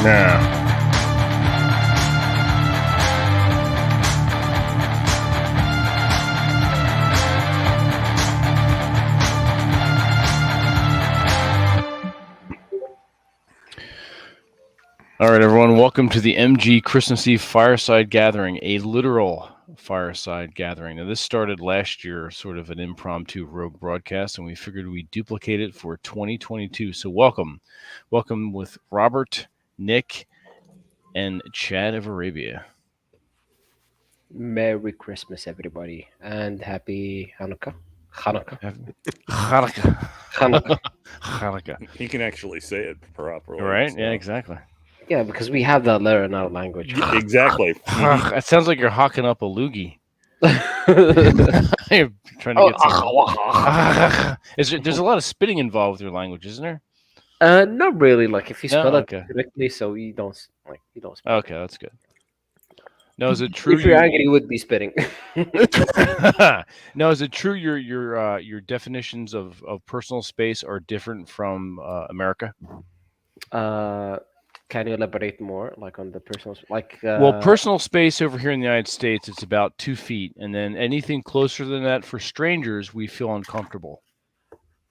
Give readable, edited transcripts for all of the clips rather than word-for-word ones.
Nah. All right, everyone. Welcome to the MG Christmas Eve Fireside Gathering, a literal fireside gathering. Now, this started last year, sort of an impromptu rogue broadcast, and we figured we'd duplicate it for 2022. So, welcome. Welcome with Robert, Nick, and Chad of Arabia. Merry Christmas, everybody, and Happy Hanukkah. Hanukkah. Hanukkah. Hanukkah. Hanukkah. He can actually say it properly. Right? so- Yeah, exactly. Yeah, because we have that letter in our language. Yeah, exactly. It sounds like you're hawking up a loogie. You're trying to get some. There's a lot of spitting involved with your language, isn't there? Not really. Like if you No? spell Okay. it correctly, so you don't spell. Okay, that's good. No, is it true? If you're angry, you would be spitting. No, is it true your definitions of personal space are different from America? Can you elaborate more, like on the personal, Well, personal space over here in the United States, it's about 2 feet, and then anything closer than that for strangers, we feel uncomfortable.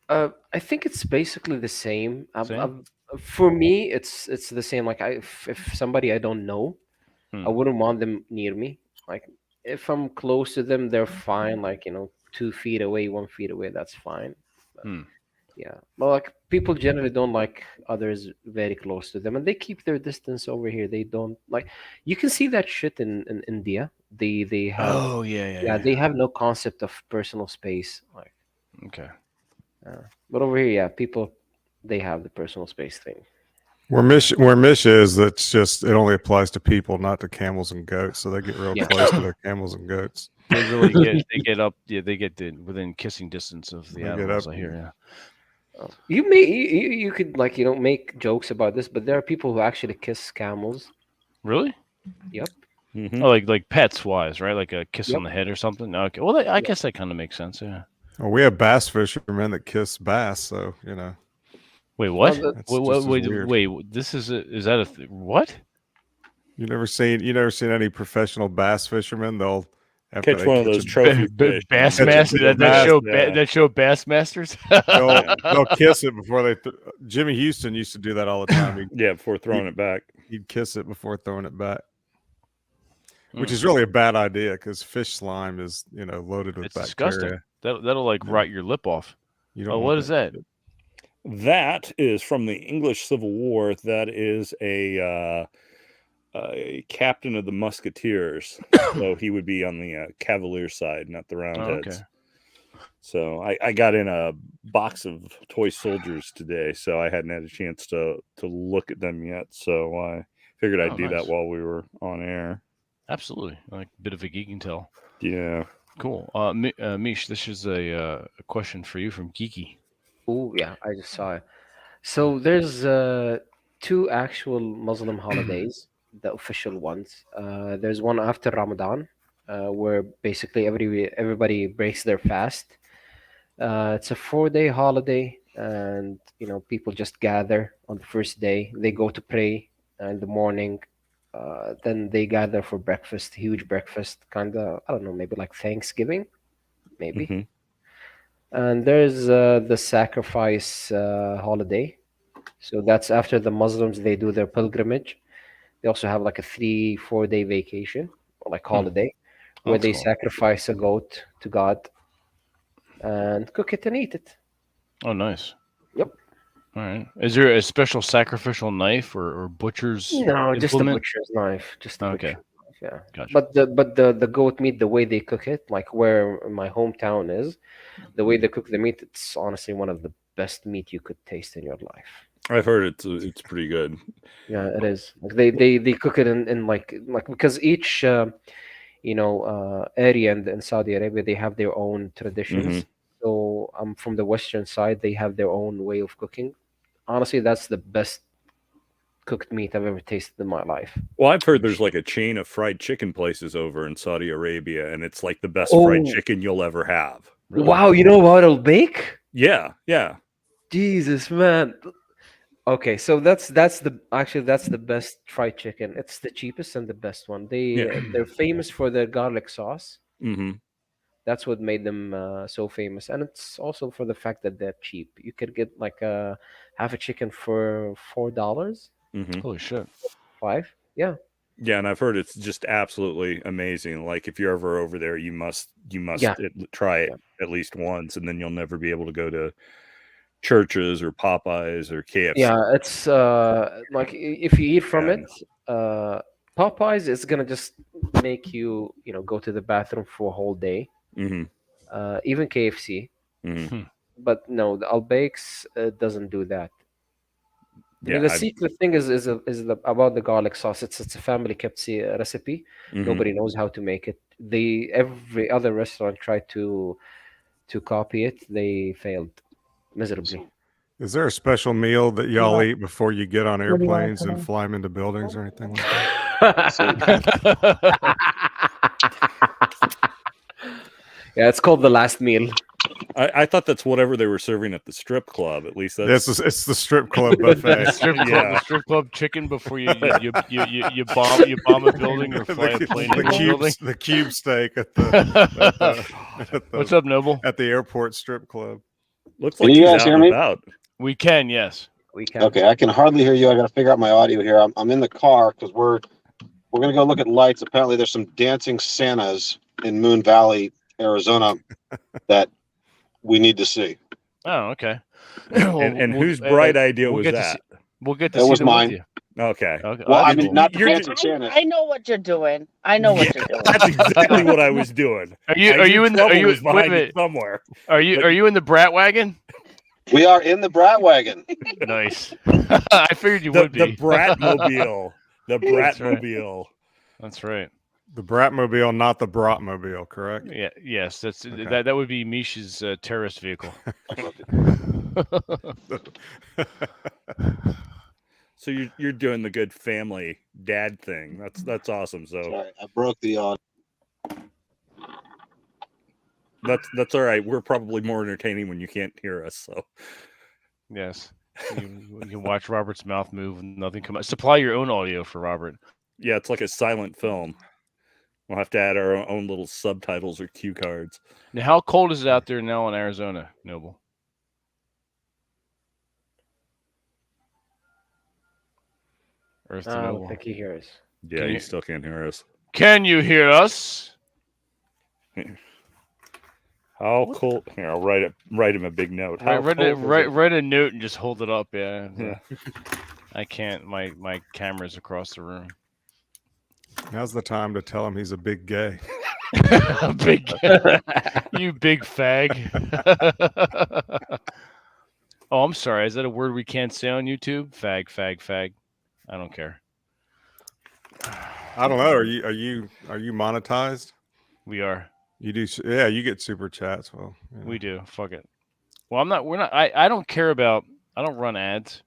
I think it's basically the same. Same? For me, it's the same. Like if somebody I don't know, I wouldn't want them near me. Like if I'm close to them, they're fine. Like 2 feet away, 1 feet away, that's fine. But, yeah, but like people generally don't like others very close to them, and they keep their distance over here. They don't like. You can see that shit in India. They have. Oh yeah. They have no concept of personal space. Like, Okay. but over here, yeah, people they have the personal space thing. Where Mish is, that's just it only applies to people, not to camels and goats. So they get real close to their camels and goats. They really get up. Yeah, they get within kissing distance of the animals. I hear. Yeah. You could make jokes about this, but there are people who actually kiss camels. Really? Yep. Mhm. Oh, like pets wise, right? Like a kiss on the head or something. Okay. Well, I guess that kind of makes sense. Yeah. Well, we have bass fishermen that kiss bass, so Wait, what? Well, that's just as weird. Wait. This is that what? You never seen any professional bass fishermen? They'll after Catch they one of catch those a- trophy fish. Bass Catch a Master. big That bass, show Bass Masters. They'll kiss it before they. Jimmy Houston used to do that all the time. Yeah, before throwing it back. He'd kiss it before throwing it back, which is really a bad idea because fish slime is loaded with It's bacteria. disgusting. That'll like rot your lip off. You don't Oh, want what is that? That is from the English Civil War. That is a captain of the Musketeers. So he would be on the Cavalier side, not the Roundheads. Okay. So I got in a box of toy soldiers today, so I hadn't had a chance to look at them yet. So I figured I'd do nice. that while we were on air. Absolutely, like a bit of a geeking tell. Yeah. Cool. Mish, this is a question for you from Geeky. Oh yeah, I just saw it. So there's 2 actual Muslim holidays, the official ones. There's one after Ramadan, where basically everybody breaks their fast. It's a 4-day holiday, and people just gather on the first day. They go to pray in the morning. Then they gather for breakfast, huge breakfast, kind of, I don't know, maybe like Thanksgiving, maybe. Mhm. And there's the sacrifice holiday. So that's after the Muslims, they do their pilgrimage. They also have like a 3-4 day vacation, or like holiday, where That's they cool. sacrifice a goat to God and cook it and eat it. Oh, nice. Yep. All right. Is there a special sacrificial knife or butcher's No, just the implement? butcher's knife. Just the Okay. butcher's knife, yeah. Gotcha. But the goat meat, the way they cook it, like where my hometown is, the way they cook the meat, it's honestly one of the best meat you could taste in your life. I've heard it's pretty good. Yeah, it is. Like they cook it in like because each area in Saudi Arabia, they have their own traditions. So from the western side, they have their own way of cooking. Honestly, that's the best cooked meat I've ever tasted in my life. Well, I've heard there's like a chain of fried chicken places over in Saudi Arabia, and it's like the best fried chicken you'll ever have. Really? Wow, you know what I'll bake? Yeah. Jesus, man. Okay, so that's the best fried chicken. It's the cheapest and the best one. Yeah. They're famous for their garlic sauce. Mm-hmm. That's what made them so famous, and it's also for the fact that they're cheap. You could get like a half a chicken for $4, Mm-hmm. Holy shit! five. Yeah, Yeah, and I've heard it's just absolutely amazing. Like if you're ever over there, you must Yeah. try it Yeah. at least once, and then you'll never be able to go to Churches or Popeyes or KFC. yeah. It's like if you eat from And- it, Popeyes is gonna just make you go to the bathroom for a whole day. Mm-hmm. Even KFC, Mm-hmm. but no, the Al Bakes doesn't do that. Yeah, The secret thing about the garlic sauce. It's a family kept recipe. mhm. Nobody knows how to make it. Every other restaurant tried to copy it. They failed miserably. Is there a special meal that y'all Yeah. eat before you get on What do you want airplanes for and them? fly them into buildings or anything like that? Yeah, it's called the last meal. I thought that's whatever they were serving at the strip club. At least that's It's the strip club the buffet. strip club, Yeah. the strip club chicken before you bomb a building or fly a plane into a building. the cube steak at the, What's up, Noble? at the airport strip club. looks Can like you he's guys out hear and me? about. We can, yes. We can. Okay, I can hardly hear you. I got to figure out my audio here. I'm in the car because we're gonna go look at lights. Apparently, there's some dancing Santas in Moon Valley, Arizona, that we need to see. Oh, okay. And whose bright idea we'll was get to that? We'll get to That see was them with mine. you. Okay. Okay. Well, I that's mean, cool. not the You're- dancing Santas. I know what you're doing. I know what Yeah, you're doing. That's exactly what I was doing. Are you I are knew you in the trouble are you was wait a behind it minute. somewhere? Are you but- are you in the brat wagon? We are in the Brat Wagon. Nice. I figured you The would be. Bratmobile. The That's right. Bratmobile. That's right. The Bratmobile, not the Bratmobile, correct? Yeah. Yes. That's Okay. that would be Misha's terrorist vehicle. So you're doing the good family dad thing. That's awesome. So Sorry, I broke the audio. that's all right. We're probably more entertaining when you can't hear us. So Yes. You can watch Robert's mouth move and nothing come out. Supply your own audio for Robert. yeah, it's like a silent film. We'll have to add our own little subtitles or cue cards. Now, how cold is it out there now in Arizona, Noble? Earth to I don't Noble. think he hears. Yeah, Can you you- still can't hear us. Can you hear us? How cool? Here, I'll write him a big note. How Write cold is it? write a note and just hold it up. Yeah. Yeah. I can't. My camera's across the room. Now's the time to tell him he's a big gay. Big, you big fag. Oh, I'm sorry. Is that a word we can't say on YouTube? Fag, fag, fag. I don't care. I don't know. Are you monetized? We are. You do? Yeah, you get super chats. Well, you know. We do. Fuck it. Well, I'm not. We're not. I don't care about. I don't run ads.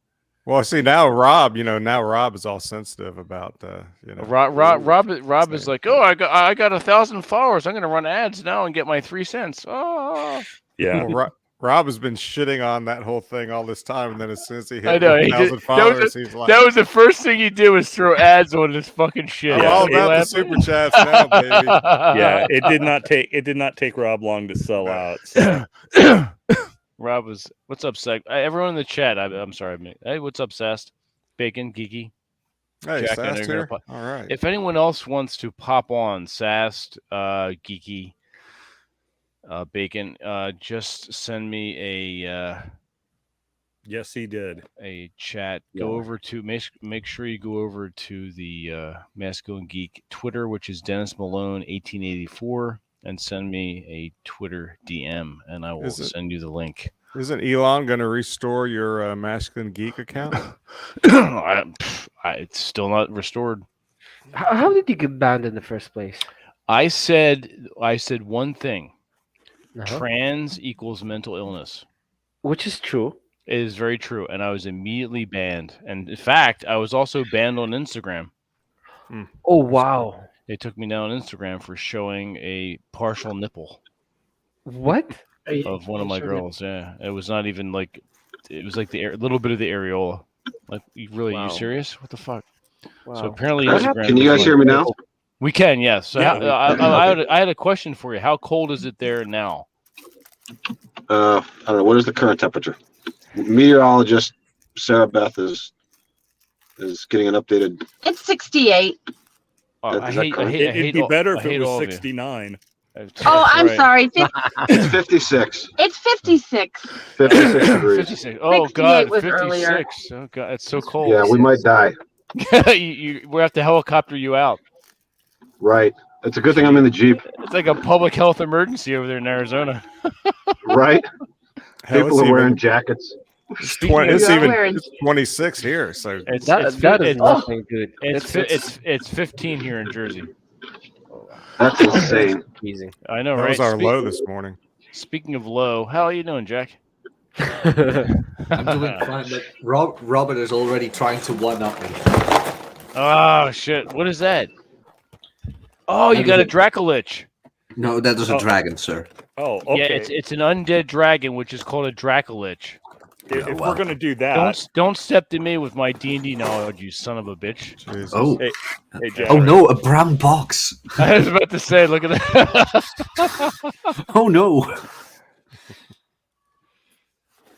Well, see now Rob. Now Rob is all sensitive about Rob is Same. like, oh, I got 1,000 followers. I'm gonna run ads now and get my 3 cents. Oh, Yeah. Well, Rob has been shitting on that whole thing all this time, and then as soon as he I hit know, he did- 1,000 followers, he's like, that was the first thing you did was throw ads on this fucking shit. "I'm Yeah, all it- about the super chats now, baby." Yeah. It did not take Rob long to sell out. So. Rob was. What's up, Seg? Everyone in the chat. I'm sorry. Hey, what's up, Sast? Bacon, Geeky. Hey, Jack, I know Sast you're here. gonna All right. If anyone else wants to pop on, Sast, Geeky, Bacon, just send me Yes, he did. a chat. Yeah. Go over to make sure you go over to the Masculine Geek Twitter, which is Dennis Malone 1884, and send me a Twitter DM, and I will Is it- send you the link. Isn't Elon going to restore your Masculine Geek account? It's still not restored. How did you get banned in the first place? I said one thing. Uh-huh. Trans equals mental illness. Which is true. It is very true, and I was immediately banned. And in fact, I was also banned on Instagram. Oh wow! They took me down on Instagram for showing a partial nipple What? of one of my girls. Yeah, it was not even like it was like the little bit of the areola. Like, you Wow. serious? What the fuck? Wow. So apparently, What Instagram. Can you guys is hear me now? We can, yes. So Yeah, I had a question for you. How cold is it there now? I don't know. What is the current temperature? Meteorologist Sarah Beth is getting an updated. It's 68. Oh, Is that correct? It'd be better if I it hate was all of you. 69. That's Oh, I'm right. sorry. It's 56. It's 56. 56 degrees. 56. Oh 68 God, was 56. earlier. Oh God, it's so cold. Yeah, we might die. We have to helicopter you out. Right. It's a good thing I'm in the Jeep. It's like a public health emergency over there in Arizona. Right. Hell, People are wearing jackets. It's Speaking of- it's Yeah, even wearing- it's 26 here. So It's That it's, that is it's, nothing good. it's 15 here in Jersey. That's insane. Amazing. I know, that right? was our low this morning. Speaking of low, how are you doing, Jack? I'm doing fine, but Robert is already trying to one up me. Oh shit! What is that? Oh, you That got is a it. Dracolich. No, that is a Oh. dragon, sir. Oh, okay. Yeah, it's an undead dragon, which is called a Dracolich. if Yeah, we're well. gonna do that, Don't step to me with my D&D knowledge, you son of a bitch. Jesus. Oh, hey, Jack. oh no, a brown box. I was about to say, look at that. Oh no.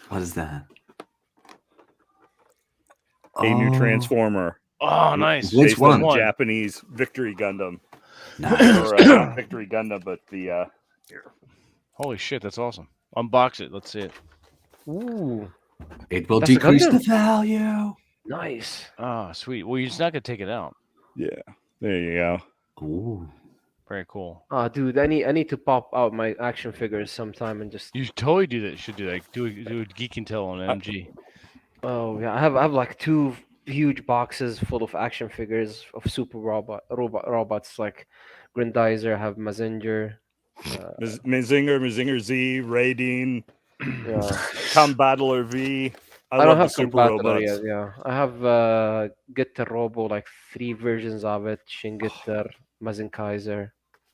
What is that? a new Oh, transformer. Oh, nice. Which based one? on Japanese Victory Gundam. nice. Or not Victory Gundam, but the Holy shit, that's awesome. Unbox it. Let's see it. Ooh, It will That's a decrease the Gundam. value. nice. Oh, sweet. Well, you're just not gonna take it out. yeah. There you go. Ooh. Very cool. Oh, dude, I need to pop out my action figures sometime and just. You totally do that. Should do that. Do a geek and tell on MG. Oh yeah, I have like two huge boxes full of action figures of super robots like Grandizer. I have Mazinger. Mazinger Z, Raideen, Yeah. Come Battler V. I love don't the have super Combator robots. yet. Yeah, I have Gitter Robo, like 3 versions of it. Shin Gitter, Mazinkaiser,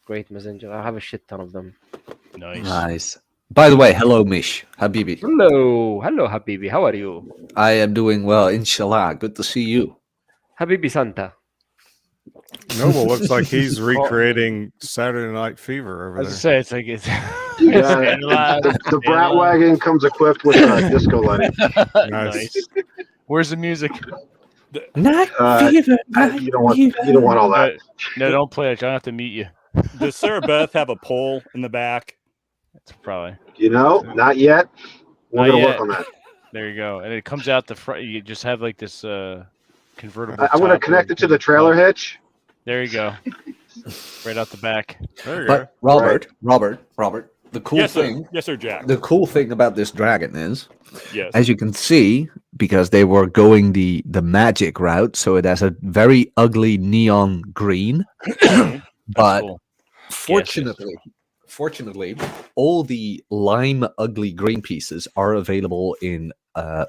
Great Mazinger. I have a shit ton of them. Nice. Nice. By the way, hello, Mish. Habibi. Hello, Habibi. How are you, I am doing well, inshallah. Good to see you. Habibi Santa? Noble looks like he's recreating Saturday Night Fever I over was there. to say it's like it's. Yeah, the brat wagon comes equipped with disco lighting. Nice. Where's the music? Night You don't want all that. No, don't play it. I have to meet you. Does Sarah Beth have a pole in the back? That's probably. You know, not yet. We're Not gonna yet. work on that. There you go. And it comes out the front. You just have like this convertible. I'm gonna top connect where it to the trailer hitch. There you go. Right out the back. There you But Robert, the cool Yes, sir. thing, Yes, sir, Jack. the cool thing about this dragon is, Yes. as you can see, because they were going the magic route, so it has a very ugly neon green. That's But cool. fortunately, all the lime ugly green pieces are available in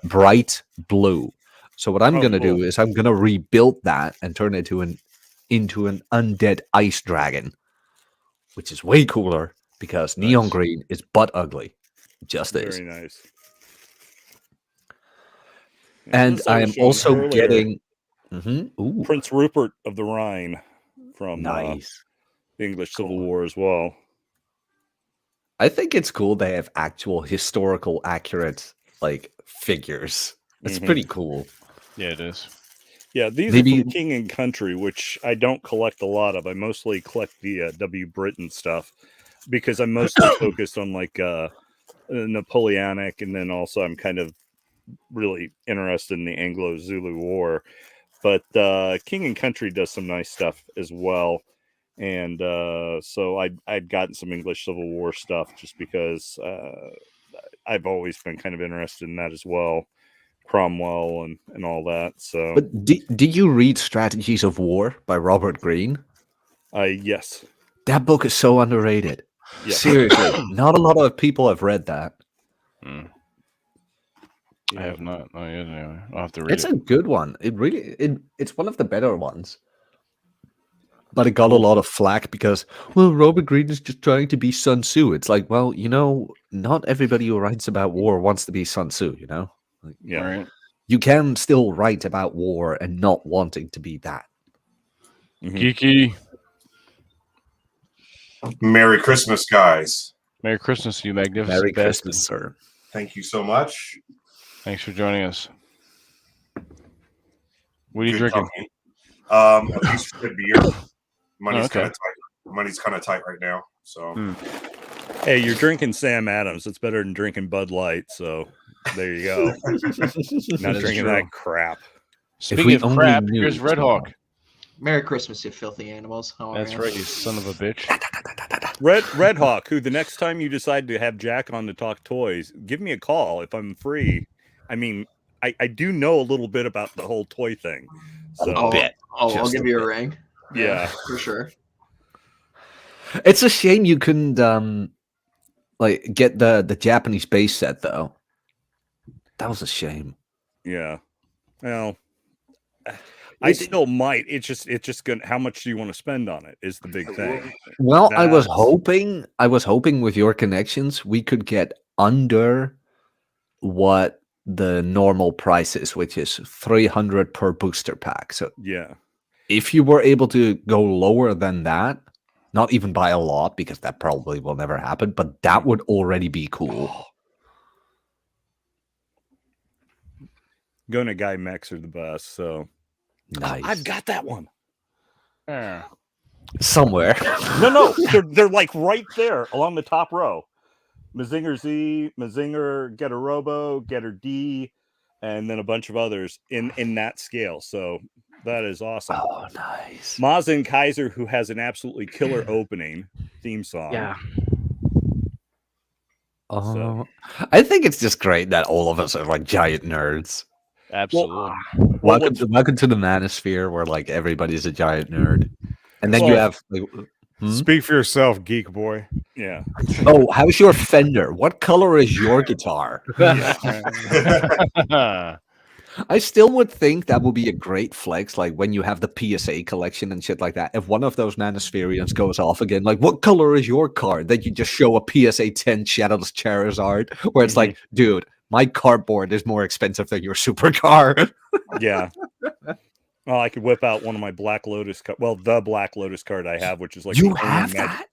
bright blue. So what I'm Oh, gonna cool. do is I'm gonna rebuild that and turn it into an undead ice dragon, which is way cooler because neon Nice. green is butt ugly. Just is. Very nice. And This I I was am showing also earlier, getting Ooh, Prince Rupert of the Rhine from nice. the English Civil War as well. I think it's cool they have actual historical accurate like figures. It's Mhm. pretty cool. Yeah, it is. Yeah, these Maybe- are from King and Country, which I don't collect a lot of. I mostly collect the W. Britain stuff because I'm mostly focused on like Napoleonic, and then also I'm kind of really interested in the Anglo-Zulu War. But King and Country does some nice stuff as well, and so I'd gotten some English Civil War stuff just because I've always been kind of interested in that as well. Cromwell and all that. So, But did you read Strategies of War by Robert Greene? yes, That book is so underrated. yeah. Seriously, not a lot of people have read that. I Yeah. have not. Oh, yeah, anyway. I'll have to read It's it. a good one. It's one of the better ones. But it got a lot of flack because, well, Robert Greene is just trying to be Sun Tzu. It's like, well, not everybody who writes about war wants to be Sun Tzu, Yeah. All right. you can still write about war and not wanting to be that. Mhm. Geeky. Merry Christmas, guys. Merry Christmas, you magnificent Merry bastard. Christmas, sir. Thank you so much. Thanks for joining us. What are you Good drinking? company. A piece of good beer. Money's okay. kind of tight. Money's kind of tight right now. So Hey, you're drinking Sam Adams. It's better than drinking Bud Light. So there you go. Not is drinking true. that crap. Speaking we of only crap, knew here's Red Hawk. Merry Christmas, you filthy animals. How are That's you? right, you son of a bitch. Red Hawk, who the next time you decide to have Jack on to talk toys, give me a call if I'm free. I mean, I do know a little bit about the whole toy thing. So Oh, bit. I'll Just give a you a bit. ring. Yeah. for sure. It's a shame you couldn't like get the Japanese base set though. That was a shame. Yeah. Well, I still might. It's just gonna. How much do you want to spend on it? Is the big thing. Well, I was That's- hoping with your connections we could get under what the normal price is, which is 300 per booster pack. So Yeah. if you were able to go lower than that, not even by a lot, because that probably will never happen, but that would already be cool. Gonna Guy mechs are the best. So Nice. I've got that one. Yeah. Somewhere. No, they're like right there along the top row. Mazinger Z, Mazinger, Getter Robo, Getter D, and then a bunch of others in that scale. So that is awesome. Oh, nice. Mazen Kaiser, who has an absolutely killer opening theme song. Yeah. Oh, I think it's just great that all of us are like giant nerds. Absolutely. Welcome to the manosphere where like everybody's a giant nerd. And then you Well, have like, Speak for yourself, geek boy. Yeah. oh, how's your Fender? What color is your guitar? I still would think that would be a great flex, like when you have the PSA collection and shit like that. If one of those Nanospherians goes off again, like, what color is your card? Then you just show a PSA 10 Shadowless Charizard, where it's like, dude, my cardboard is more expensive than your supercar. Yeah. Well, I could whip out one of my Black Lotus the Black Lotus card I have, which is like You the only have magic- that?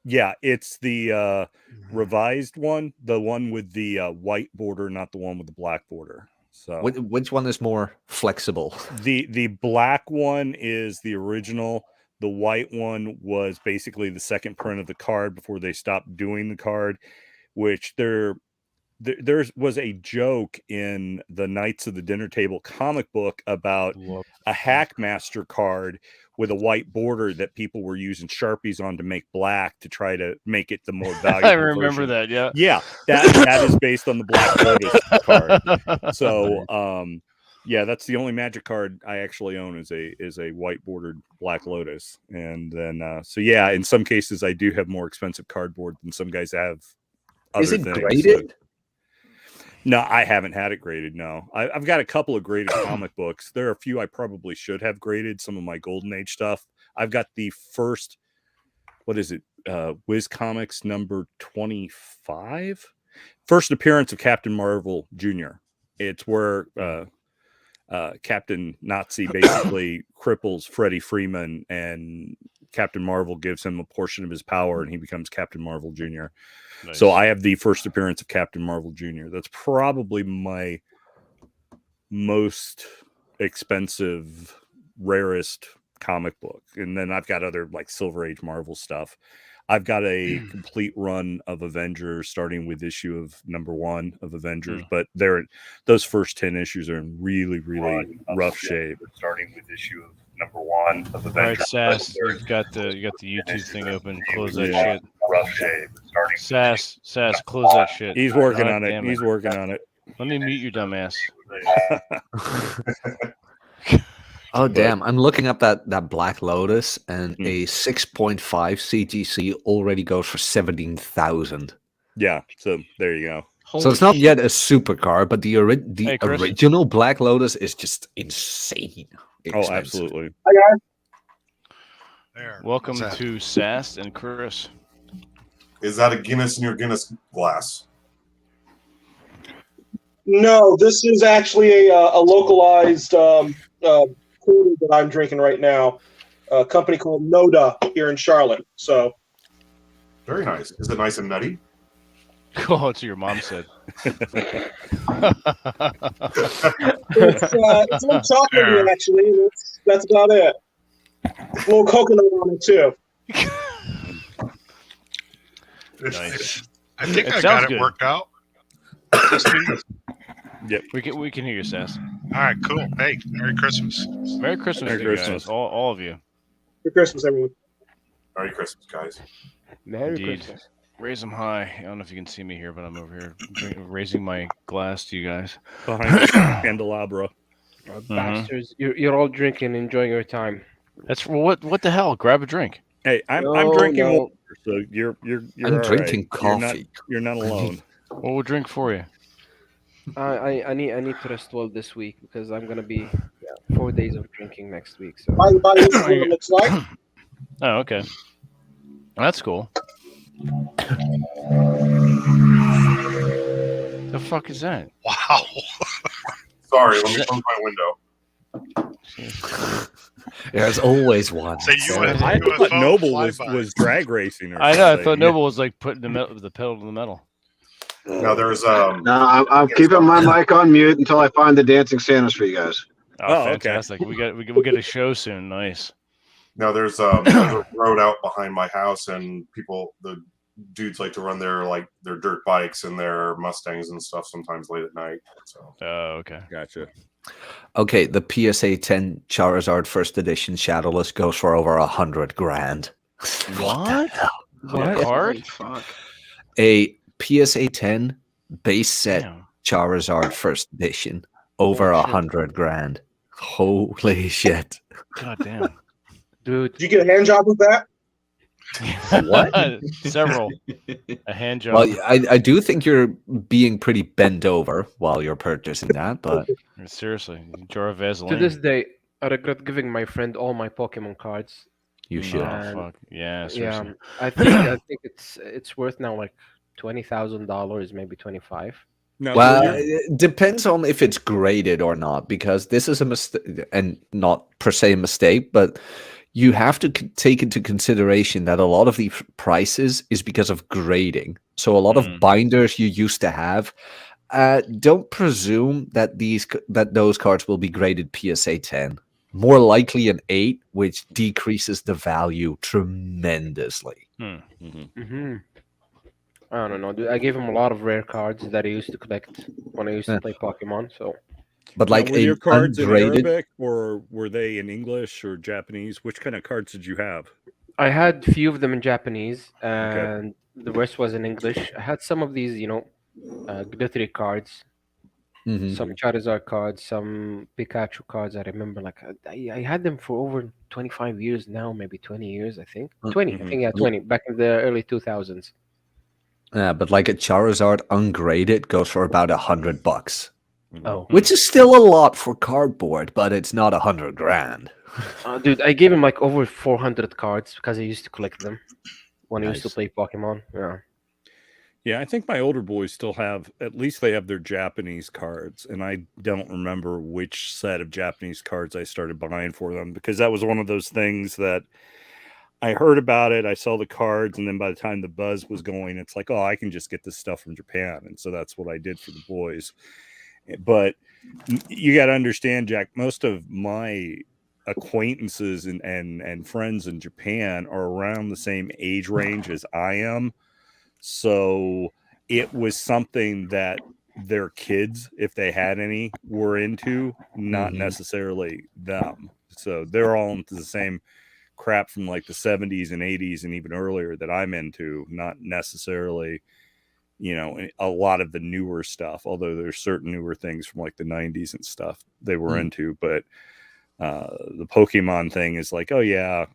Yeah, it's the revised one, the one with the white border, not the one with the black border. So Which one is more flexible? the black one is the original. The white one was basically the second print of the card before they stopped doing the card, which there was a joke in the Knights of the Dinner Table comic book about a Hackmaster card with a white border that people were using Sharpies on to make black to try to make it the more valuable. I remember version. that. Yeah. Yeah, that is based on the Black Lotus card. So, yeah, that's the only Magic card I actually own is a white bordered Black Lotus, and then so yeah, in some cases I do have more expensive cardboard than some guys have. Is Other it things, graded? so- No, I haven't had it graded. No, I've got a couple of graded comic books. There are a few I probably should have graded. Some of my Golden Age stuff. I've got the first, what is it? Wiz Comics number 25. First appearance of Captain Marvel Jr. It's where Captain Nazi basically cripples Freddie Freeman, and Captain Marvel gives him a portion of his power, and he becomes Captain Marvel Jr. Nice. So I have the first appearance of Captain Marvel Jr. That's probably my most expensive, rarest comic book. And then I've got other like Silver Age Marvel stuff. I've got a complete run of Avengers, starting with issue of number 1 of Avengers, but those first 10 issues are in really, really rough shape. Starting with issue of number 1 of All right, Avengers. Sass, you got the YouTube thing open. Close that Yeah. shit. Rough shape. Starting Sass, close that shit. He's working God on it. damn He's working on it. Let me mute you, dumbass. Oh damn! I'm looking up that Black Lotus, and Hmm. a 6.5 CGC already goes for 17,000. Yeah, so there you go. So it's not yet a supercar, but the Hey, Chris. original Black Lotus is just insane. Oh, expensive. absolutely. There. Welcome What's that? to Sass and Chris. Is that a Guinness in your Guinness glass? No, this is actually a localized porter that I'm drinking right now. A company called Noda here in Charlotte. So Very nice. Is it nice and nutty? Oh, that's what your mom said. it's on chocolate actually. That's about it. A little coconut on it too. Nice. I think It I sounds got it good. worked out. Yep. We can hear you, Sass. All right, cool. Hey, Merry Christmas. Merry Christmas Merry to you Christmas. guys, all of you. Merry Christmas, everyone. Merry Christmas, guys. Merry Indeed. Christmas. Raise them high. I don't know if you can see me here, but I'm over here raising my glass to you guys. Behind the candelabra. Bastards, you're all drinking, enjoying your time. That's what the hell? Grab a drink. Hey, I'm No, drinking no. water, so you're I'm all drinking right. coffee. You're not alone. What will drink for you? I need to rest well this week because I'm gonna be 4 days of drinking next week. So By what it looks like. Oh, okay. That's cool. The fuck is that? Wow. Sorry, let me close my window. There's always one. Say Sarah. I UFO thought Noble was, flyby. was drag racing. Or I know. I something. thought Noble was like putting the pedal to the metal. Now there's No, I'm keeping my mic on mute until I find the dancing Santas for you guys. Oh, okay. fantastic! We'll get a show soon. Nice. Now there's a road out behind my house, and the dudes like to run their dirt bikes and their Mustangs and stuff sometimes late at night. So Oh, okay. Gotcha. Okay, the PSA 10 Charizard First Edition Shadowless goes for over $100,000. What? What? Card? Fuck. A PSA 10 base set Damn. Charizard First Edition over Holy shit. $100,000. Holy shit! God damn. dude, Did you get a hand job with that? What? Several. A hand job. Well, I do think you're being pretty bent over while you're purchasing that, but Seriously, jar of to Vaseline. this day, I regret giving my friend all my Pokemon cards. you should. Oh, fuck. Yeah, seriously. Yeah, I think it's worth now like $20,000, maybe 25. Now, Well, were you- it depends on if it's graded or not, because this is a mistake, and not per se a mistake, but you have to take into consideration that a lot of the prices is because of grading. So a lot of binders you used to have, don't presume that those cards will be graded PSA 10. More likely an 8, which decreases the value tremendously. Mm-hmm. I don't know, dude. I gave him a lot of rare cards that I used to collect when I used to play Pokemon. So, But now, like were your cards in ungraded, Arabic or were they in English or Japanese? Which kind of cards did you have? I had a few of them in Japanese, and the rest was in English. I had some of these, glittery cards, Mhm. some Charizard cards, some Pikachu cards. I remember, like I had them for over 25 years now, maybe 20 years. I think 20. I think 20 back in the early 2000s. Yeah, but like a Charizard ungraded goes for about $100, Oh, which is still a lot for cardboard, but it's not $100,000. dude, I gave him like over 400 cards because I used to collect them when I used to Nice. play Pokemon. Yeah. Yeah, I think my older boys still have, at least they have their Japanese cards. And I don't remember which set of Japanese cards I started buying for them, because that was one of those things that I heard about it. I saw the cards. And then by the time the buzz was going, it's like, oh, I can just get this stuff from Japan. And so that's what I did for the boys. But you got to understand, Jack, most of my acquaintances and friends in Japan are around the same age range as I am. So it was something that their kids, if they had any, were into, not necessarily them. So they're all into the same crap from like the 70s and 80s and even earlier that I'm into, not necessarily, a lot of the newer stuff, although there's certain newer things from like the 90s and stuff they were into. But the Pokemon thing is like, oh yeah,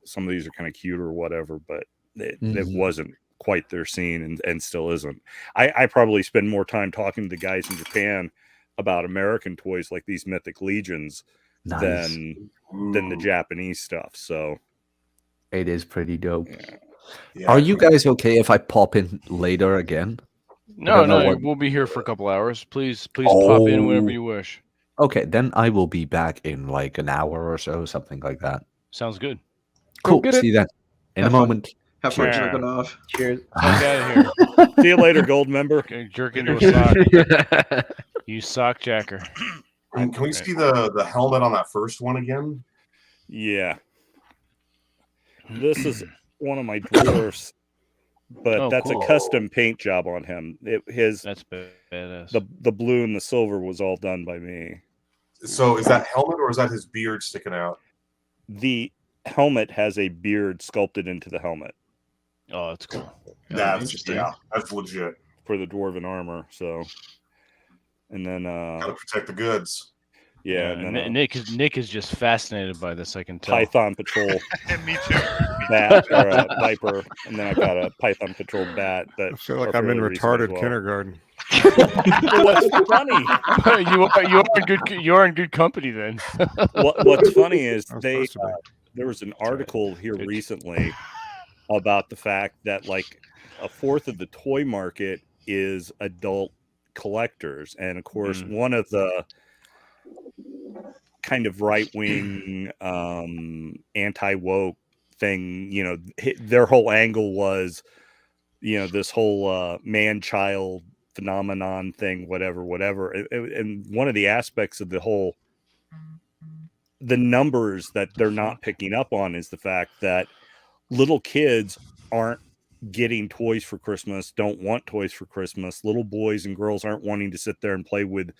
some of these are kind of cute or whatever, but it wasn't quite their scene and still isn't. I probably spend more time talking to the guys in Japan about American toys like these Mythic Legions than the Japanese stuff. So It is pretty dope. yeah. Are you guys okay if I pop in later again? No, don't know no, what- we'll be here for a couple hours. Please pop in whenever Oh. you wish. Okay, then I will be back in like an hour or so, something like that. Sounds good. Cool. get See it. you then in Have a fun. moment. Have fun Cheers. jerking off. Cheers. Fuck out of here. See you later, gold member. Okay, jerk into a sock. You sock jacker. Can we see the helmet on that first one again? Yeah. This is one of my dwarfs, but Oh, that's cool. a custom paint job on him. That's badass. The blue and the silver was all done by me. So is that helmet or is that his beard sticking out? The helmet has a beard sculpted into the helmet Oh, that's cool. That's interesting. Yeah, that's legit. for the dwarven armor. So, and then Gotta protect the goods. yeah, and then Nick is just fascinated by this. I can tell. Python Patrol Me too. bat or a viper, and then I've got a Python Patrol bat. That I feel like are I'm in fairly recent as retarded well. kindergarten. What's funny? you are in good company then. What's funny is I'm they supposed to be. there was an right. article here Good. recently about the fact that like a fourth of the toy market is adult collectors, and of course one of the kind of right-wing anti-woke thing, you know, their whole angle was, you know, this whole man-child phenomenon thing, whatever. And one of the aspects of the numbers that they're not picking up on is the fact that little kids aren't getting toys for Christmas, don't want toys for Christmas. Little boys and girls aren't wanting to sit there and play with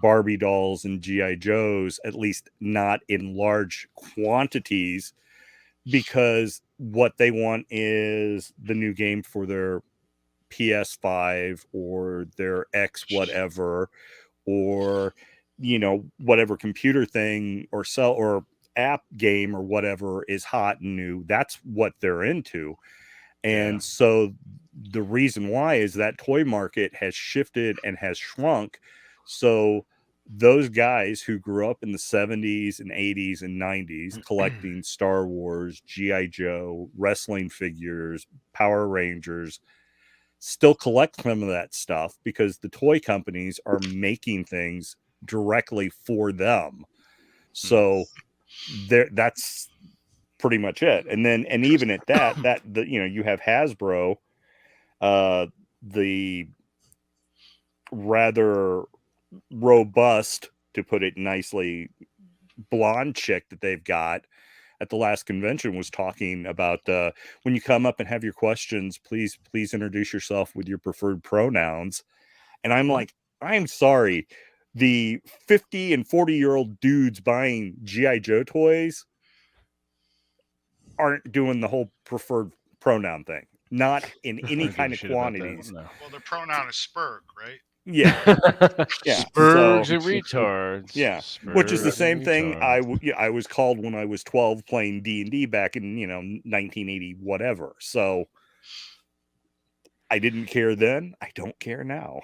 Barbie dolls and GI Joes, at least not in large quantities, because what they want is the new game for their PS5 or their X whatever, or you know, whatever computer thing or sell or app game or whatever is hot and new. That's what they're into. And so the reason why is that toy market has shifted and has shrunk. So those guys who grew up in the 70s and 80s and 90s collecting Star Wars, G.I. Joe, wrestling figures, Power Rangers, still collect some of that stuff because the toy companies are making things directly for them. So that's pretty much it. And even at that you know, you have Hasbro, the rather robust, to put it nicely, blonde chick that they've got at the last convention was talking about when you come up and have your questions, please introduce yourself with your preferred pronouns. And I'm like, I'm sorry, the 50 and 40-year-old dudes buying GI Joe toys aren't doing the whole preferred pronoun thing, not in any kind of quantities. No. Well, the pronoun is Spurg, right? Yeah. Yeah. Spurgs So- and retards. Yeah, which is the Spurgs same and thing retards. I was called when I was 12 playing D&D back in, you know, 1980 whatever. So I didn't care then, I don't care now.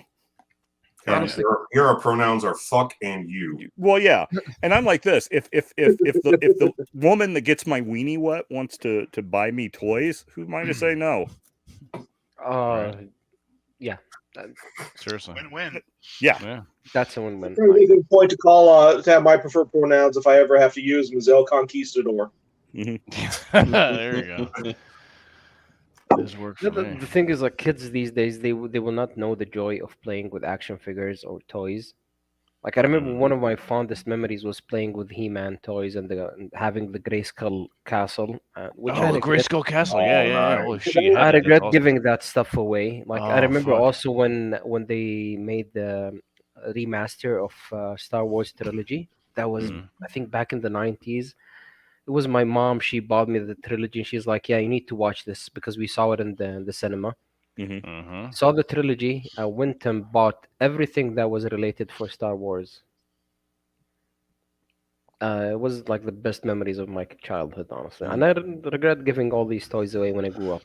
And here our pronouns are fuck and you. Well, yeah, and I'm like this: if the woman that gets my weenie wet wants to buy me toys, who am I to say no? Yeah, Seriously. Win-win. Yeah, that's a win-win. Really good point to call to have my preferred pronouns if I ever have to use them is El Conquistador. There you go. This works for me. The thing is, like, kids these days, they will not know the joy of playing with action figures or toys. Like, I remember one of my fondest memories was playing with He-Man toys and having the Grayskull castle. Which I Oh, the regret- Grayskull Castle. Yeah. Holy shit. you I had that. regret That's awesome. giving that stuff away. Like, I Oh, remember fuck. also when they made the remaster of Star Wars trilogy. That was, I think, back in the 90s. It was my mom. She bought me the trilogy, and she's like, "Yeah, you need to watch this because we saw it in the cinema." Saw the trilogy. I went and bought everything that was related for Star Wars. It was like the best memories of my childhood, honestly. And I regret giving all these toys away when I grew up.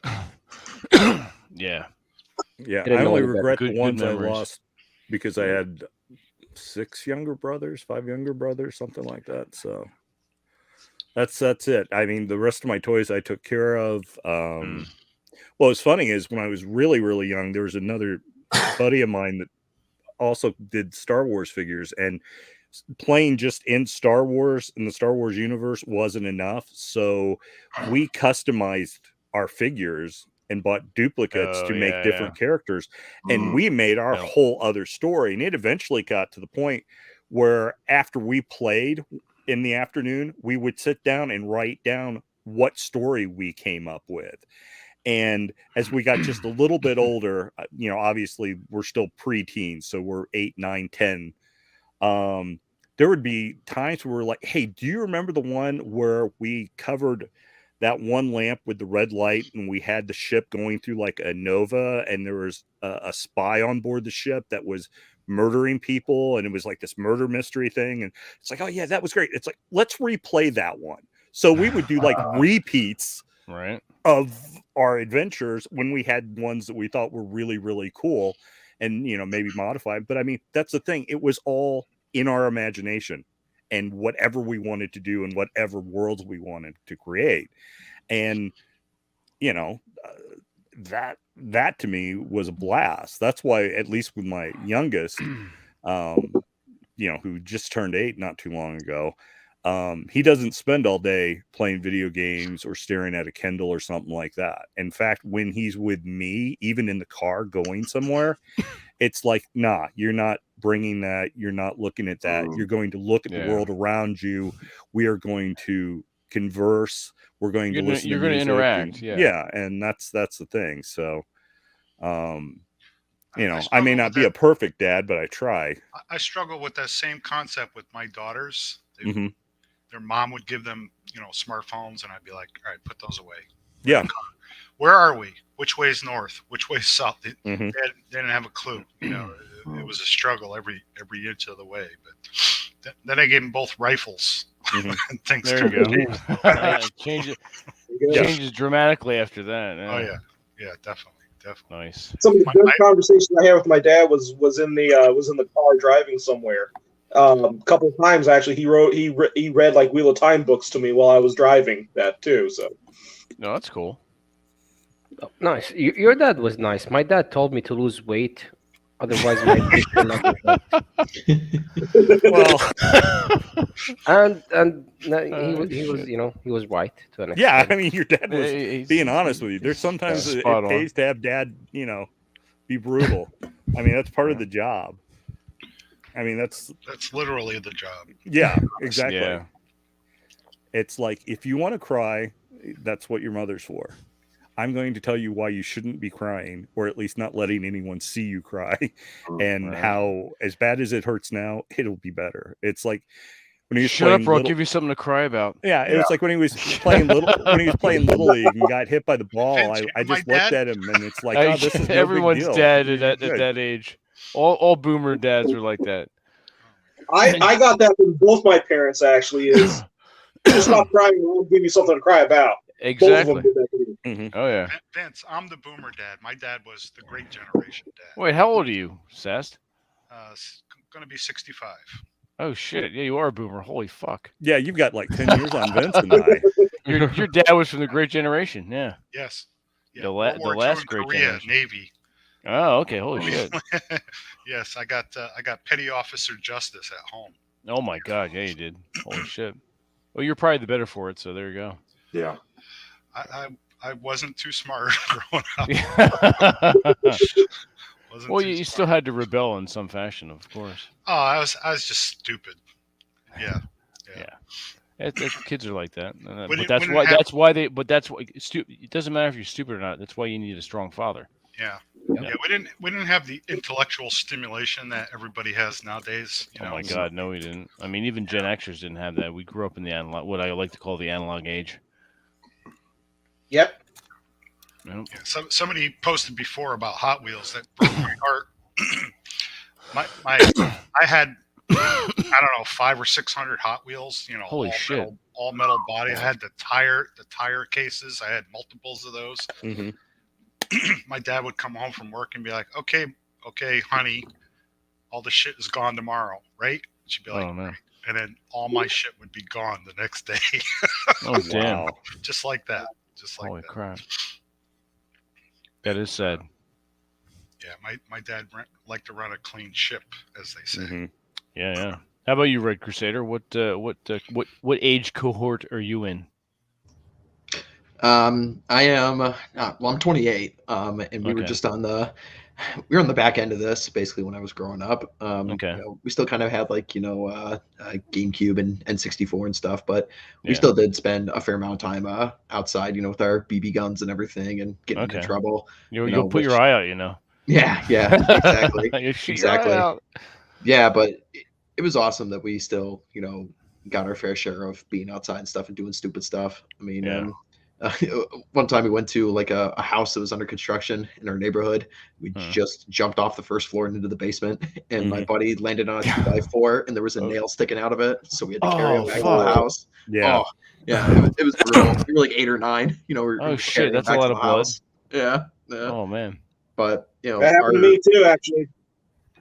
Yeah. Yeah, Didn't I know only any better. regret Good the ones I memories. lost because I had 5 younger brothers, something like that. So that's it. I mean, the rest of my toys I took care of. Well, what's funny is when I was really, really young, there was another buddy of mine that also did Star Wars figures, and playing just in Star Wars in the Star Wars universe wasn't enough. So we customized our figures and bought duplicates to make different characters. And we made our whole other story. And it eventually got to the point where after we played in the afternoon, we would sit down and write down what story we came up with. And as we got just a little bit older, obviously we're still preteens, so we're 8, 9, 10. There would be times where we're like, hey, do you remember the one where we covered that one lamp with the red light and we had the ship going through like a nova and there was a spy on board the ship that was murdering people and it was like this murder mystery thing? And it's like, oh yeah, that was great. It's like, let's replay that one. So we would do like repeats of our adventures when we had ones that we thought were really, really cool and, maybe modified. But I mean, that's the thing. It was all in our imagination and whatever we wanted to do and whatever worlds we wanted to create. And, that to me was a blast. That's why, at least with my youngest, who just turned 8 not too long ago, he doesn't spend all day playing video games or staring at a Kindle or something like that. In fact, when he's with me, even in the car going somewhere, it's like, nah, you're not bringing that. You're not looking at that. You're going to look at the world around you. We are going to converse. We're going to listen. You're going to interact. Yeah. And that's the thing. So, I may not be a perfect dad, but I try. I struggle with that same concept with my daughters. Mm-hmm. Their mom would give them, smartphones, and I'd be like, all right, put those away. Yeah. Where are we? Which way is north? Which way is south? They Mm-hmm. didn't have a clue. It was a struggle every inch of the way. But then I gave them both rifles. Mm-hmm. And things There you go. Changes dramatically after that. Oh yeah, definitely. Nice. Some of the good conversation I had with my dad was in the car driving somewhere. A couple of times actually, he read like Wheel of Time books to me while I was driving that too. So, no, that's cool. Oh, nice. Your dad was nice. My dad told me to lose weight, otherwise my kids will not be healthy. Well, and he was right to an extent. yeah, I mean, your dad was being honest with you. There's sometimes it pays to have dad, be brutal. I mean, that's part of the job. I mean, that's literally the job. Yeah, exactly. Yeah. It's like, if you want to cry, that's what your mother's for. I'm going to tell you why you shouldn't be crying, or at least not letting anyone see you cry, and how, as bad as it hurts now, it'll be better. It's like when he was Shut up, or I'll little, give you something to cry about. yeah, it was like when he was playing little league and got hit by the ball. I just looked at him and it's like, oh, this is no everyone's big deal. dad at that age. All boomer dads are like that. I got that from both my parents actually. Is just stop crying and we'll give you something to cry about. Exactly. Both of them did that to me. Mm-hmm. Oh yeah. Vince, I'm the boomer dad. My dad was the great generation dad. Wait, how old are you, Sast? Going to be 65. Oh shit! Yeah, you are a boomer. Holy fuck! Yeah, you've got like 10 years on Vince and I. Your dad was from the Great Generation. Yeah. Yes. Yeah. The World War last II in Great Korea, Generation. Navy. Oh, okay. Holy shit! Yes, I got petty officer justice at home. Oh my god! Yeah, you did. Holy shit! Well, you're probably the better for it. So there you go. Yeah. I wasn't too smart growing up. Well, you still had to rebel in some fashion, of course. Oh, I was just stupid. Yeah. Kids are like that. When But it- that's when it why. hap- That's why they. But that's why. It doesn't matter if you're stupid or not. That's why you need a strong father. Yeah. Yeah. We didn't have the intellectual stimulation that everybody has nowadays. Oh my god, no, we didn't. I mean, even Gen Xers didn't have that. We grew up in the analog, what I like to call the analog age. Yep. Yep. Yeah, somebody posted before about Hot Wheels that broke my heart. I had I don't know 500 or 600 Hot Wheels. Holy shit. All metal body. I had the tire cases. I had multiples of those. Mm-hmm. My dad would come home from work and be like, okay, honey, all the shit is gone tomorrow, right? She'd be like, Oh man. and then all my shit would be gone the next day. Oh damn. Wow. Just like that. Just like Holy that. crap. That is sad. Yeah, my dad liked to run a clean ship, as they say. Mm-hmm. Yeah. How about you, Red Crusader? What age cohort are you in? I am. Well, I'm 28. And we were Okay. just we were on the back end of this basically when I was growing up. Okay. We still kind of had like GameCube and N64 and stuff, but we Yeah. still did spend a fair amount of time outside, with our BB guns and everything, and getting into Okay. trouble. You'll put your eye out, Yeah, exactly, You shoot exactly. your eye out. Yeah, but it was awesome that we still, got our fair share of being outside and stuff and doing stupid stuff. I mean, Yeah. one time we went to like a house that was under construction in our neighborhood. We just jumped off the first floor and into the basement, and my buddy landed on a 2x4, and there was a nail sticking out of it, so we had to carry him back to the house. Yeah. Oh, yeah, it was brutal. We were like 8 or 9. We were Shit, carrying him that's a back lot to of the blood. house. Yeah. Oh man. But That happened to me too, actually.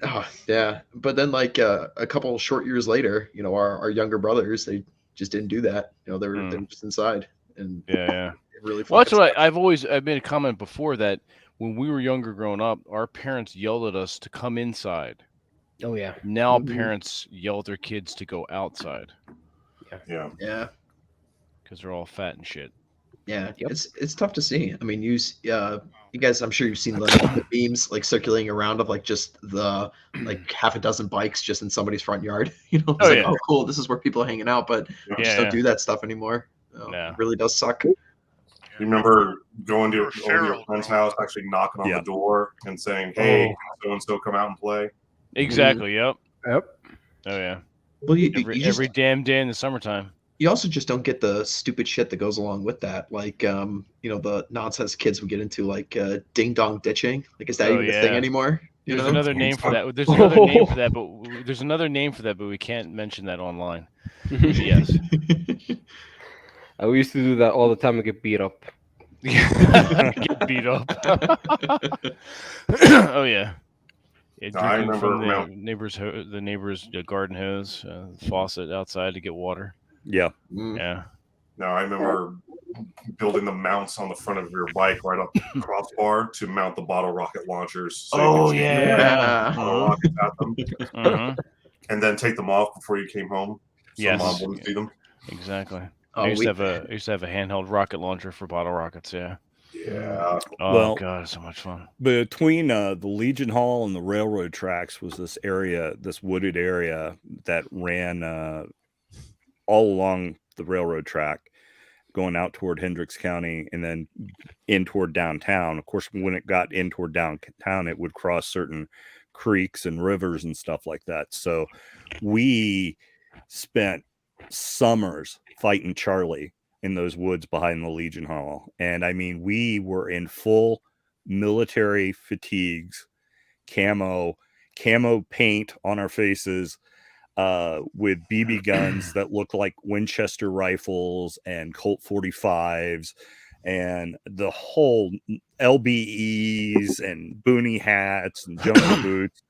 Oh, yeah. But then like a couple short years later, our younger brothers, they just didn't do that. They were just inside, and Yeah. it really Well, that's fucking what I've made a comment before that when we were younger growing up, our parents yelled at us to come inside. Oh yeah. Now parents yell at their kids to go outside Yeah. Yeah. because they're all fat and shit. Yeah, it's tough to see. I mean, you guys, I'm sure you've seen the memes like circulating around of like just the like half a dozen bikes just in somebody's front yard. It's like, oh, cool, this is where people are hanging out, but you just don't do that stuff anymore. It really does suck. You remember going to your friend's house, actually knocking on the door and saying, "Hey, so and so come out and play." Exactly. Yep. Yep. Oh yeah. Well, every damn day in the summertime. You also just don't get the stupid shit that goes along with that. Like, the nonsense kids would get into, like ding dong ditching. Like, is that even a thing anymore? There's another name for that. There's another name for that, but there's another name for that, but we can't mention that online. Yes. We used to do that all the time and get beat up. Get beat up. Oh yeah. I remember from the neighbor's garden hose, faucet outside to get water. Yeah. Yeah. No, I remember building the mounts on the front of your bike right up the crossbar to mount the bottle rocket launchers. So you could shoot bottle rockets at them, and then take them off before you came home. So mom wouldn't see them. Exactly. I used to have a handheld rocket launcher for bottle rockets. Yeah. Yeah. Oh god, it's so much fun. Between the Legion Hall and the railroad tracks was this area, this wooded area that ran all along the railroad track, going out toward Hendricks County and then in toward downtown. Of course, when it got in toward downtown, it would cross certain creeks and rivers and stuff like that. So we spent summers fighting Charlie in those woods behind the Legion Hall. And I mean, we were in full military fatigues, camo paint on our faces, with BB guns that looked like Winchester rifles and Colt 45s and the whole LBEs and boonie hats and jungle boots.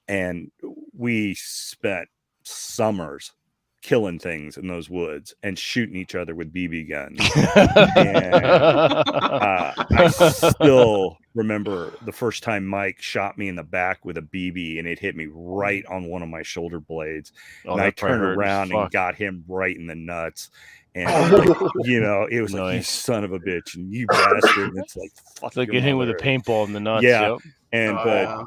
And we spent summers killing things in those woods and shooting each other with BB guns. And, I still remember the first time Mike shot me in the back with a BB and it hit me right on one of my shoulder blades. And I turned around and got him right in the nuts. And it was like, you son of a bitch and you bastard. And it's like, fuck, it's like getting hit with a paintball in the nuts. Yeah. Yep. And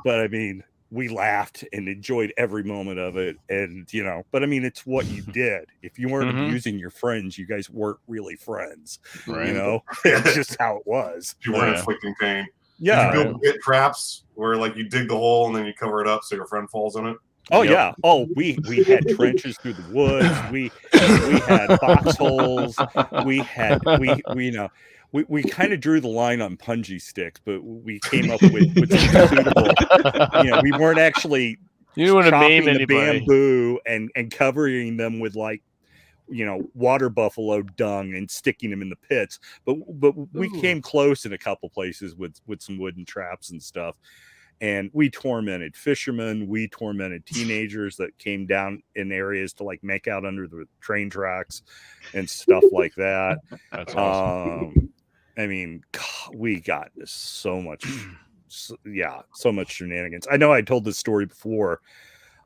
but I mean, we laughed and enjoyed every moment of it. And, but I mean, it's what you did. If you weren't abusing your friends, you guys weren't really friends. Right. It's just how it was. You weren't inflicting pain. Yeah. Did you build pit traps where like you dig the hole and then you cover it up so your friend falls in it? Oh yeah. Oh, we had trenches through the woods. We had foxholes. We kind of drew the line on punji sticks, but we came up with something suitable. We weren't actually chopping the bamboo and covering them with like, water buffalo dung and sticking them in the pits. But we came close in a couple places with some wooden traps and stuff. And we tormented fishermen. We tormented teenagers that came down in areas to like make out under the train tracks and stuff like that. That's awesome. I mean, God, we got so much so much shenanigans. I know I told this story before,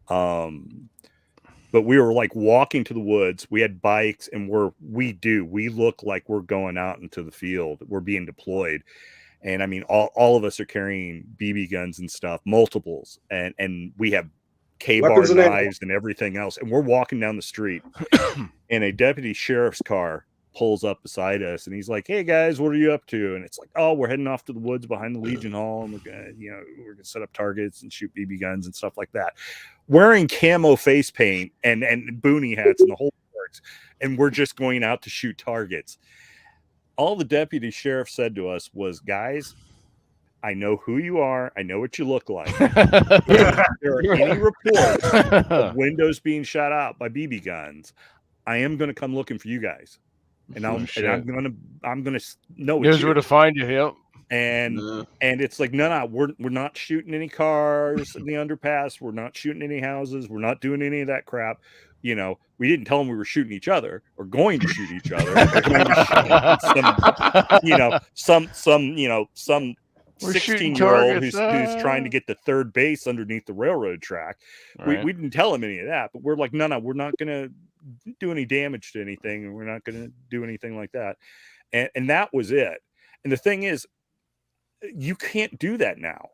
but we were like walking to the woods. We had bikes, and we look like we're going out into the field. We're being deployed. And I mean, all of us are carrying BB guns and stuff, multiples, and we have K-bar knives and everything else. And we're walking down the street, and a deputy sheriff's car pulls up beside us, and he's like, "Hey guys, what are you up to?" And it's like, "Oh, we're heading off to the woods behind the Legion Hall, and we're gonna set up targets and shoot BB guns and stuff like that." Wearing camo face paint and boonie hats and the whole works, and we're just going out to shoot targets. All the deputy sheriff said to us was, "Guys, I know who you are. I know what you look like. If there are any reports of windows being shot out by BB guns, I am going to come looking for you guys, and I'm gonna know here's where to find you." Yep. And it's like, no, we're not shooting any cars in the underpass. We're not shooting any houses. We're not doing any of that crap. We didn't tell them we were shooting each other or going to shoot each other. some 16-year-old who's trying to get to third base underneath the railroad track. Right. We didn't tell him any of that, but we're like, no, we're not going to do any damage to anything, and we're not going to do anything like that. And that was it. And the thing is, you can't do that now.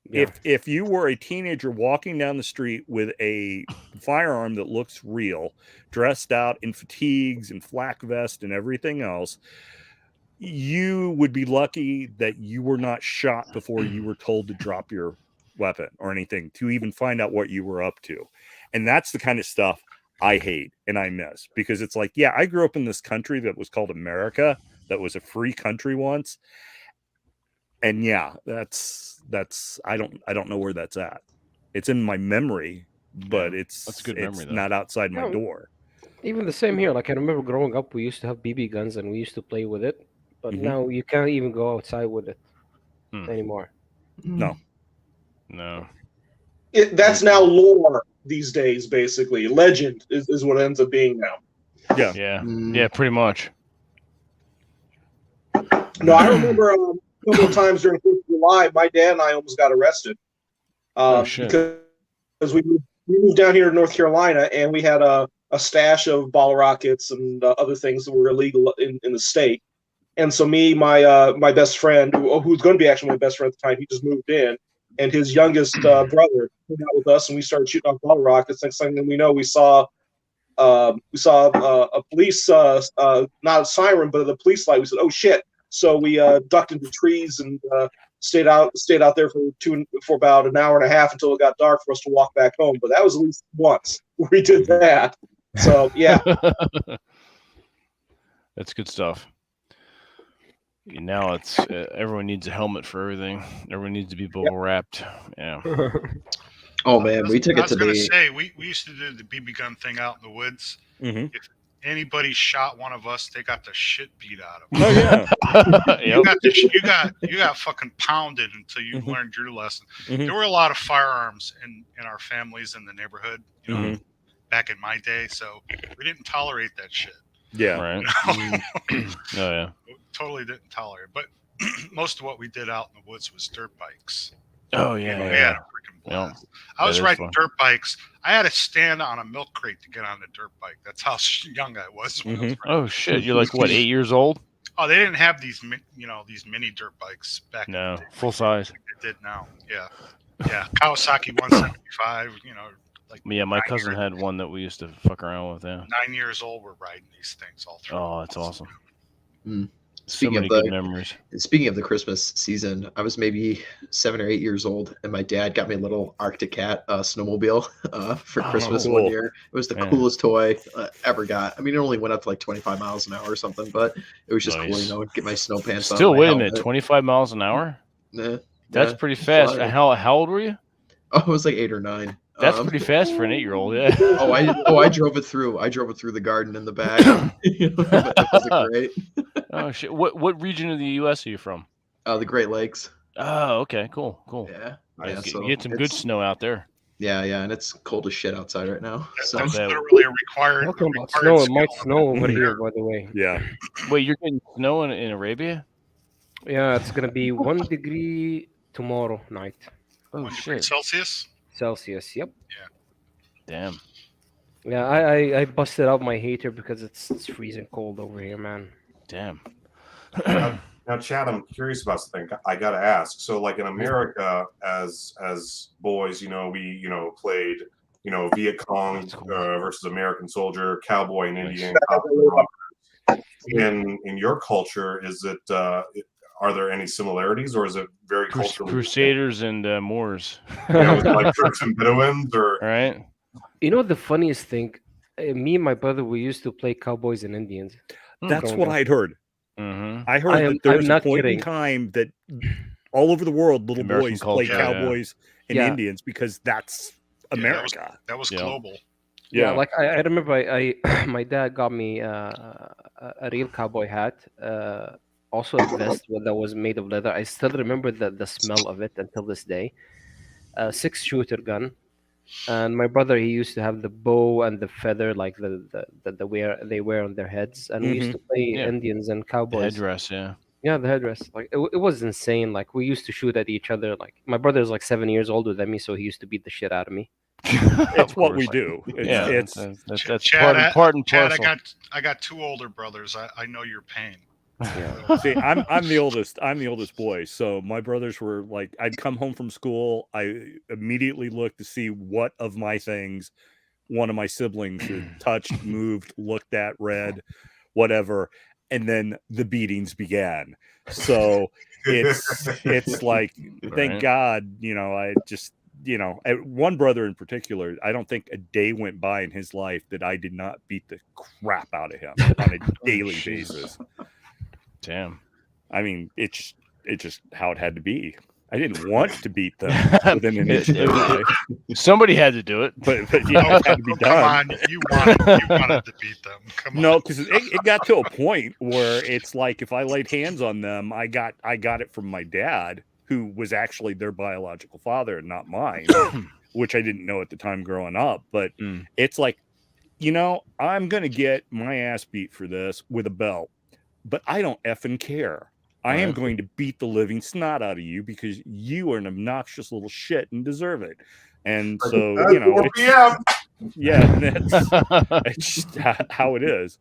Yeah. If you were a teenager walking down the street with a firearm that looks real, dressed out in fatigues and flak vest and everything else, you would be lucky that you were not shot before you were told to drop your weapon or anything to even find out what you were up to. And that's the kind of stuff I hate and I miss, because it's like, yeah, I grew up in this country that was called America, that was a free country once. And yeah, that's I don't know where that's at. It's in my memory, but it's good memory, not outside my door. Even the same here. Like, I remember growing up, we used to have BB guns and we used to play with it, but now you can't even go outside with it anymore. No. That's now lore these days. Basically, legend is what it ends up being now. Yeah, pretty much. No, I remember a couple of times during 4th of July, my dad and I almost got arrested because we moved down here to North Carolina, and we had a stash of bottle rockets and other things that were illegal in the state. And so my best friend, who's going to be actually my best friend at the time, he just moved in, and his youngest brother came out with us, and we started shooting off bottle rockets. Next thing we know, we saw a police, not a siren, but the police light. We said, "Oh shit!" So we ducked into trees and stayed out there for about an hour and a half until it got dark for us to walk back home. But that was at least once we did that. So yeah, that's good stuff. Now it's everyone needs a helmet for everything. Everyone needs to be bubble wrapped. Yeah. Oh man, we took it to I was going to say we used to do the BB gun thing out in the woods. Mm-hmm. If anybody shot one of us, they got the shit beat out of them. Oh yeah. you got fucking pounded until you learned your lesson. There were a lot of firearms in our families in the neighborhood, back in my day, so we didn't tolerate that shit. Yeah. Right. Oh yeah. Totally didn't tolerate it. But most of what we did out in the woods was dirt bikes. Oh yeah. We had a freaking blast. I was riding dirt bikes. I had to stand on a milk crate to get on the dirt bike. That's how young I was. When I was oh shit! You're like what, 8 years old? Oh, they didn't have these, these mini dirt bikes back. No, in the day. full size. Like they did now. Yeah. Kawasaki 175. Yeah, my cousin had one that we used to fuck around with. Yeah. 9 years old, we're riding these things all through. Oh, that's awesome. Speaking so many good memories. Speaking of the Christmas season, I was maybe 7 or 8 years old, and my dad got me a little Arctic Cat snowmobile for Christmas one year. It was the coolest toy ever got. I mean, it only went up to like 25 miles an hour or something, but it was just cool, get my snow pants on. Still, wait a minute, 25 miles an hour? That's pretty fast. How old were you? Oh, I was like 8 or 9. That's pretty fast for an 8-year-old. Yeah. I drove it through. I drove it through the garden in the back. It was great. Oh shit! What region of the U.S. are you from? The Great Lakes. Oh, okay, cool. Yeah. You get some good snow out there. Yeah, and it's cold as shit outside right now. So that's literally a required. Talking about snow, it might snow over here, by the way. Yeah. Wait, you're getting snow in Arabia? Yeah, it's gonna be 1 degree tomorrow night. Oh 1 degree Celsius. Celsius. Yep. Yeah. Damn. Yeah, I busted out my heater because it's freezing cold over here, man. Damn. Now, Chad, I'm curious about something. I gotta ask. So, like in America, as boys, we played Viet Cong versus American soldier, cowboy and Indian. In your culture, is it? Are there any similarities, or is it very culturally? Crusaders and Moors. Like Turks and Bedouins, or right? You know the funniest thing? Me and my brother, we used to play cowboys and Indians. That's what I'd heard. Mm-hmm. I heard that there was a point in time that all over the world, little American boys play culture, cowboys and Yeah. Indians because that's America. That was global. Yeah, like I remember I my dad got me a real cowboy hat, also a vest that was made of leather. I still remember the smell of it until this day. A 6-shooter gun, and my brother, he used to have the bow and the feather, like they wear on their heads, and we used to play Indians and cowboys. The headdress, yeah. Yeah, the headdress. Like it was insane. Like we used to shoot at each other. Like my brother's like 7 years older than me, so he used to beat the shit out of me. It's what we do. That's Chad, part and Chad, parcel. I got 2 older brothers. I know your pain. See, I'm the oldest. I'm the oldest boy. So my brothers were like, I'd come home from school. I immediately looked to see what of my things one of my siblings had touched, moved, looked at, read, whatever, and then the beatings began. So it's like, thank God, I just. One brother in particular, I don't think a day went by in his life that I did not beat the crap out of him on a daily basis. Damn. I mean, it's just how it had to be. I didn't want to beat them within an inch of their life. Somebody had to do it, but yeah, it had to be done. Come on, you wanted to beat them. Come on. No, because it got to a point where it's like if I laid hands on them, I got it from my dad, who was actually their biological father and not mine, which I didn't know at the time growing up. But it's like, I'm going to get my ass beat for this with a belt, but I don't effing care. I am going to beat the living snot out of you because you are an obnoxious little shit and deserve it. And so, it's just how it is.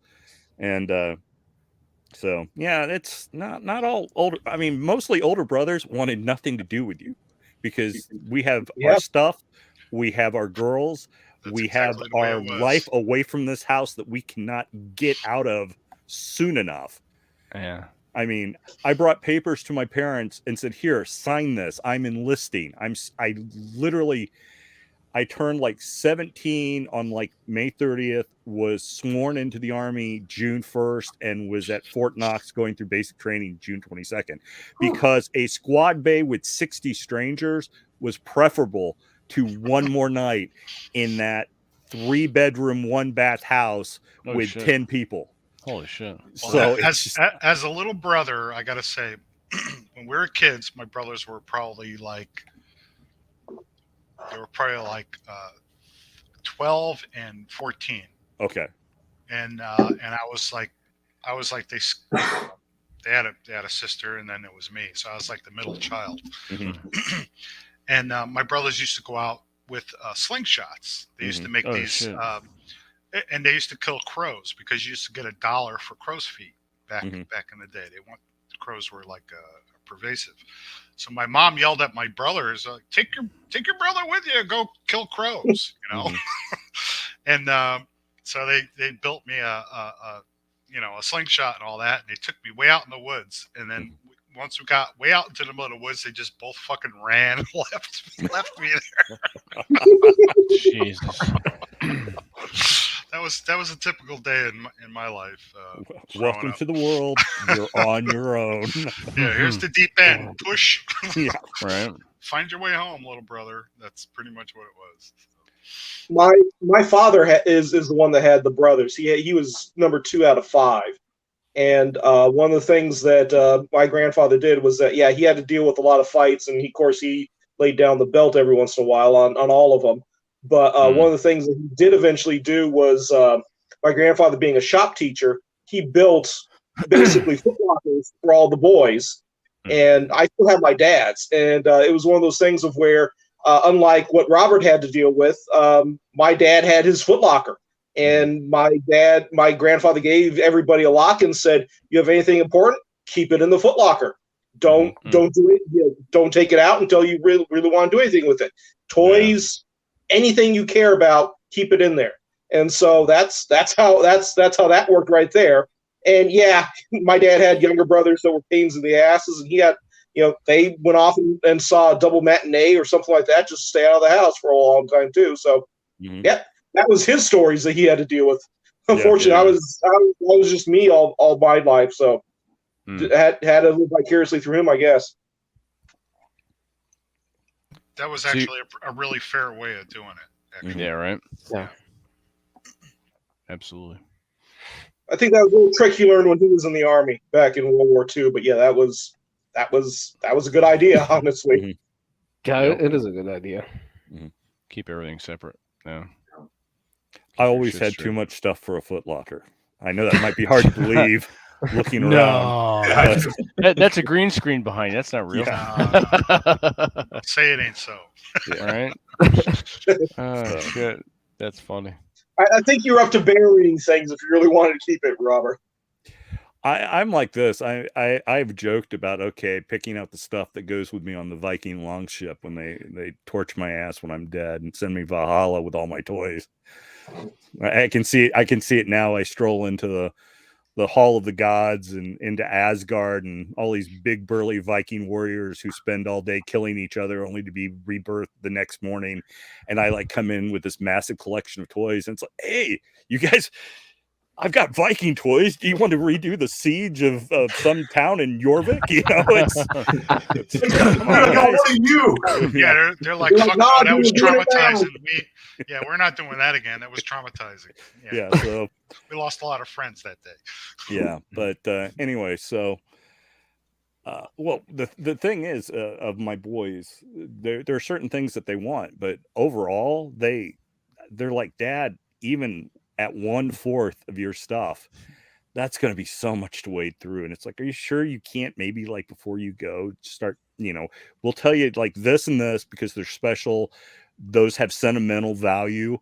And, so yeah, it's not all older. I mean, mostly older brothers wanted nothing to do with you because we have our stuff, we have our girls, we have our life away from this house that we cannot get out of soon enough. Yeah. I mean, I brought papers to my parents and said, "Here, sign this. I'm enlisting." I turned like 17 on like May 30th, was sworn into the Army June 1st, and was at Fort Knox going through basic training June 22nd, because a squad bay with 60 strangers was preferable to one more night in that 3-bedroom, 1-bath house with 10 people. Holy shit. Well, so as a little brother, I got to say, when we were kids, my brothers were probably like, 12 and 14. Okay. And I was like they had a sister, and then it was me, so I was like the middle child. Mm-hmm. And my brothers used to go out with slingshots. They used to make these, and they used to kill crows because you used to get $1 for crow's feet back in the day. Crows were like pervasive. So my mom yelled at my brothers, take your brother with you, go kill crows, And so they built me a slingshot and all that, and they took me way out in the woods. And then once we got way out into the middle of the woods, they just both fucking ran and left me there. Jesus. That was a typical day in my life. Welcome to the world. You're on your own. Yeah, here's the deep end. Push. Yeah, right. Find your way home, little brother. That's pretty much what it was. My father is the one that had the brothers. He was number 2 out of 5, and one of the things that my grandfather did was that he had to deal with a lot of fights, and of course he laid down the belt every once in a while on all of them. But one of the things that he did eventually do was, my grandfather being a shop teacher, he built basically foot lockers for all the boys. and I still have my dad's. And it was one of those things of where, unlike what Robert had to deal with, my dad had his Foot Locker. And my grandfather gave everybody a lock and said, "You have anything important? Keep it in the Foot Locker. Don't do it. Don't take it out until you really want to do anything with it. Toys, anything you care about, keep it in there." And so that's how that worked right there. And yeah, my dad had younger brothers that were pains in the asses, and he had, they went off and saw a double matinee or something like that just to stay out of the house for a long time too. So yeah. That was his stories that he had to deal with. Unfortunately, I was just me all my life, so had to live vicariously through him, I guess. That was actually a really fair way of doing it. Actually. Yeah, right. Yeah, absolutely. I think that was a little trick he learned when he was in the Army back in World War II. But yeah, that was a good idea, honestly. Yeah, it is a good idea. Keep everything separate. Yeah. I always had too much stuff for a Foot Locker. I know that might be hard to believe looking around. That's a green screen behind. That's not real. Say it ain't so. Right? Oh, shit. That's funny. I think you're up to burying things if you really wanted to keep it, Robert. I'm like this. I've joked about picking out the stuff that goes with me on the Viking longship when they torch my ass when I'm dead and send me Valhalla with all my toys. I can see it now. I stroll into the Hall of the Gods and into Asgard and all these big burly Viking warriors who spend all day killing each other only to be rebirthed the next morning. And I come in with this massive collection of toys and it's like, hey, you guys, I've got Viking toys. Do you want to redo the siege of some town in Jorvik? What are you? Yeah, they're like, fuck no, that was traumatizing. We're not doing that again. That was traumatizing. Yeah, so we lost a lot of friends that day. Yeah, but anyway, so the thing is, of my boys, there are certain things that they want, but overall they're like, Dad, even at 1/4 of your stuff, that's going to be so much to wade through. And it's like, are you sure you can't maybe like before you go start, we'll tell you like this and this because they're special. Those have sentimental value,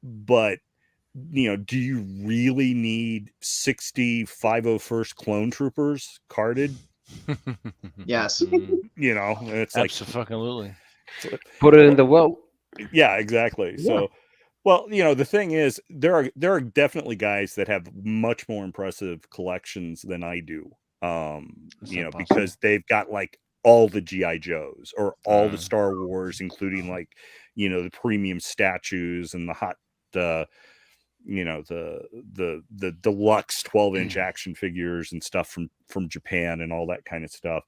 but do you really need 60 501st clone troopers carded? Yes. It's like absolutely. Put it in the well. Yeah, exactly. Yeah. So well, the thing is, there are definitely guys that have much more impressive collections than I do. Because they've got like all the G.I. Joes or all the Star Wars, including like, the premium statues and the hot, the deluxe 12-inch action figures and stuff from Japan and all that kind of stuff.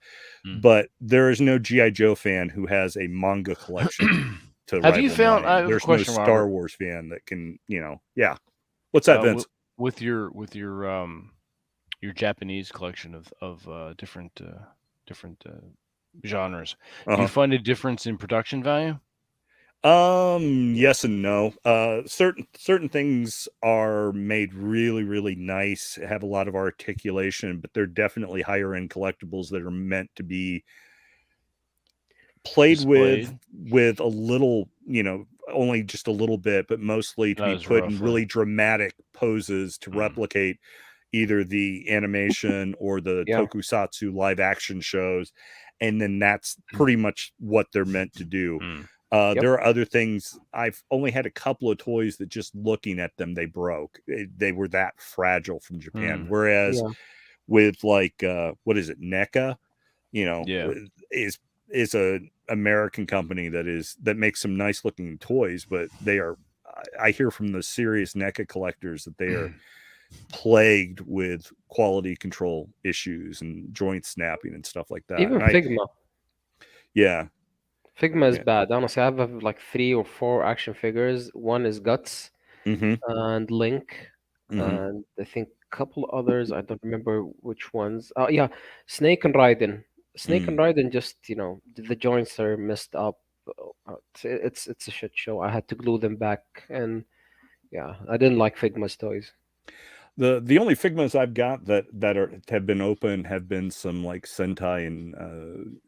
But there is no G.I. Joe fan who has a manga collection. Have you found? There's no Star Wars fan that can, yeah. What's that, Vince? With your Japanese collection of different genres, do you find a difference in production value? Yes and no. Certain things are made really, really nice, have a lot of articulation, but they're definitely higher end collectibles that are meant to be played with a little, only just a little bit, but mostly to be put in really dramatic poses to replicate either the animation or the tokusatsu live action shows. And then that's pretty much what they're meant to do. There are other things. I've only had a couple of toys that just looking at them, they broke. They were that fragile from Japan. Whereas with like, what is it? NECA, is a American company that makes some nice looking toys, but I hear from the serious NECA collectors that they are plagued with quality control issues and joint snapping and stuff like that. Even Figma. Yeah. Figma is bad. Honestly, I have like 3 or 4 action figures. One is Guts and Link, and I think a couple others. I don't remember which ones. Yeah, Snake and Raiden. Snake and Raiden just, the joints are messed up. It's a shit show. I had to glue them back, and yeah, I didn't like Figma's toys. The only Figmas I've got that have been open have been some like Sentai and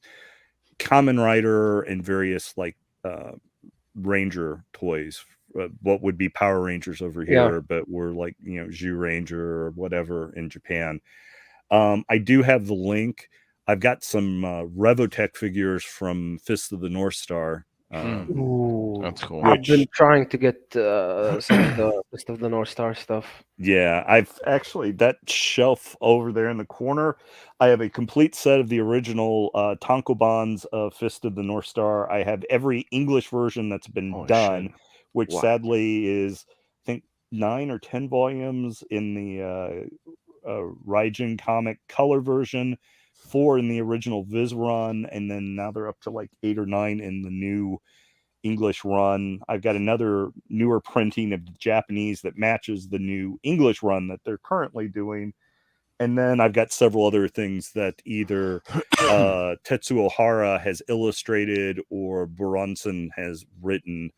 Kamen Rider and various like Ranger toys. What would be Power Rangers over here, but were like, you know, Zhu Ranger or whatever in Japan. I do have the link. I've got some Revotech figures from Fist of the North Star. Ooh, that's cool. I've been trying to get some of the Fist of the North Star stuff. Yeah, I've actually, that shelf over there in the corner, I have a complete set of the original Tankobons of Fist of the North Star. I have every English version that's been done, which sadly is, I think, 9 or 10 volumes in the Raijin comic color version, 4 in the original Viz run, and then now they're up to like 8 or 9 in the new English run. I've got another newer printing of the Japanese that matches the new English run that they're currently doing. And then I've got several other things that either Tetsuo Hara has illustrated or Buronson has written,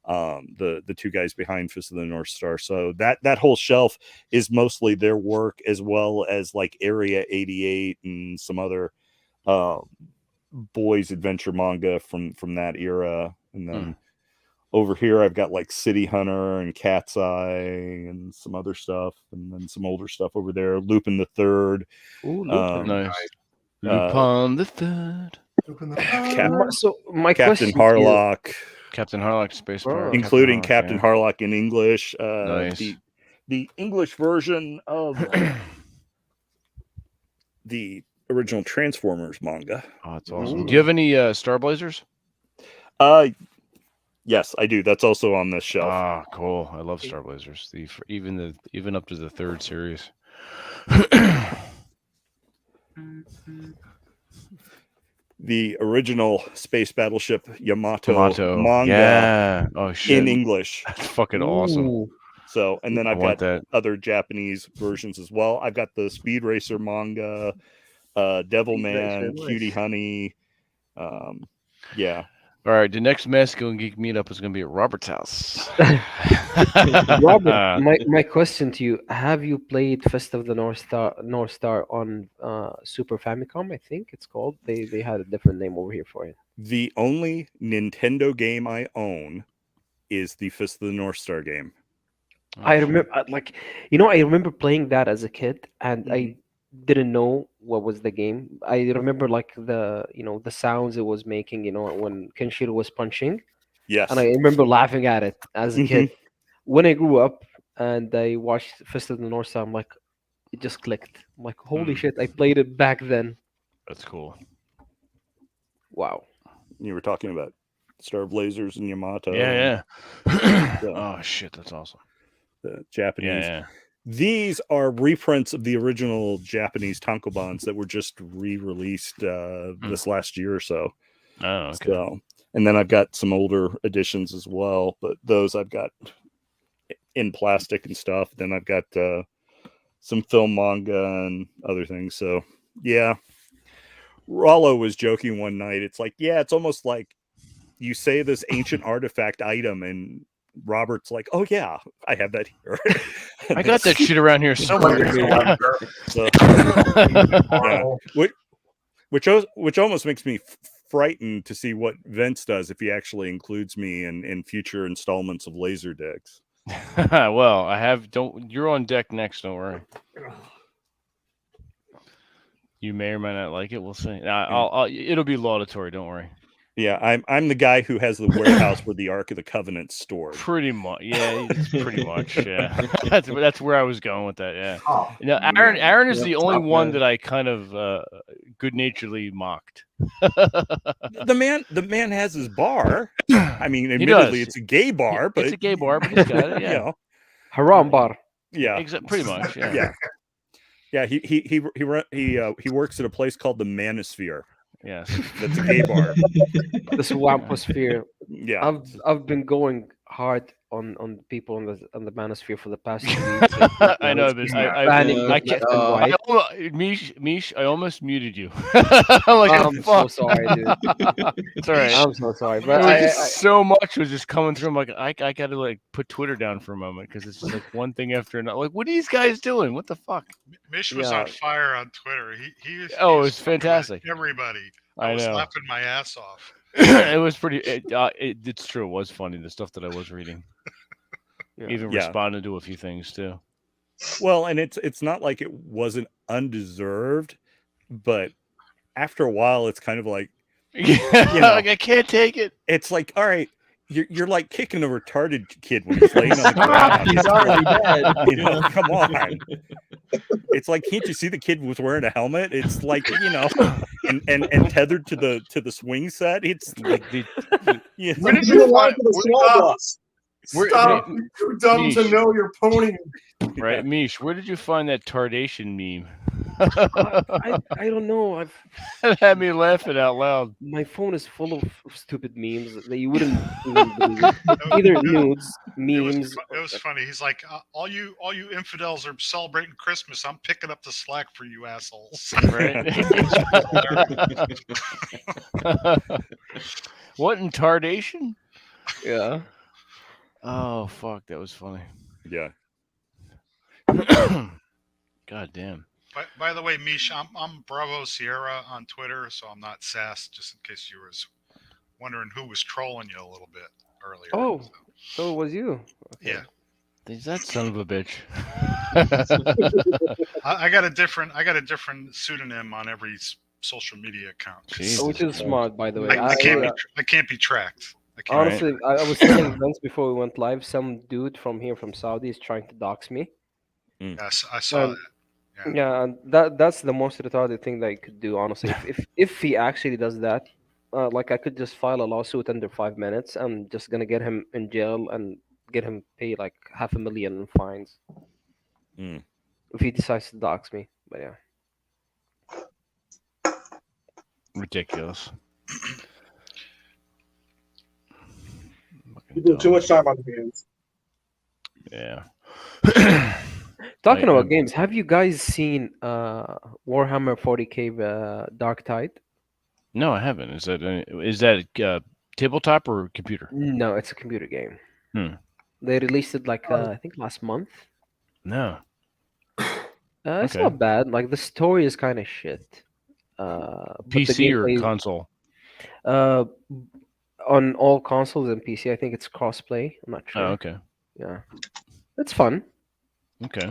the two guys behind Fist of the North Star. So that whole shelf is mostly their work, as well as like Area 88 and some other boys adventure manga from that era. And then over here I've got like City Hunter and Cat's Eye and some other stuff, and then some older stuff over there. Lupin the Third. Ooh, Lupin. Nice. Lupin the Third. So my Captain question Harlock. Captain Harlock, Space Pirate. Including Captain Captain Harlock in English. Nice. The English version of the original Transformers manga. Oh, that's awesome. Do you have any Star Blazers? Yes, I do. That's also on this shelf. Ah, cool. I love Star Blazers. Even up to the 3rd series. The original space battleship Yamato manga. Yeah. Oh shit. In English. That's fucking awesome. So, and then I've want got that. other Japanese versions as well. I've got the Speed Racer manga, Devilman, Cutie Honey. Yeah. All right, the next Masculine Geek meetup is going to be at Robert's house. Robert, my question to you: have you played Fist of the North Star on Super Famicom? I think it's called. They had a different name over here for it. The only Nintendo game I own is the Fist of the North Star game. I remember, I remember playing that as a kid, and I didn't know what was the game. I remember like the sounds it was making, when Kenshiro was punching. Yes. And I remember laughing at it as a kid. When I grew up and I watched Fist of the North Star, I'm like, it just clicked. I'm like, holy shit, I played it back then. That's cool. Wow. You were talking about Star Blazers and Yamato. Yeah. Oh shit, that's awesome. The Japanese. Yeah. These are reprints of the original Japanese tankobons that were just re-released this last year or so. Oh, okay. So, and then I've got some older editions as well, but those I've got in plastic and stuff. Then I've got some film manga and other things. So, yeah. Rollo was joking one night. It's like, yeah, it's almost like you say this ancient artifact item and Robert's like, oh yeah, I have that here. I got that shit around here somewhere. So, yeah. Which almost makes me frightened to see what Vince does if he actually includes me in future installments of Laserdiscs. Well, you're on deck next, don't worry. You may or may not like it. We'll see. It'll be laudatory. Don't worry. Yeah, I'm the guy who has the warehouse where the Ark of the Covenant's stored. Pretty much. Yeah, it's pretty much. Yeah, that's where I was going with that. Yeah. Aaron is the only one that I kind of good-naturedly mocked. The man has his bar. I mean, admittedly, it's a gay bar, but it's a gay bar, but he's got it. Yeah. Haram bar. Yeah. Pretty much. Yeah. Yeah. Yeah, he works at a place called the Manosphere. Yes, that's a gay bar. The Swamposphere. Yeah, I've been going hard on people on the manosphere for the past 2 weeks. I know this. I can't. Mish, I almost muted you. I'm so sorry, dude. It's all right. I'm so sorry, but so much was just coming through. I'm like, I got to like put Twitter down for a moment because it's just like one thing after another. Like, what are these guys doing? What the fuck? Mish was on fire on Twitter. He was. It was fantastic. Everybody. I was know. laughing my ass off. It was pretty. It's true. It was funny. The stuff that I was reading. Even responded to a few things too. Well, and it's not like it wasn't undeserved, but after a while, it's kind of like, like I can't take it. It's like, all right, you're like kicking a retarded kid when he's laying on the ground. He's already dead. You know, come on. It's like, can't you see the kid was wearing a helmet? It's like, you know, and tethered to the swing set. It's like Where did you find the small bus? Stop! You're dumb to know your pony. Right, Mish, where did you find that tardation meme? I don't know. That had me laughing out loud. My phone is full of stupid memes that you wouldn't even believe. Either nudes, memes. It was funny. He's like, all you infidels are celebrating Christmas. I'm picking up the slack for you assholes. Right. What in tardation? Yeah. Oh fuck, that was funny. Yeah. God damn. By the way, Mish, I'm Bravo Sierra on Twitter, so I'm not Sass, just in case you was wondering who was trolling you a little bit earlier. Oh, so it was you. Okay. Yeah. Is that son of a bitch? I got a different pseudonym on every social media account. Which is smart, by the way. I can't be tracked. Honestly, I was telling Vince before we went live, some dude from Saudi is trying to dox me. Yes, I saw that. Yeah, and that's the most retarded thing that you could do, honestly. If he actually does that, like I could just file a lawsuit under 5 minutes. I'm just gonna get him in jail and get him pay like $500,000 in fines if he decides to dox me. But yeah, ridiculous. You do too much time on the games. Yeah. Talking about games, have you guys seen Warhammer 40K Dark Tide? No, I haven't. Is that tabletop or computer? No, it's a computer game. They released it like I think last month. No. It's not bad. Like the story is kind of shit. PC or console? On all consoles and PC. I think it's crossplay. I'm not sure. Oh, okay. Yeah, it's fun. Okay.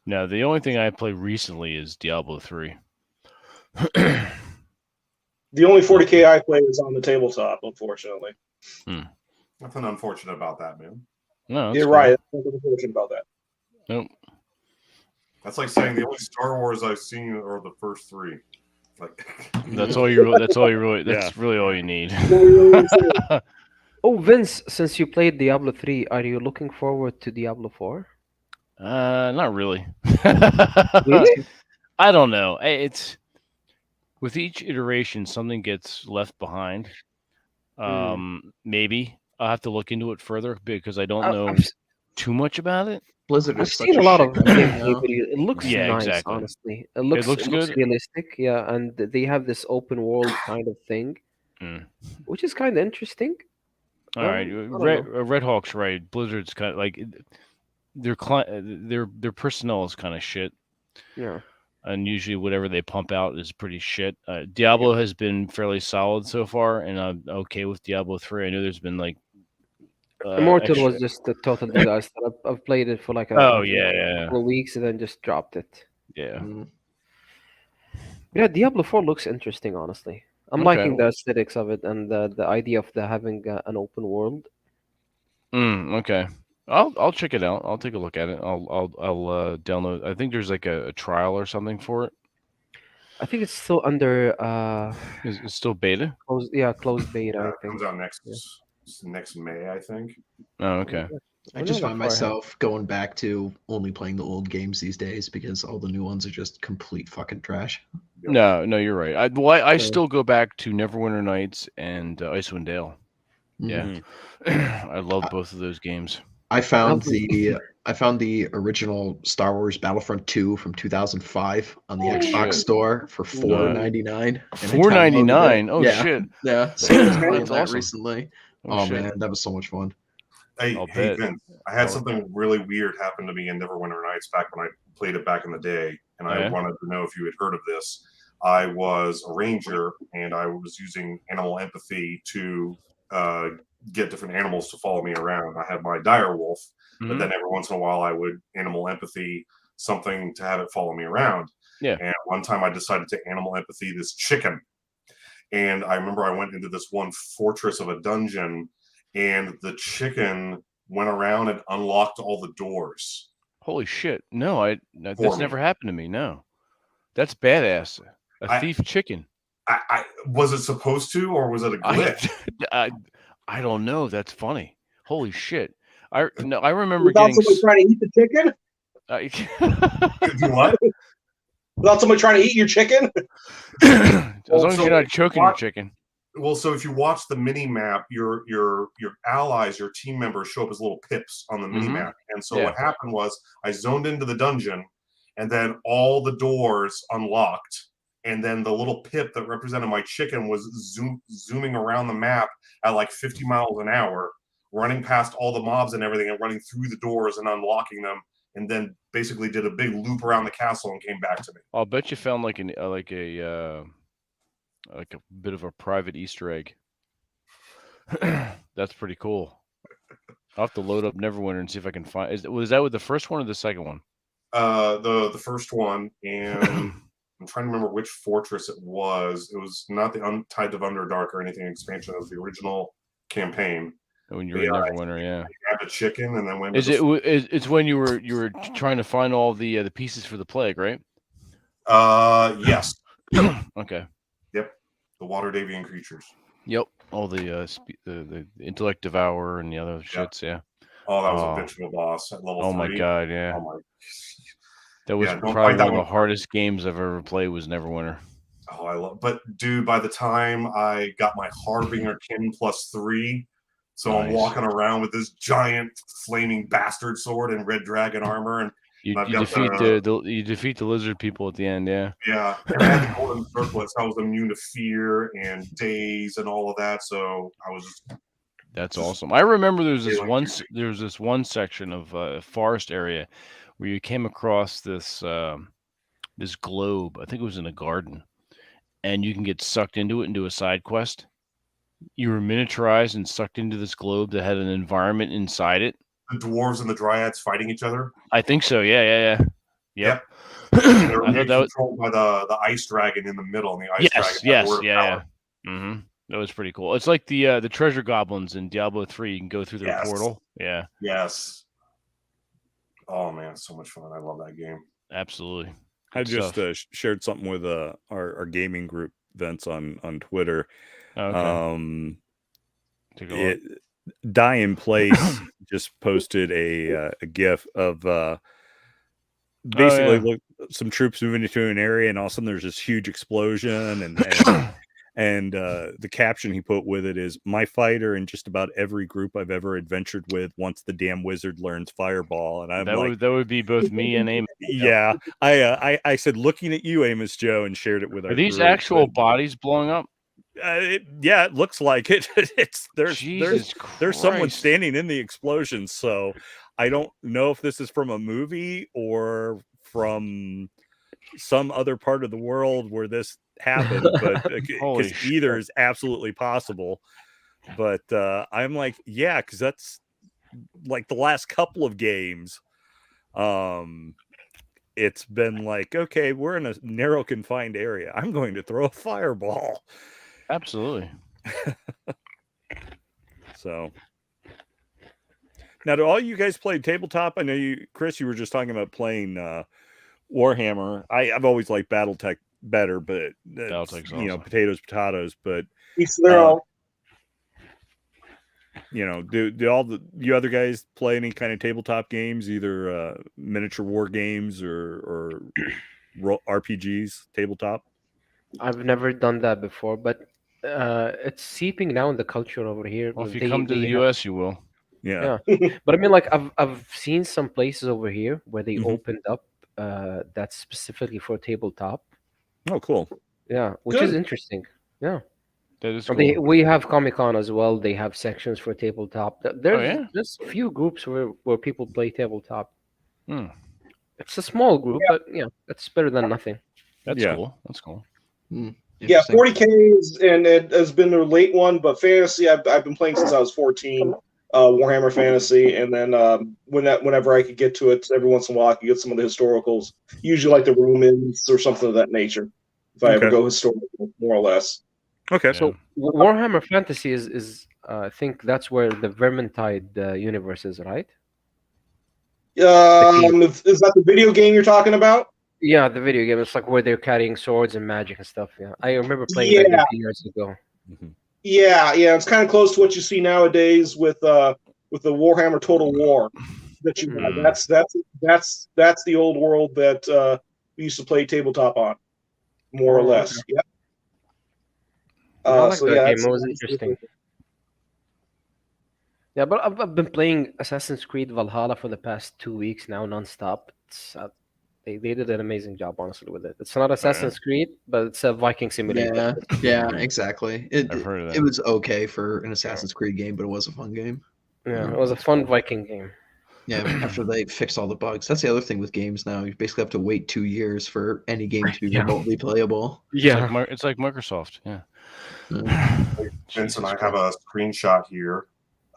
Now the only thing I played recently is Diablo 3. The only 40K I play is on the tabletop, unfortunately. Nothing unfortunate about that, man. No, you're right. Nothing unfortunate about that. Nope. That's like saying the only Star Wars I've seen are the first 3. Like that's all you really. That's really all you need. Oh, Vince, since you played Diablo 3, are you looking forward to Diablo 4? Not really. Really? I don't know. It's with each iteration, something gets left behind. Maybe I'll have to look into it further because I don't know too much about it. Blizzard. I've seen a lot of gameplay videos. It looks nice, exactly. honestly. It looks good. realistic, yeah, and they have this open world kind of thing, which is kind of interesting. All right, Red Hawk's right. Blizzard's kind of like their personnel is kind of shit. Yeah. And usually whatever they pump out is pretty shit. Diablo has been fairly solid so far, and I'm okay with Diablo 3. I know there's been like Immortal was just a total disaster. I've played it for like a couple of weeks and then just dropped it. Yeah. Yeah, Diablo 4 looks interesting, honestly. I'm liking the aesthetics of it and the idea of having an open world. Okay. I'll check it out. I'll take a look at it. I'll download. I think there's like a trial or something for it. I think it's still under. It's still beta. Closed beta. I think comes out next May, I think. Oh, okay. I just find myself going back to only playing the old games these days because all the new ones are just complete fucking trash. No, you're right. I still go back to Neverwinter Nights and Icewind Dale. Yeah, I love both of those games. I found the original Star Wars Battlefront 2 from 2005 on the Xbox store for $4.99. $4.99. Oh yeah, shit! Yeah, so I was playing That's that awesome. recently. Oh, shit. Man, that was so much fun. Hey, Vince, I had something really weird happen to me in Neverwinter Nights back when I played it back in the day, and I wanted to know if you had heard of this. I was a ranger, and I was using animal empathy to get different animals to follow me around. I had my dire wolf, but then every once in a while I would animal empathy something to have it follow me around. Yeah. And one time I decided to animal empathy this chicken. And I remember I went into this one fortress of a dungeon, and the chicken went around and unlocked all the doors. Holy shit! No, that's never happened to me. No, that's badass. A thief chicken. I was it supposed to, or was it a glitch? I don't know. That's funny. Holy shit! I remember Without getting. somebody trying to eat the chicken. Do what? Without somebody trying to eat your chicken. As long as you're not choking your chicken. Well, so if you watch the mini map, your allies, your team members show up as little pips on the mini map. And so what happened was I zoned into the dungeon, and then all the doors unlocked, and then the little pip that represented my chicken was zooming around the map at like 50 miles an hour, running past all the mobs and everything, and running through the doors and unlocking them, and then basically did a big loop around the castle and came back to me. I'll bet you found like a bit of a private Easter egg. That's pretty cool. I'll have to load up Neverwinter and see if I can find. Was that with the first one or the second one? The first one, and I'm trying to remember which fortress it was. It was not the Tides of Underdark or anything expansion. It was the original campaign. When you were in Neverwinter, yeah. I had a chicken, and then went. It's when you were trying to find all the pieces for the plague, right? Yes. Okay. Yep. The water Davian creatures. Yep. All the intellect devourer and the other shits, yeah. Oh, that was a bitch of a boss at level 3. Oh my god, yeah. Oh my. That was probably one of the hardest games I've ever played. Was Neverwinter. Oh, I love. But dude, by the time I got my Harbinger Kin +3. So I'm walking around with this giant flaming bastard sword and red dragon armor, and you defeat the lizard people at the end, yeah. Yeah, and I had the golden circlets. I was immune to fear and daze and all of that, so I was just. That's awesome. I remember there was this one section of forest area where you came across this this globe. I think it was in a garden, and you can get sucked into it and do a side quest. You were miniaturized and sucked into this globe that had an environment inside it. The dwarves and the dryads fighting each other. I think so. Yeah. Yep. They were controlled by the ice dragon in the middle, and the ice dragon. Yeah. Mm-hmm. That was pretty cool. It's like the treasure goblins in Diablo 3. You can go through their portal. Yeah. Yes. Oh man, so much fun! I love that game. Absolutely. I just shared something with our gaming group, Vince, on Twitter. Okay. Die in Place just posted a GIF of basically some troops moving into an area, and all of a sudden there's this huge explosion, and the caption he put with it is, "My fighter in just about every group I've ever adventured with once the damn wizard learns Fireball." And I'm that would be both me and Amos. Yeah, I said, looking at you, Amos Joe, and shared it with our. Are these actual bodies blowing up? It looks like it. There's someone standing in the explosion, so I don't know if this is from a movie or from some other part of the world where this happened, but because either is absolutely possible. But I'm like, yeah, because that's like the last couple of games. It's been like, okay, we're in a narrow confined area. I'm going to throw a fireball. Absolutely. So now, do all you guys play tabletop? I know you, Chris, you were just talking about playing Warhammer. I've always liked BattleTech better, but BattleTech's awesome. potatoes. But do all you other guys play any kind of tabletop games, either miniature war games or RPGs tabletop? I've never done that before, but It's seeping now in the culture over here. Well, if you come to the U.S., you will. Yeah. But I mean, like I've seen some places over here where they Mhm. opened up that's specifically for tabletop. Oh, cool. Yeah, which is Good. interesting. Yeah. That is And cool. we have Comic-Con as well. They have sections for tabletop. There's yeah? just a few groups where people play tabletop. Hmm. It's a small group, but yeah, it's better than nothing. That's Yeah. cool. That's cool. Yeah, 40K is, and it has been the late one, but fantasy I've been playing since I was 14. Warhammer Fantasy, and then whenever I could get to it, every once in a while I could get some of the historicals, usually like the Romans or something of that nature. If I ever Okay. go historical, more or less. Okay. So Warhammer Fantasy is I think that's where the Vermintide universe is, right? Is that the video game you're talking about? Yeah, the video game. It's like where they're carrying swords and magic and stuff. Yeah, I remember playing that game a few years ago. Yeah, it's kind of close to what you see nowadays with the Warhammer Total War. That you that's the old world that we used to play tabletop on, more or less. Yeah. I like so that yeah, game. that's- It was interesting. Yeah, but I've been playing Assassin's Creed Valhalla for the past 2 weeks now, nonstop. It's, they did an amazing job, honestly, with it. It's not Assassin's Creed, but it's a Viking simulator. Yeah, exactly. I've heard of that. It was okay for an Assassin's Creed game, but it was a fun game. Yeah, it was a fun Viking game. Yeah, after they fixed all the bugs. That's the other thing with games now. You basically have to wait 2 years for any game to be Yeah. remotely playable. It's like Microsoft. Yeah. Vincent, I have a screenshot here.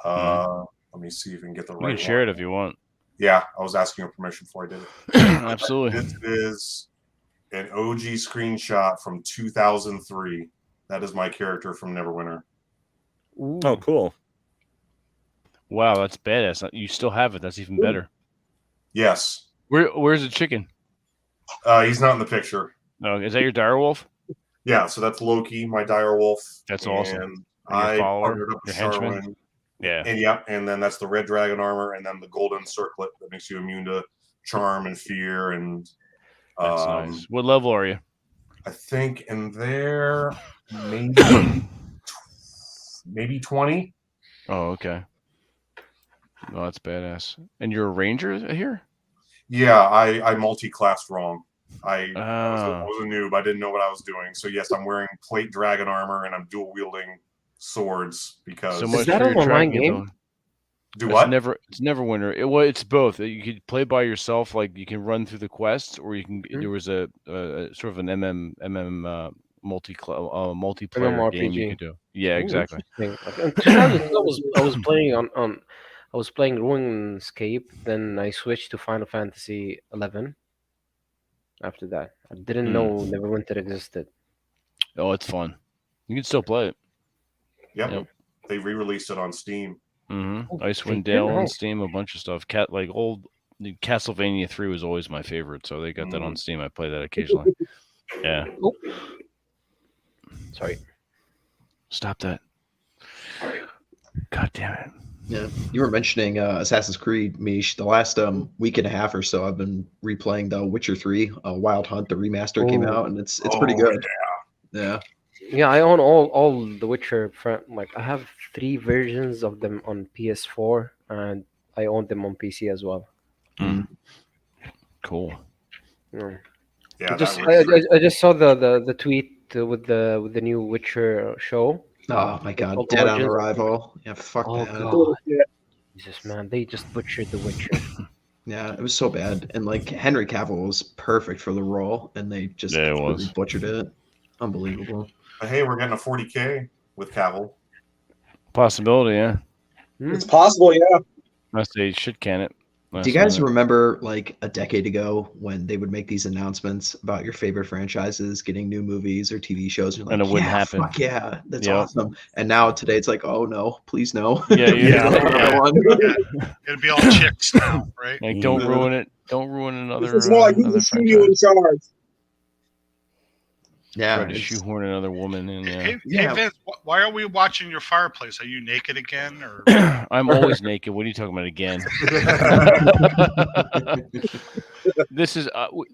Let me see if we can get the You right can share one. it if you want. Yeah, I was asking your permission before I did it. Absolutely. This is an OG screenshot from 2003. That is my character from Neverwinter. Oh, cool. Wow, that's badass. You still have it. That's even better. Yes. Where's the chicken? He's not in the picture. No, is that your direwolf? Yeah, so that's Loki, my direwolf. That's awesome. And Your I follower, partnered up with your henchman? Sharwin. Yeah. And then that's the red dragon armor, and then the golden circlet that makes you immune to charm and fear. And That's nice. What level are you? I think in there maybe 20. Oh, okay. Oh, that's badass. And you're a ranger here? Yeah, I multi-classed wrong. I Ah. was a noob. I didn't know what I was doing. So yes, I'm wearing plate dragon armor and I'm dual wielding swords because So much that for an your online tracking game? ability. Do It's what? It's Neverwinter. It's both. You could play by yourself, like you can run through the quests, or you can. There was a sort of an multiplayer game you MMORPG. could do. Yeah, Ooh, exactly. interesting. Like, in 2002, I was playing I was playing RuneScape. Then I switched to Final Fantasy 11. After that, I didn't know Neverwinter existed. Oh, it's fun. You can still play it. Yep. They re-released it on Steam. Mm-hmm. Oh, Icewind they did? Dale on Nice. Steam, a bunch of stuff. Old Castlevania 3 was always my favorite, so they got that on Steam. I play that occasionally. Yeah. Oh. Sorry. Stop that. God damn it. Yeah, you were mentioning Assassin's Creed, Mish. The last week and a half or so, I've been replaying The Witcher 3. Wild Hunt, the remaster came Oh. out, and it's pretty good. Yeah. Yeah, I own all the Witcher. Like I have 3 versions of them on PS4, and I own them on PC as well. Cool. Yeah. Yeah, I just saw the tweet with the new Witcher show. Oh my god, Called Dead on Origins. Arrival. Yeah, fuck Oh that. god, Jesus man, they just butchered the Witcher. Yeah, it was so bad. And like Henry Cavill was perfect for the role, and they just Yeah, it completely was. butchered it. Unbelievable. But hey, we're getting a 40K with Cavill. Possibility, yeah. It's possible, yeah. Unless they shit can it. Do you guys remember like a decade ago when they would make these announcements about your favorite franchises getting new movies or TV shows? And, you're like, And it wouldn't yeah, happen. Fuck yeah, that's Yep. awesome. And now today it's like, oh no, please no. Yeah, yeah. Another one. It'd be all chicks now, right? Like, don't ruin it. Don't ruin another. It's more like who's another the studio in franchise. charge. Yeah, Try to it's- shoehorn another woman in. Yeah. Hey, Yeah. hey Vince, why are we watching your fireplace? Are you naked again, or I'm always naked. What are you talking about again? This is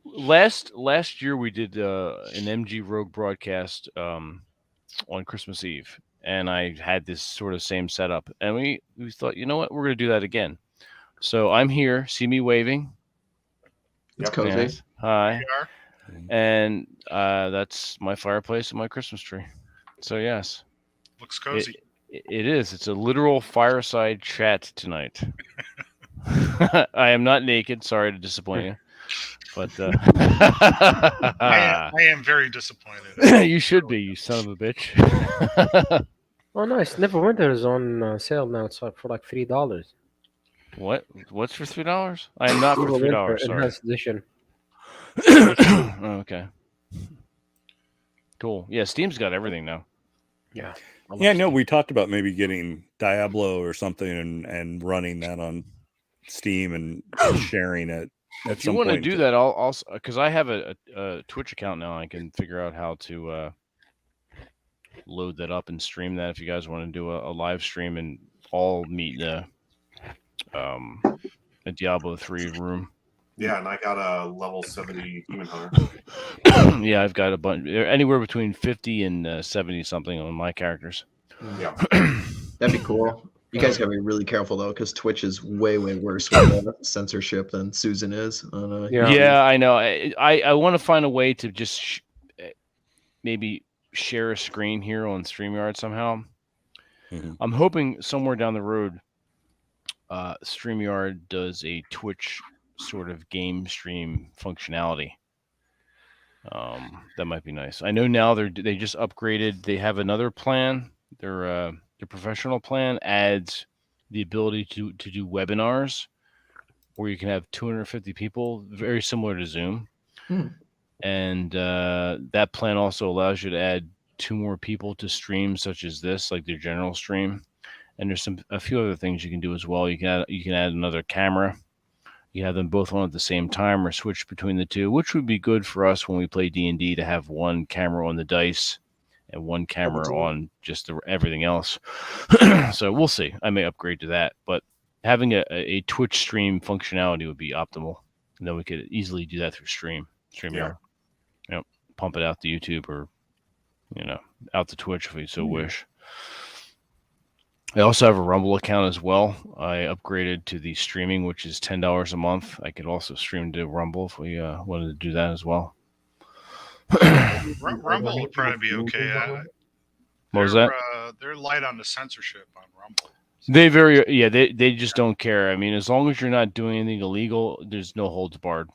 last year we did an MG Rogue broadcast on Christmas Eve, and I had this sort of same setup, and we thought, you know what, we're going to do that again. So I'm here. See me waving? It's cozy. Yes. Hi. We are. And that's my fireplace and my Christmas tree. So yes, Looks cozy. It is. It's a literal fireside chat tonight. I am not naked. Sorry to disappoint you, but I am very disappointed. You should be, you son of a bitch. Oh, nice. Neverwinter is on sale now. It's for like $3. What? What's for $3? I am not for $3. Sorry. Enhanced edition. Okay. Cool. Yeah, Steam's got everything now. Yeah. Yeah, no, we talked about maybe getting Diablo or something and running that on Steam and sharing it. If you want to do that, I'll because I have a Twitch account now. I can figure out how to load that up and stream that. If you guys want to do a live stream and all meet a Diablo 3 room. Yeah, and I got a level 70 Demon Hunter. Yeah, I've got a bunch. Anywhere between 50 and 70 something on my characters. Yeah, that'd be cool. You guys gotta be really careful though, because Twitch is way worse with censorship than Susan is. Yeah, I know. I want to find a way to just maybe share a screen here on StreamYard somehow. Mm-hmm. I'm hoping somewhere down the road, StreamYard does a Twitch sort of game stream functionality. That might be nice. I know now they just upgraded. They have another plan. Their professional plan adds the ability to do webinars where you can have 250 people, very similar to Zoom. And that plan also allows you to add 2 more people to streams such as this, like their general stream. And there's a few other things you can do as well. You can add another camera. You have them both on at the same time or switch between the two, which would be good for us when we play D&D to have one camera on the dice and one camera on just everything else. So we'll see. I may upgrade to that, but having a Twitch stream functionality would be optimal. And then we could easily do that through StreamYard. Yep. Pump it out to YouTube or, out to Twitch if we so wish. I also have a Rumble account as well. I upgraded to the streaming, which is $10 a month. I could also stream to Rumble if we wanted to do that as well. Rumble would probably be okay. What was that? They're light on the censorship on Rumble. They just don't care. I mean, as long as you're not doing anything illegal, there's no holds barred.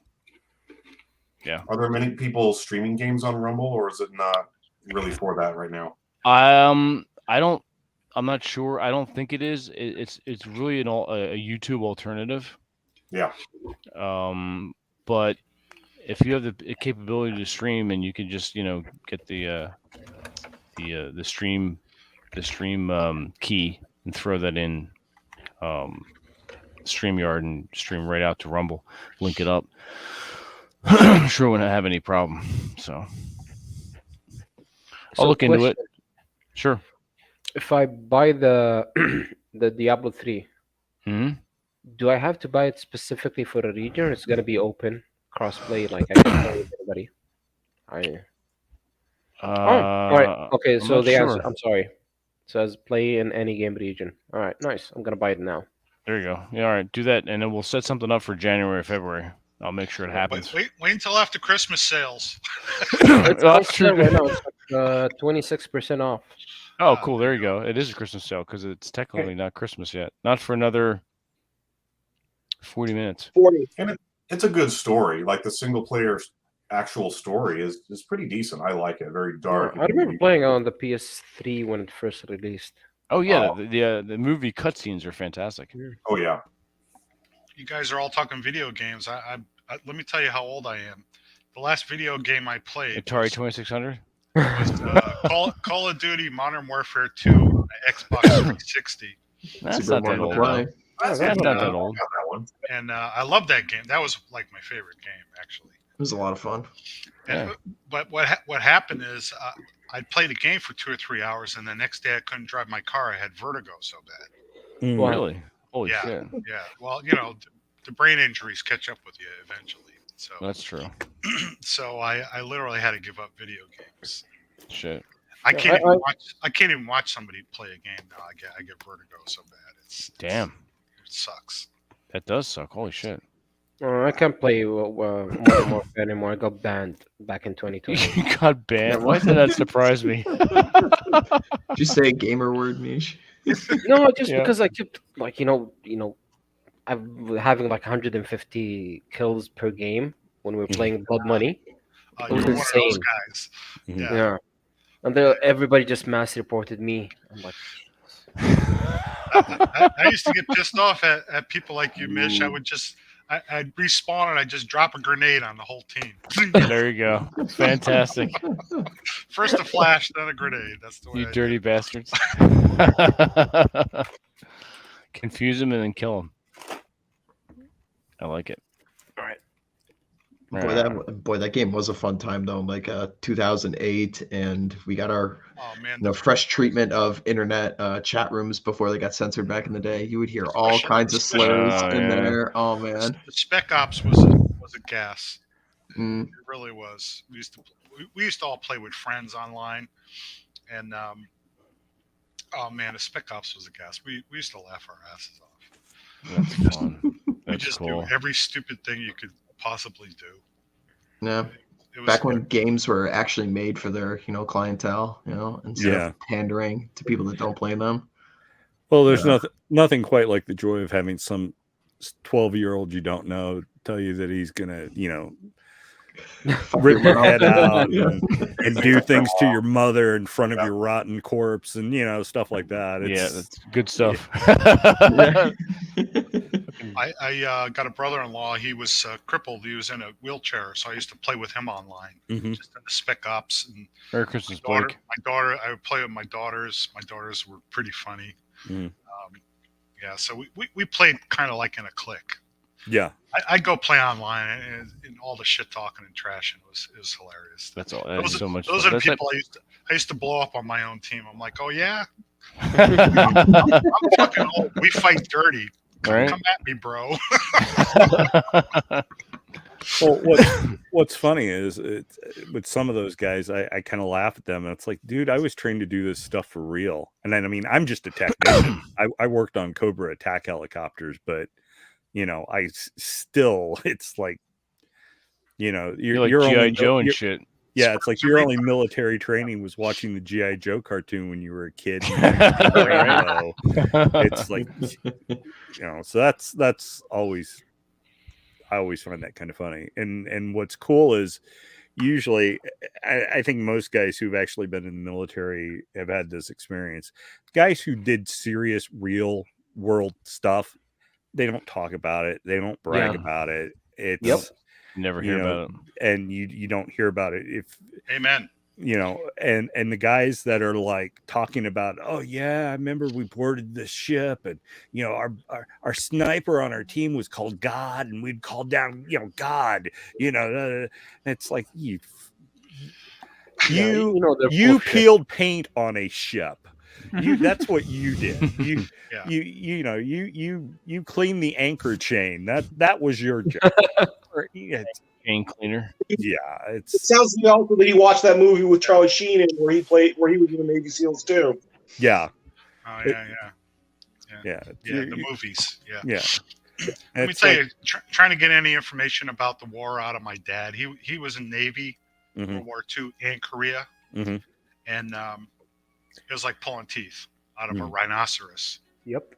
Yeah. Are there many people streaming games on Rumble, or is it not really for that right now? I'm not sure. I don't think it is. It's really a YouTube alternative. Yeah. But if you have the capability to stream and you can just get the stream key and throw that in StreamYard and stream right out to Rumble, link it up. I'm sure we won't have any problem. So I'll look into it. Sure. If I buy the Diablo 3, do I have to buy it specifically for a region, or it's gonna be open crossplay, like I can play with everybody? All right. Okay, so the answer, I'm sorry, it says play in any game region. All right, nice. I'm gonna buy it now. There you go. Yeah, all right, do that, and then we'll set something up for January or February. I'll make sure it happens. Wait until after Christmas sales. It's true. Right now. It's like 26% off. Oh, cool. There you go. It is a Christmas sale because it's technically not Christmas yet. Not for another 40 minutes. 40. And it's a good story. Like the single player actual story is pretty decent. I like it. Very dark. I remember playing on the PS3 when it first released. Oh yeah, the movie cutscenes are fantastic. Oh yeah. You guys are all talking video games. Let me tell you how old I am. The last video game I played, Atari 2600. Was Call of Duty Modern Warfare 2 on Xbox 360. That's not that old. That's not that old. And I love that game. That was like my favorite game, actually. It was a lot of fun. But what happened is I'd play the game for 2 or 3 hours, and the next day I couldn't drive my car. I had vertigo so bad. Really? Holy shit. Yeah. Well, the brain injuries catch up with you eventually. So that's true. So I literally had to give up video games. Shit. I can't even watch somebody play a game now. I get vertigo so bad. Damn. It sucks. That does suck. Holy shit. I can't play Modern Warfare anymore. I got banned back in 2020. You got banned? Why did that surprise me? Did you say a gamer word, Mish? No, just because I kept like I'm having like 150 kills per game when we're playing Blood Money. It was You're insane. one of those guys. Yeah. And everybody just mass reported me. I'm like, I used to get pissed off at people like you, Mish. I'd respawn and I'd just drop a grenade on the whole team. There you go. Fantastic. First a flash, then a grenade. That's the way. You dirty bastards. Confuse them and then kill them. I like it. All right. Boy, that game was a fun time though. Like 2008, and we got our fresh treatment of internet chat rooms before they got censored back in the day. You would hear all kinds of slurs in there. Oh man, Spec Ops was a gas. Mm. It really was. We used to all play with friends online, and oh man, the Spec Ops was a gas. We used to laugh our asses off. That's fun. We just do every stupid thing you could possibly do. Yeah. Back when games were actually made for their, clientele, instead of pandering to people that don't play them. Well, there's nothing quite like the joy of having some 12-year-old you don't know tell you that he's gonna, rip your head out and do things to your mother in front of your rotten corpse and stuff like that. That's good stuff. I got a brother-in-law. He was crippled. He was in a wheelchair, so I used to play with him online, just in the Spec Ops. And Merry Christmas, Blake. My daughter, I would play with my daughters. My daughters were pretty funny. So we played kind of like in a clique. Yeah, I'd go play online and all the shit talking and trashing was hilarious. That's all. That's so much. Those fun. are the people I used to blow up on my own team. I'm like, oh yeah, I'm fucking old. We fight dirty. Come at me, bro. Well, what's funny is with some of those guys, I kind of laugh at them, and it's like, dude, I was trained to do this stuff for real. And then, I mean, I'm just a technician. I worked on Cobra attack helicopters, but I still, it's like, you're like G.I. Joe and shit. Yeah, it's like your only military training was watching the G.I. Joe cartoon when you were a kid. It's like, so that's always, I always find that kind of funny. And what's cool is usually, I think most guys who've actually been in the military have had this experience. Guys who did serious, real world stuff, they don't talk about it. They don't brag about it. It's never hear about it, and you don't hear about it. If amen, and the guys that are like talking about, oh yeah, I remember we boarded the ship, and our sniper on our team was called God, and we'd call down God. It's like you peeled paint on a ship. That's what you did. You cleaned the anchor chain. That was your job. Chain cleaner. Yeah, it sounds like also that he watched that movie with Charlie Sheen where he was in the Navy SEALs too. Yeah. Oh yeah. The movies. Yeah. Let me tell you, trying to get any information about the war out of my dad. He was in Navy, World War II and Korea, and it was like pulling teeth out of a rhinoceros. Yep.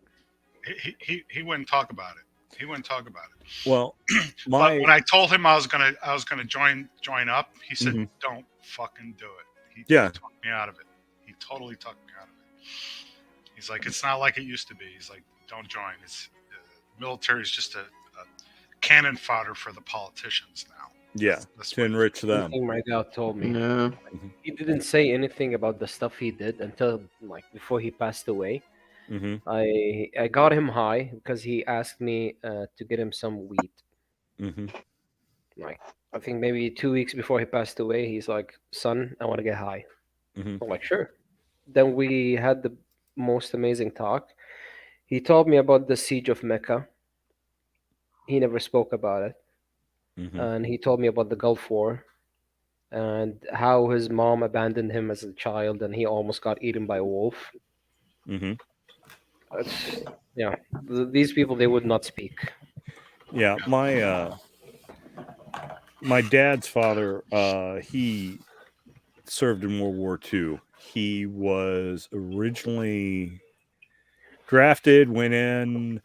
He wouldn't talk about it. He wouldn't talk about it. Well, but when I told him I was gonna join up, he said, "Don't fucking do it." He talked me out of it. He totally talked me out of it. He's like, "It's not like it used to be." He's like, "Don't join. It's military is just a cannon fodder for the politicians now." Yeah, to enrich them. My dad told me. Yeah. He didn't say anything about the stuff he did until before he passed away. I got him high because he asked me to get him some weed. I think maybe 2 weeks before he passed away, he's like, "Son, I want to get high." I'm like, "Sure." Then we had the most amazing talk. He told me about the siege of Mecca. He never spoke about it. And he told me about the Gulf War. and how his mom abandoned him as a child, and he almost got eaten by a wolf. Mm-hmm. Yeah, these people, they would not speak. Yeah, my dad's father, he served in World War II. He was originally drafted, went in,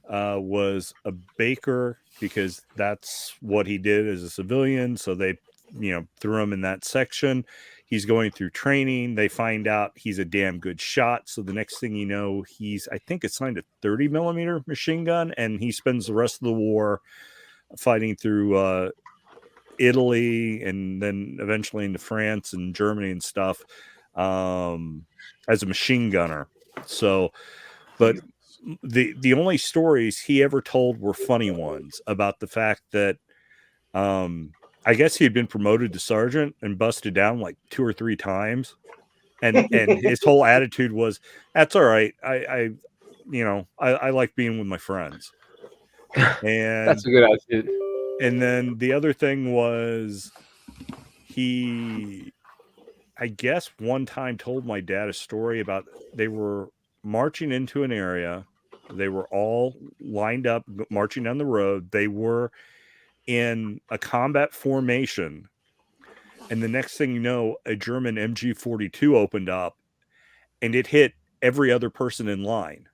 was a baker because that's what he did as a civilian. So they, threw him in that section. He's going through training. They find out he's a damn good shot. So the next thing you know, he's, I think, assigned a 30 millimeter machine gun, and he spends the rest of the war fighting through Italy and then eventually into France and Germany and stuff as a machine gunner. So, but the only stories he ever told were funny ones about the fact that I guess he had been promoted to sergeant and busted down like 2 or 3 times. And his whole attitude was, that's all right. I like being with my friends. And that's a good attitude. And then the other thing was he, I guess, one time told my dad a story about they were marching into an area. They were all lined up, marching down the road. They were in a combat formation. And the next thing you know, a German MG-42 opened up and it hit every other person in line.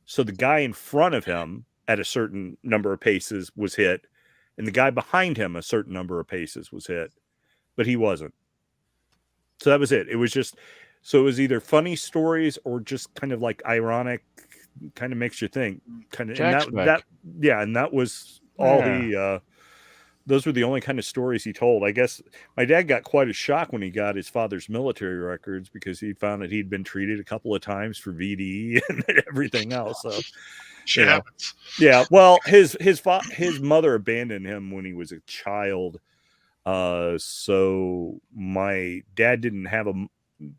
So the guy in front of him at a certain number of paces was hit, and the guy behind him a certain number of paces was hit, but he wasn't. So that was it. It was just, so it was either funny stories or just kind of like ironic, kind of makes you think. Kind of, and that was all he. Those were the only kind of stories he told. I guess my dad got quite a shock when he got his father's military records because he found that he'd been treated a couple of times for VD and everything else. So, shit happens. Yeah. Well, his mother abandoned him when he was a child. So my dad didn't have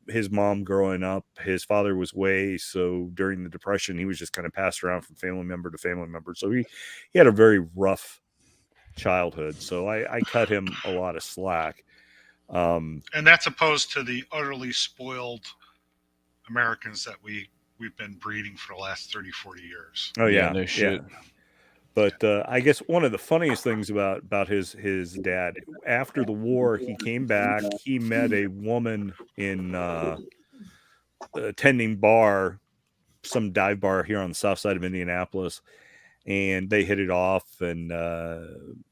his mom growing up. His father was away. So during the Depression, he was just kind of passed around from family member to family member. So he had a very rough childhood. So I cut him a lot of slack. And that's opposed to the utterly spoiled Americans that we've been breeding for the last 30, 40 years. Oh yeah. No shit. Yeah. But I guess one of the funniest things about his dad, after the war, he came back, he met a woman in attending bar, some dive bar here on the south side of Indianapolis, and they hit it off, and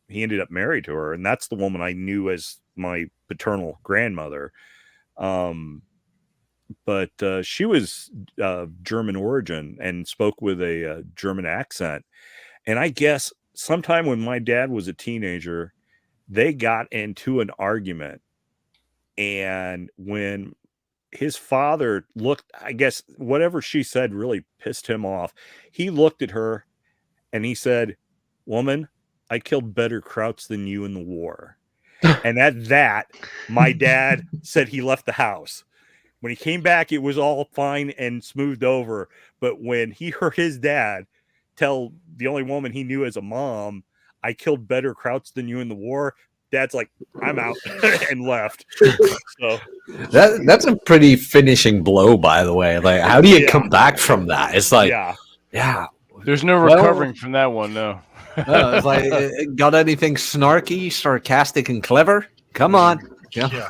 he ended up married to her. And that's the woman I knew as my paternal grandmother. But she was German origin and spoke with a German accent. And I guess sometime when my dad was a teenager, they got into an argument. And when his father looked, I guess whatever she said really pissed him off. He looked at her and he said, "Woman, I killed better Krauts than you in the war." And at that, my dad said he left the house. When he came back, it was all fine and smoothed over. But when he heard his dad tell the only woman he knew as a mom, "I killed better Krauts than you in the war," Dad's like, "I'm out," and left. So that's a pretty finishing blow, by the way. Like, how do you come back from that? It's like, yeah. There's no recovering from that one, no. It's like, got anything snarky, sarcastic, and clever? Come on. Yeah.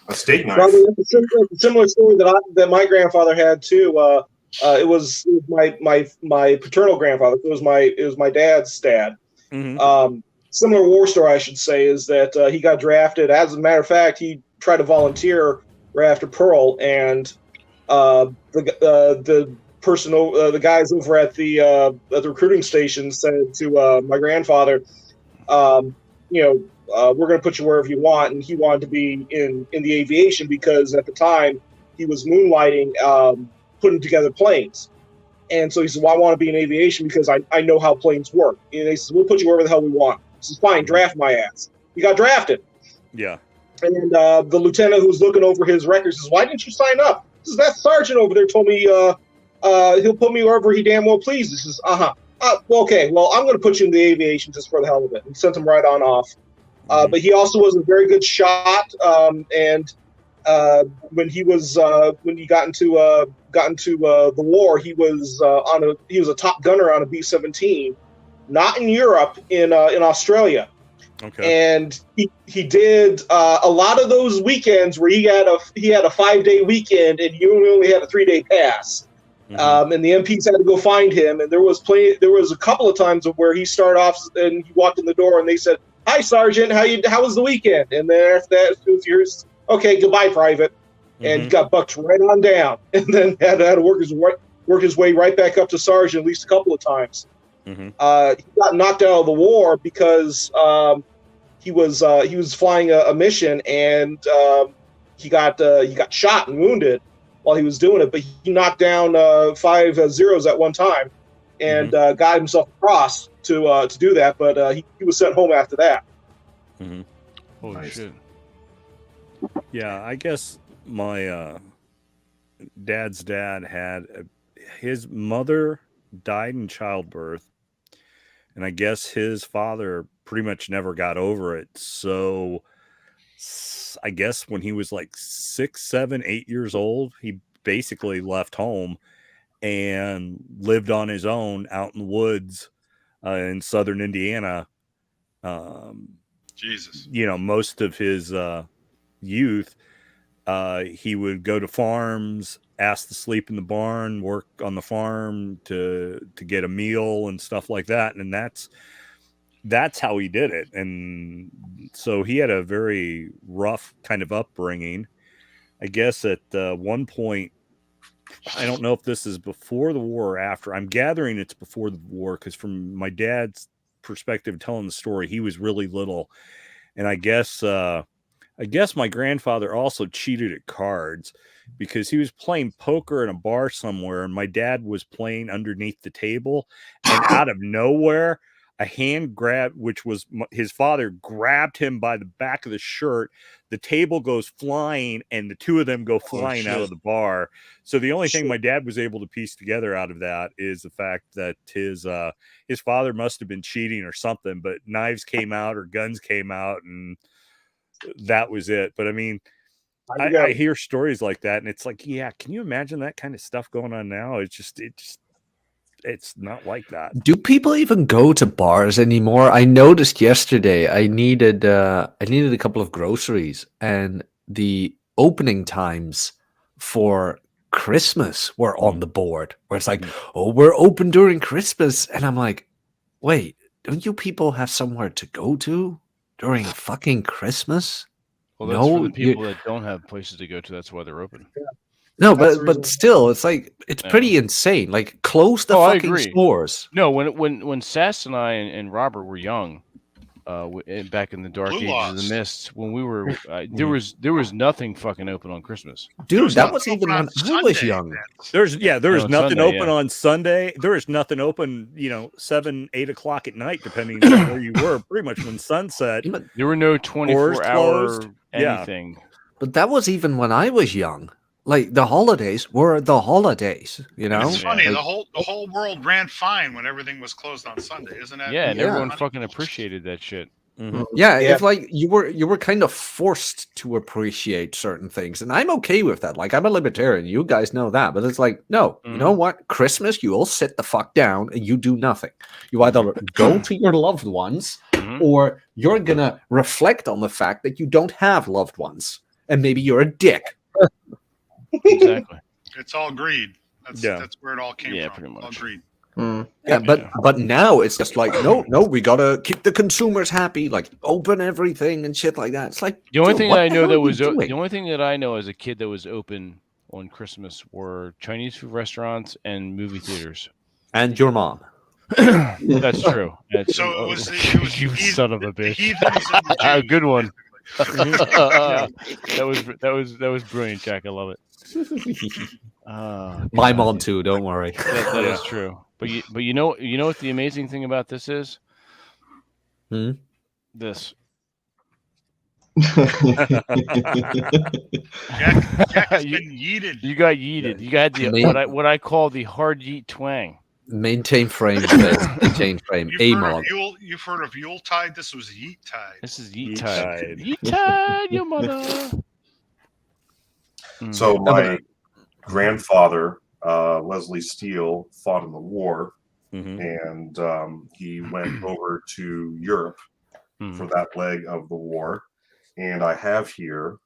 A steak knife. Probably a similar story that my grandfather had too. It was my paternal grandfather. It was my dad's dad. Mm-hmm. Similar war story, I should say, is that he got drafted. As a matter of fact, he tried to volunteer right after Pearl, and the person, the guys over at the recruiting station said to my grandfather, we're going to put you wherever you want, and he wanted to be in the aviation because at the time he was moonlighting, putting together planes. And so he said, "Well, I want to be in aviation because I know how planes work." And they said, "We'll put you wherever the hell we want." He says, "Fine, draft my ass." He got drafted. Yeah. And the lieutenant who was looking over his records says, "Why didn't you sign up?" He says, "That sergeant over there told me he'll put me wherever he damn well pleases." He says, well, okay, well, I'm going to put you in the aviation just for the hell of it. And sent him right on off. But he also was a very good shot. And when he got into the war, he was a top gunner on a B-17, not in Europe, in Australia. Okay. And he did a lot of those weekends where he had a 5-day weekend and you only had a 3-day pass. And the MPs had to go find him. And there was a couple of times where he started off and he walked in the door and they said, "Hi, Sergeant, how was the weekend?" And then after that, it was yours. "Okay, goodbye, Private." And he got bucked right on down, and then had to work his way right back up to Sergeant at least a couple of times. He got knocked out of the war because he was flying a mission and he got shot and wounded while he was doing it. But he knocked down 5 Zeros at one time and got himself across to do that. But he was sent home after that. Holy shit! Yeah, I guess my dad's dad had his mother died in childbirth, and I guess his father pretty much never got over it. So I guess when he was like 6, 7, 8 years old, he basically left home and lived on his own out in the woods in southern Indiana. Jesus. Most of his youth, he would go to farms, ask to sleep in the barn, work on the farm to get a meal and stuff like that. And that's how he did it. And so he had a very rough kind of upbringing. I guess at one point, I don't know if this is before the war or after. I'm gathering it's before the war because from my dad's perspective telling the story, he was really little. And I guess my grandfather also cheated at cards because he was playing poker in a bar somewhere and my dad was playing underneath the table, and out of nowhere a hand grab, which was his father, grabbed him by the back of the shirt. The table goes flying and the two of them go flying out of the bar. So the only thing my dad was able to piece together out of that is the fact that his father must have been cheating or something, but knives came out or guns came out and that was it. But I mean, I hear stories like that and it's like, yeah, can you imagine that kind of stuff going on now? It's not like that. Do people even go to bars anymore? I noticed yesterday I needed a couple of groceries, and the opening times for Christmas were on the board. Where it's like, "Oh, we're open during Christmas," and I'm like, "Wait, don't you people have somewhere to go to during fucking Christmas?" Well, that's for the people that don't have places to go to. That's why they're open. No, but still, it's like it's pretty insane. Like, close the fucking stores. No, when Sass and I and Robert were young, back in the dark ages of the mist, when we were there was nothing fucking open on Christmas. Dude, that was even when I was young. There was nothing open on Sunday. There was nothing open, 7, 8 o'clock at night, depending on where you were. Pretty much when sunset. There were no 24-hour anything. But that was even when I was young. Like, the holidays were the holidays, It's funny. The whole world ran fine when everything was closed on Sunday, isn't that? Yeah, and everyone fucking appreciated that shit. Yeah, it's like you were kind of forced to appreciate certain things, and I'm okay with that. Like, I'm a libertarian, you guys know that, but it's like, no, you know what? Christmas, you all sit the fuck down and you do nothing. You either go to your loved ones, or you're gonna reflect on the fact that you don't have loved ones, and maybe you're a dick. Exactly. It's all greed. That's where it all came from. Yeah, pretty much. All greed. Yeah, but now it's just like, no, we gotta keep the consumers happy, like open everything and shit like that. It's like the only thing that I know that was the only thing that I know as a kid that was open on Christmas were Chinese food restaurants and movie theaters. And your mom. That's true. So it was you son of a bitch. Good one. That was brilliant, Jack. I love it. My mom too. Don't worry. That is true. But you know what the amazing thing about this is? This. Jack has been yeeted. You got yeeted. You got the what I call the hard yeet twang. Maintain frame. Maintain frame. AMOG. You've heard of Yuletide? This was Yeet-tide. This is Yeet-tide. Yeet-tide, your mother. So my grandfather, Leslie Steele, fought in the war, and he went over to Europe for that leg of the war. And I have here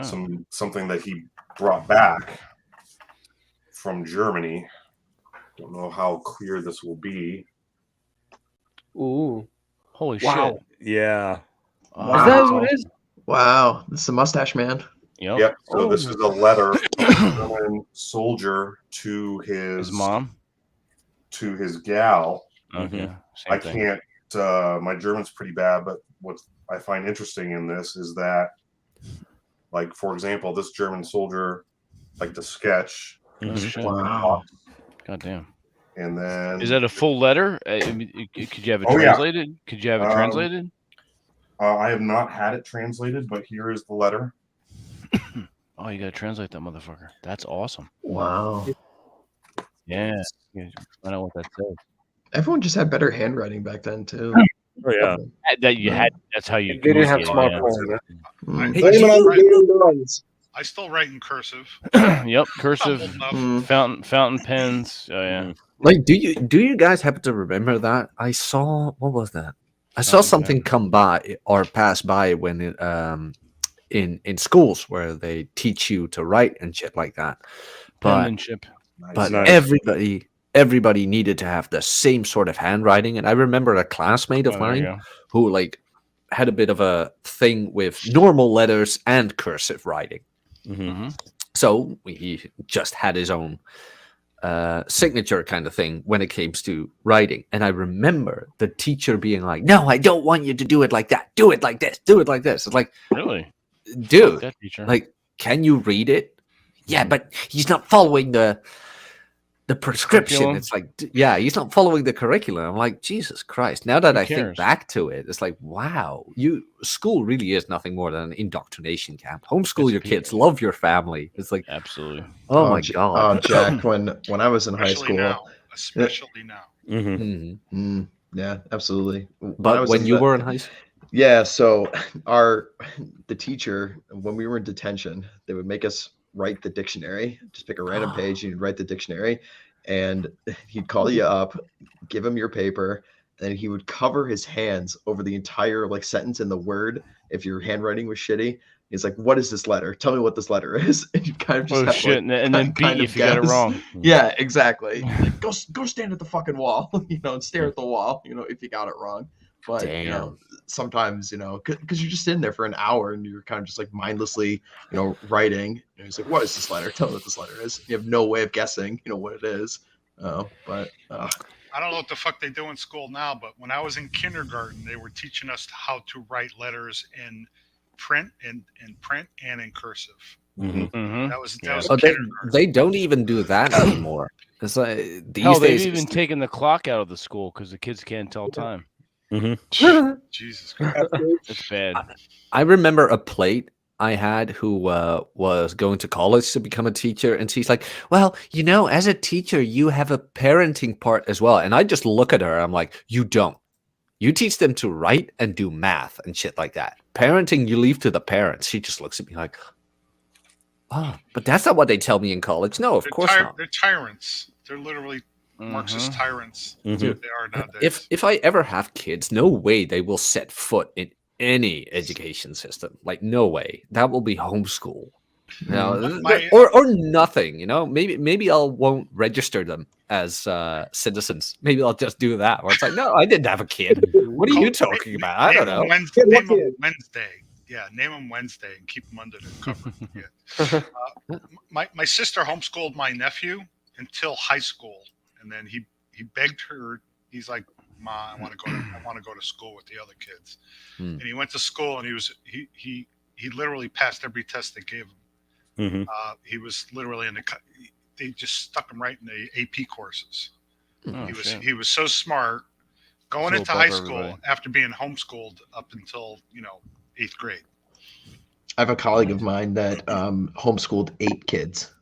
something that he brought back from Germany. Don't know how clear this will be. Ooh. Holy Wow. shit. Yeah. Is that what it is? Wow, this is a mustache man. Yep. So this is a letter from a German soldier to his mom, to his gal. Okay. I can't. My German's pretty bad, but what I find interesting in this is that, like, for example, this German soldier liked to sketch. Wow. God damn. And then is that a full letter? I mean, could you have it Oh, yeah. translated? Could you have it translated? I have not had it translated, but here is the letter. Oh, you gotta translate that motherfucker. That's awesome. Wow. Yeah. Find out what that says. Everyone just had better handwriting back then too. Oh yeah. That you had. That's how you. They didn't have communicate, smartphones. I Blame it on the still damn guns. I still write in cursive. Yep, cursive, fountain pens. Oh yeah. Like, do you guys happen to remember that? I saw, what was that? I saw something come by or pass by when it, in schools where they teach you to write and shit like that. But Penmanship. but Nice. everybody needed to have the same sort of handwriting. And I remember a classmate of Oh, there you mine go. who like had a bit of a thing with normal letters and cursive writing. So he just had his own signature kind of thing when it came to writing. And I remember the teacher being like, "No, I don't want you to do it like that. Do it like this. Do it like this." It's like, Really? dude, That teacher. like, can you read it? Yeah, but he's not following the prescription. Curriculum? It's like, yeah, he's not following the curriculum. I'm like, Jesus Christ. Now that Who I think cares? back to it, it's like, wow, school really is nothing more than an indoctrination camp. Homeschool It's your kids, people. love your family. It's like, Absolutely. oh my J- god. Jack, when I was in high Especially school. now. Especially now. Mhm. Yeah, absolutely. But when you were in high school, Yeah, so the teacher, when we were in detention, they would make us write the dictionary. Just pick a random page and you'd write the dictionary, and he'd call you up, give him your paper, and he would cover his hands over the entire like sentence in the word if your handwriting was shitty. He's like, "What is this letter? Tell me what this letter is." And you kind of just Oh have, shit! like, And then beat kind you of if you got it guess. wrong. Yeah, exactly. Like, go stand at the fucking wall, and stare at the wall, if you got it wrong. But Damn. sometimes, because you're just sitting there for an hour and you're kind of just like mindlessly, writing. And he's like, "What is this letter? Tell me what this letter is." You have no way of guessing, what it is. But I don't know what the fuck they do in school now, but when I was in kindergarten, they were teaching us how to write letters in print and in cursive. That was oh, they don't even do that anymore. It's like these Hell, they've days. even taken the clock out of the school because the kids can't tell time. Jesus Christ. It's bad. I remember a plate I had who was going to college to become a teacher, and she's like, "Well, as a teacher, you have a parenting part as well." And I just look at her, I'm like, "You don't. You teach them to write and do math and shit like that. Parenting, you leave to the parents." She just looks at me like, "Oh, but that's not what they tell me in college." No, of course not. They're tyrants. They're literally Marxist tyrants. That's what they are nowadays. If I ever have kids, no way they will set foot in any education system. Like, no way. That will be homeschool. Or nothing. Maybe I won't register them as citizens. Maybe I'll just do that. Where it's like, no, I didn't have a kid. What are you talking about? I don't know. Name them Wednesday. Yeah, name them Wednesday and keep them under the cover. Yeah. My sister homeschooled my nephew until high school, and then he begged her. He's like, "Ma, I want to go to school with the other kids." And he went to school, and he literally passed every test they gave him. He was literally they just stuck him right in the AP courses. He was so smart going So into above high school everybody. after being homeschooled up until 8th grade. I have a colleague of mine that homeschooled 8 kids.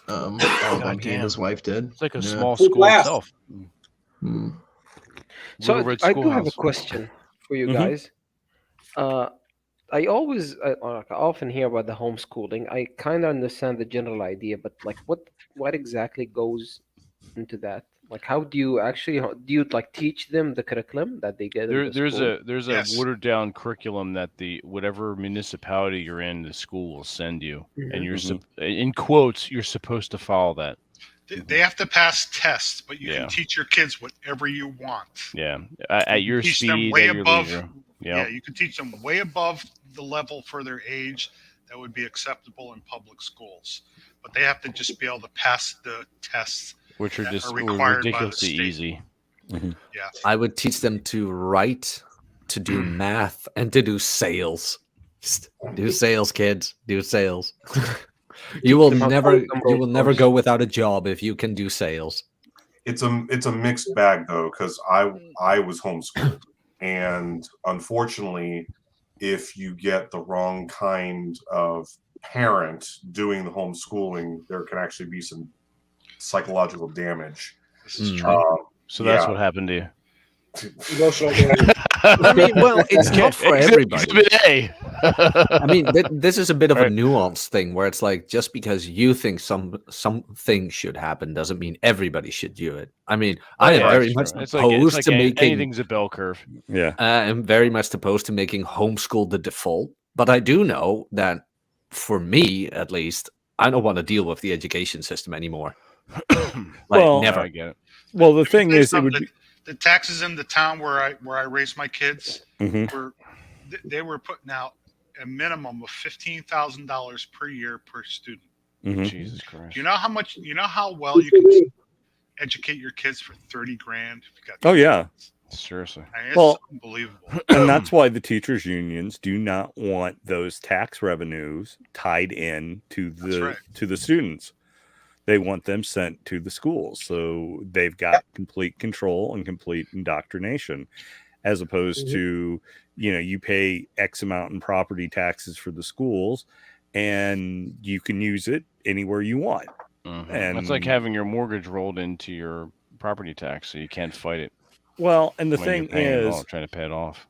All of them, he and his wife did. It's like a Yeah. small Full school class. itself. So Little Red I do have a Schoolhouse. question for you Mhm. guys. I often hear about the homeschooling. I kind of understand the general idea, but like, what exactly goes into that? Like, how do you actually do you like teach them the curriculum that they get in the There's school? a Yes. watered down curriculum that the whatever municipality you're in, the school will send you, and you're in quotes, you're supposed to follow that. They have to pass tests, but you Yeah. can teach your kids whatever you want. Yeah, at your Teach them speed, way at your above. leisure. Yeah, you can teach them way above the level for their age that would be acceptable in public schools, but they have to just be able to pass the tests, which are that just are required by the ridiculously state. easy. Yeah, I would teach them to write, to do math, and to do sales. Just do sales, kids. Do sales. You will never go without a job if you can do sales. It's a mixed bag though, because I was homeschooled, and unfortunately, if you get the wrong kind of parent doing the homeschooling, there can actually be some psychological damage. this is true. So that's yeah. what happened to you. Emotional damage. I mean, well, it's not for everybody. Exhibit A. I mean, this is a bit of a nuanced thing where it's like just because you think something should happen doesn't mean everybody should do it. I mean, I am very much opposed to making anything's a bell curve. Yeah, I'm very much opposed to making homeschool the default. But I do know that for me, at least, I don't want to deal with the education system anymore. Well, never. I get it. well, the thing Say is, it would something. be. The taxes in the town where I raised my kids Mhm. they were putting out a minimum of $15,000 per year per student. Mhm. Jesus Christ. You know how well you can educate your kids for 30 grand if you got Oh yeah, Seriously. I mean, it's Well, unbelievable. and that's why the teachers unions do not want those tax revenues tied in to the students. They want them sent to the schools, so they've got complete control and complete indoctrination, as opposed to, you pay X amount in property taxes for the schools, and you can use it anywhere you want. And it's like having your mortgage rolled into your property tax, so you can't fight it. Well, and the when thing you're paying it all, is, trying to pay it off.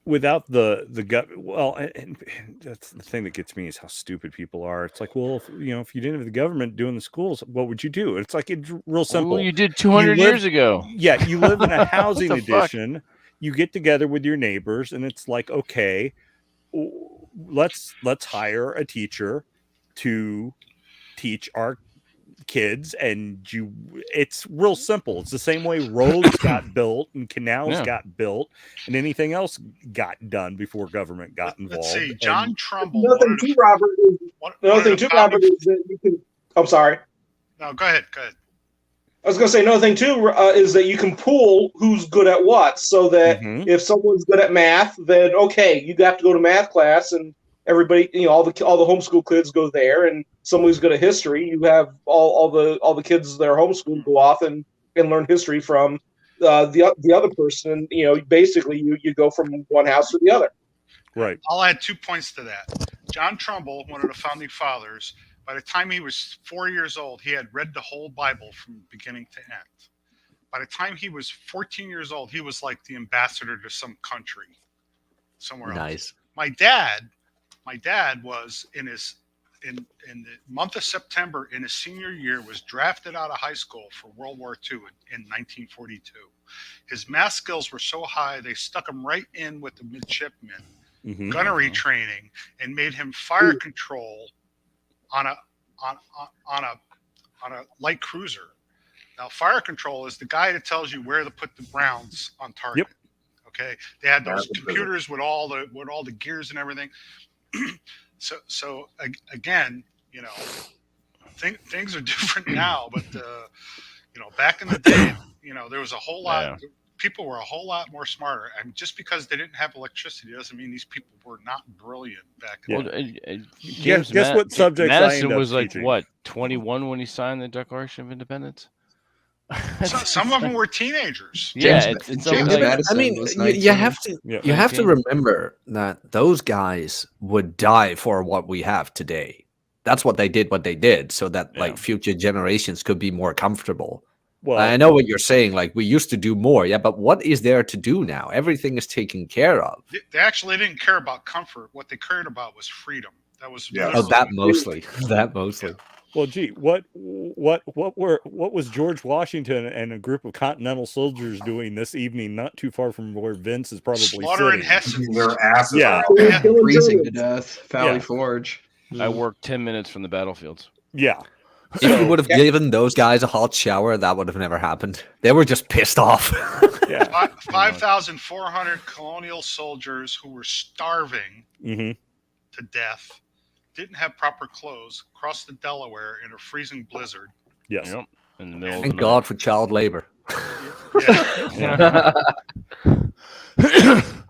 without the gut, well, and that's the thing that gets me is how stupid people are. It's like, well, if you didn't have the government doing the schools, what would you do? It's like, it's real simple. Well, you did 200 years ago. Yeah, you live in a housing What the fuck? edition. You get together with your neighbors, and it's like, okay, let's hire a teacher to teach our kids, and it's real simple. It's the same way roads got built and canals got built and anything else got done before government got involved. Let's see, John Trumbull. Another thing too, Robert. Another thing too, Robert, is that you can. I'm sorry. No, go ahead. I was going to say another thing too is that you can pool who's good at what, so that if someone's good at math, then okay, you have to go to math class, and everybody, all the homeschool kids go there, and somebody's good at history. You have all the kids that are homeschooled go off and learn history from the other person, and basically you go from one house to the other. Right. I'll add 2 points to that. John Trumbull, one of the founding fathers, by the time he was 4 years old, he had read the whole Bible from beginning to end. By the time he was 14 years old, he was like the ambassador to some country somewhere else. Nice. My dad was in the month of September in his senior year, was drafted out of high school for World War II in 1942. His math skills were so high, they stuck him right in with the midshipmen, gunnery training, and made him fire control on a light cruiser. Now, fire control is the guy that tells you where to put the rounds on target. Yep. Okay, they had those computers with all the gears and everything. So again, things are different now, but back in the day, there was a whole lot. People were a whole lot more smarter, and just because they didn't have electricity doesn't mean these people were not brilliant back in the day. Guess what subjects Madison I end up was like teaching? what, 21 when he signed the Declaration of Independence? Some of them were teenagers. Yeah, James it's Madison like, I mean, was you 19. have to Yeah. you have to 19. remember that those guys would die for what we have today. that's what they did, so that like future generations could be more comfortable. Well, I know what you're saying. Like we used to do more, yeah, but what is there to do now? Everything is taken care of. They actually didn't care about comfort. What they cared about was freedom. That was that mostly. That mostly. Well, gee, what was George Washington and a group of Continental soldiers doing this evening, not too far from where Vince is probably slaughtering sitting? Hessians. Their asses. Yeah, freezing to death. Valley Forge. I worked 10 minutes from the battlefields. Yeah. If you would have given those guys a hot shower, that would have never happened. They were just pissed off. 5,400 colonial soldiers who were starving to death, didn't have proper clothes, crossed the Delaware in a freezing blizzard. Yes. Yep. In the middle. Thank God for child labor.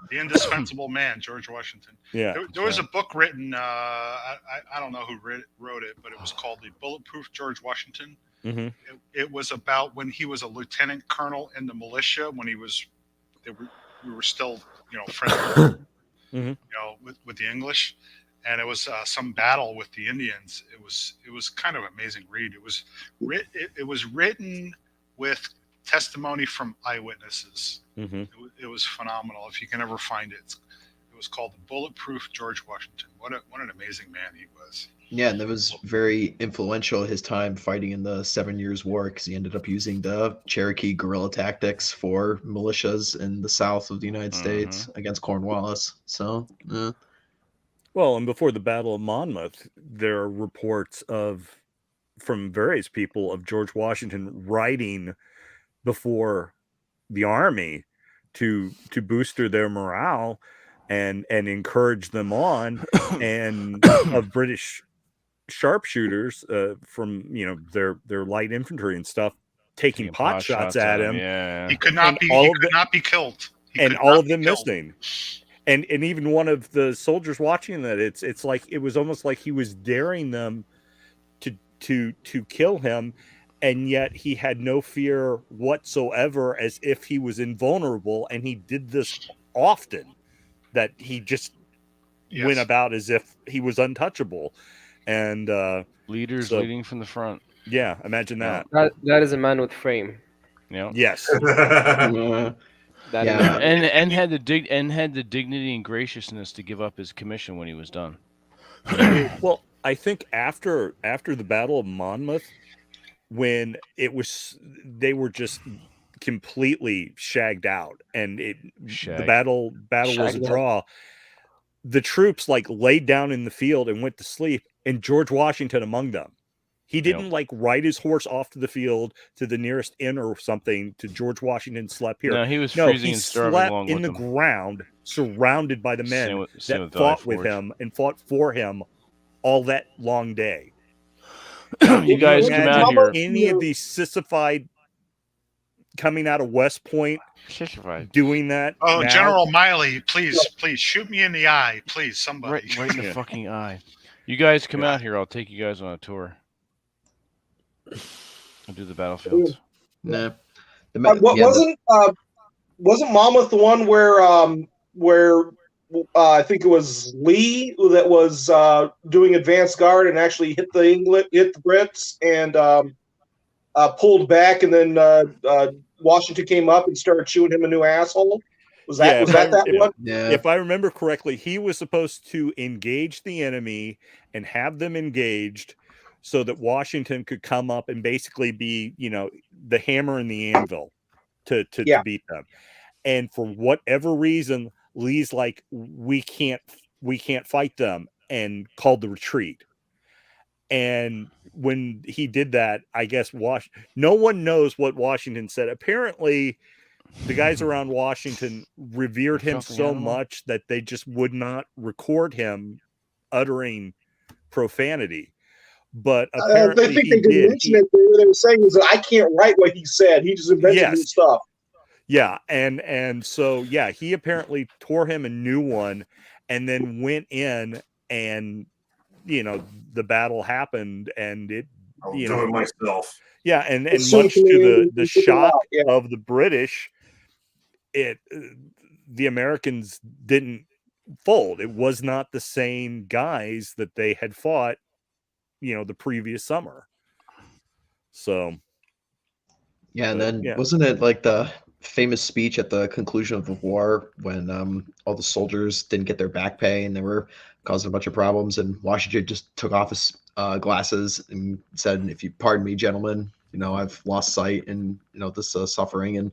The indispensable man, George Washington. Yeah. There was a book written, I don't know who wrote it, but it was called The Bulletproof George Washington. Mm-hmm. It was about when he was a lieutenant colonel in the militia, when we were still, friendly, with the English. And it was some battle with the Indians. It was kind of an amazing read. It was written with testimony from eyewitnesses. Mm-hmm. It was phenomenal. If you can ever find it, it was called The Bulletproof George Washington. What an amazing man he was. Yeah, and that was very influential his time fighting in the 7 Years' War, because he ended up using the Cherokee guerrilla tactics for militias in the south of the United States against Cornwallis. So, Well, and before the Battle of Monmouth, there are reports from various people of George Washington riding before the army to booster their morale and encourage them on, and of British sharpshooters from their light infantry and stuff taking pot shots at him. Yeah, he could not be killed, and all of them missing. And even one of the soldiers watching that, it's like it was almost like he was daring them to kill him, and yet he had no fear whatsoever, as if he was invulnerable, and he did this often, that he just went about as if he was untouchable. And leaders leading from the front. Yeah, imagine that. That is a man with frame. Yeah. Yes. And had the dignity and graciousness to give up his commission when he was done. Well, I think after the Battle of Monmouth, when they were just completely shagged out, and the battle was a draw. The troops laid down in the field and went to sleep, and George Washington among them. He didn't ride his horse off to the field to the nearest inn or something to George Washington slept here. No, he was freezing and starving slept along in with the them. ground, surrounded by the men same that with fought Valley with Forge. him and fought for him all that long day. You guys come out here. Any of these sissified coming out of West Point doing that? Oh, now? General Miley, please shoot me in the eye, please, somebody. Right in the fucking eye. You guys come out here. I'll take you guys on a tour. I'll do the battlefields. Nah. Wasn't Monmouth the one where I think it was Lee that was doing advance guard and actually hit the Brits and pulled back, and then Washington came up and started chewing him a new asshole? Was that one? Yeah. If I remember correctly, he was supposed to engage the enemy and have them engaged, so that Washington could come up and basically be, the hammer and the anvil to beat them. And for whatever reason, Lee's like, we can't fight them, and called the retreat. And when he did that, I guess no one knows what Washington said. Apparently, the guys around Washington revered him so much that they just would not record him uttering profanity. But apparently, I think they didn't mention it. What they were saying is that I can't write what he said. He just invented new stuff. Yeah, and so he apparently tore him a new one, and then went in, and the battle happened, and it I'll do it myself. Yeah, and much to the shock of the British, the Americans didn't fold. It was not the same guys that they had fought the previous summer. So yeah, and then wasn't it like the famous speech at the conclusion of the war when all the soldiers didn't get their back pay and they were causing a bunch of problems, and Washington just took off his glasses and said, "If you pardon me, gentlemen, I've lost sight and this suffering." And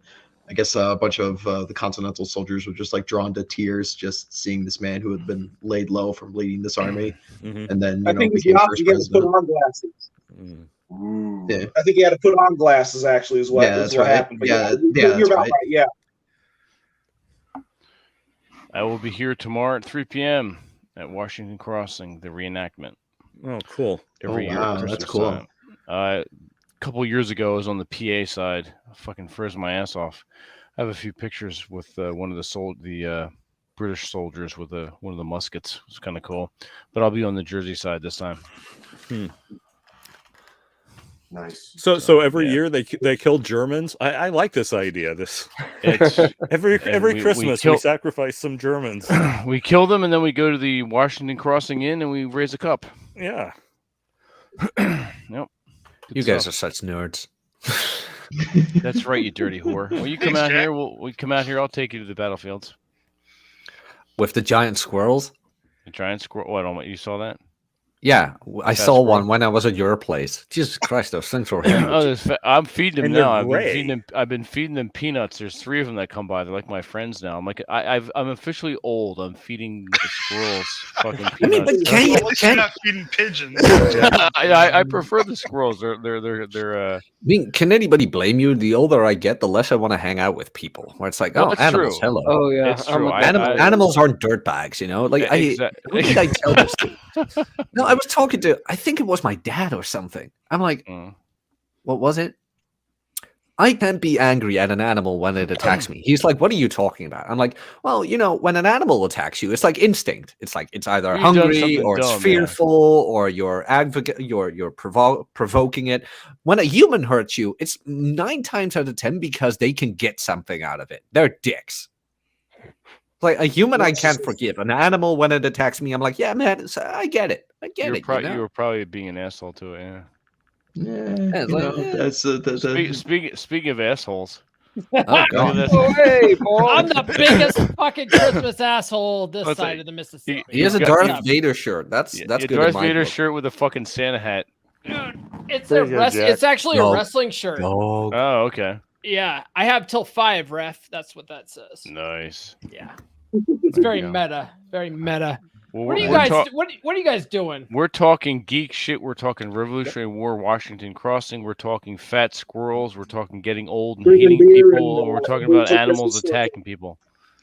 I guess a bunch of the Continental soldiers were just like drawn to tears just seeing this man who had been laid low from leading this army. And then I think became he first had to put president. on glasses. Yeah. I think he had to put on glasses. Actually, is what, Yeah, that's right. happened. But Yeah, you're that's about right. right. Yeah. I will be here tomorrow at 3 p.m. at Washington Crossing, the reenactment. Oh, cool. Every year at that's Christmas cool. time. A couple years ago, I was on the PA side. I fucking froze my ass off. I have a few pictures with one of the British soldiers with one of the muskets. It's kind of cool. But I'll be on the Jersey side this time. Nice. So every year they kill Germans. I like this idea. Every Christmas we sacrifice some Germans. We kill them and then we go to the Washington Crossing Inn and we raise a cup. Yeah. Yep. You guys are such nerds. That's right, you dirty whore. When you come out here, we come out here. I'll take you to the battlefields With the giant squirrels? The giant squirrel. What? You saw that? Yeah, I saw one when I was at your place. Jesus Christ, those things were huge. I'm feeding them And now. they're I've been feeding them peanuts. There's 3 of them that come by. They're like my friends now. I'm like, I'm officially old. I'm feeding the squirrels fucking peanuts. I mean, but At least you're not feeding pigeons. I prefer the squirrels. They're I mean, can anybody blame you? The older I get, the less I want to hang out with people. Where it's like, Well, oh, that's animals, true. hello. Oh yeah, It's true. Animals aren't dirtbags, Like, who did I tell this to? No, I was talking to, I think it was my dad or something. I'm like, what was it? I can't be angry at an animal when it attacks me. He's like, what are you talking about? I'm like, well, when an animal attacks you, it's like instinct. It's like it's either You've done hungry something or it's dumb, fearful or you're provoking it. When a human hurts you, it's 9 times out of 10 because they can get something out of it. They're dicks. Like a human, I can't forgive. An animal, when it attacks me, I'm like, yeah, man, I get it. I get it. You were probably being an asshole to it. Yeah. That's Speaking of assholes. Oh, God. I'm the biggest fucking Christmas asshole this side of the Mississippi. He has a Darth Vader shirt. That's good. Darth Vader shirt with a fucking Santa hat. It's it's actually a wrestling shirt. Oh, okay. Yeah, I have till 5, ref. That's what that says. Nice. Yeah, it's very meta. Very meta. Well, what are you guys? What are you guys doing? We're talking geek shit. We're talking Revolutionary War, Washington Crossing. We're talking fat squirrels. We're talking getting old and hating people. We're talking about animals attacking people.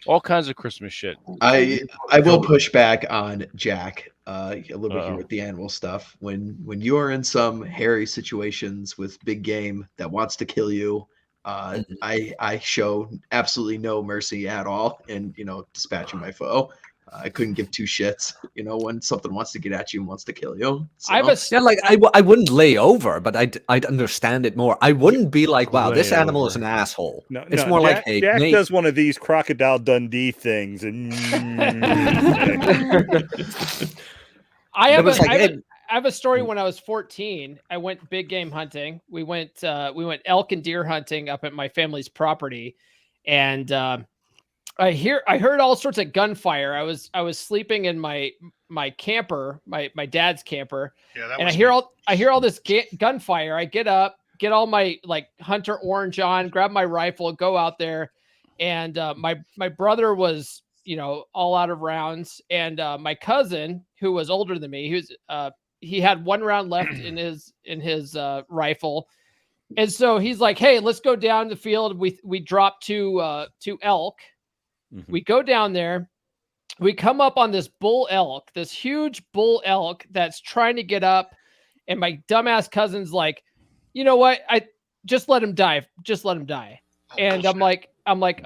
All kinds of Christmas shit. I will push back on Jack a little bit here with the animal stuff. When you are in some hairy situations with big game that wants to kill you, I show absolutely no mercy at all in dispatching my foe. I couldn't give 2 shits, when something wants to get at you and wants to kill you. So. I wouldn't lay over, but I'd understand it more. I wouldn't be like, wow, this animal is an asshole. It's more Jack, like, hey, Jack mate. does one of these Crocodile Dundee things, and I have a story. When I was 14, I went big game hunting. We went elk and deer hunting up at my family's property, and I heard all sorts of gunfire. I was sleeping in my camper, my dad's camper, and I hear all this gunfire. I get up, get all my hunter orange on, grab my rifle, go out there, and my brother was all out of rounds, and my cousin, who was older than me, he had 1 round left in his rifle, and so he's like, "Hey, let's go down the field." We dropped 2 elk. Mm-hmm. We go down there. We come up on this bull elk, this huge bull elk that's trying to get up, and my dumbass cousin's like, "You know what? I just let him die. Just let him die." And I'm like,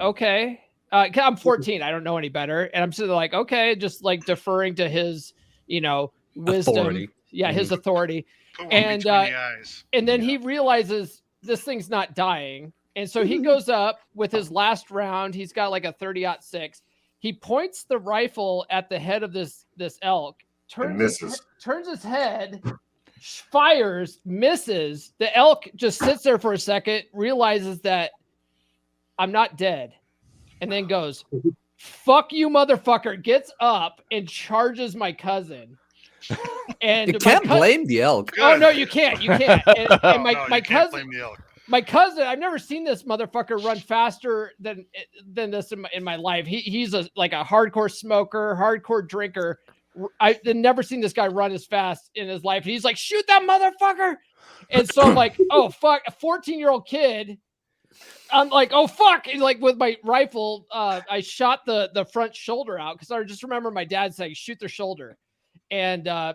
okay. I'm 14. I don't know any better, and I'm sort of like, okay, just deferring to his, wisdom. Authority. Yeah, his authority. And then he realizes this thing's not dying. And so he goes up with his last round. He's got like a 30-06. He points the rifle at the head of this elk, turns his head, fires, misses. The elk just sits there for a second, realizes that I'm not dead, and then goes, "Fuck you, motherfucker!" Gets up and charges my cousin. And you can't blame the elk. Oh no, you can't. You can't. And my can't cousin, blame the elk. my cousin, I've never seen this motherfucker run faster than this in my life. He's like a hardcore smoker, hardcore drinker. I've never seen this guy run as fast in his life. And he's like, "Shoot that motherfucker!" And so I'm like, "Oh fuck!" A 14-year-old kid. I'm like, "Oh fuck!" And like with my rifle, I shot the front shoulder out because I just remember my dad saying, "Shoot their shoulder," and I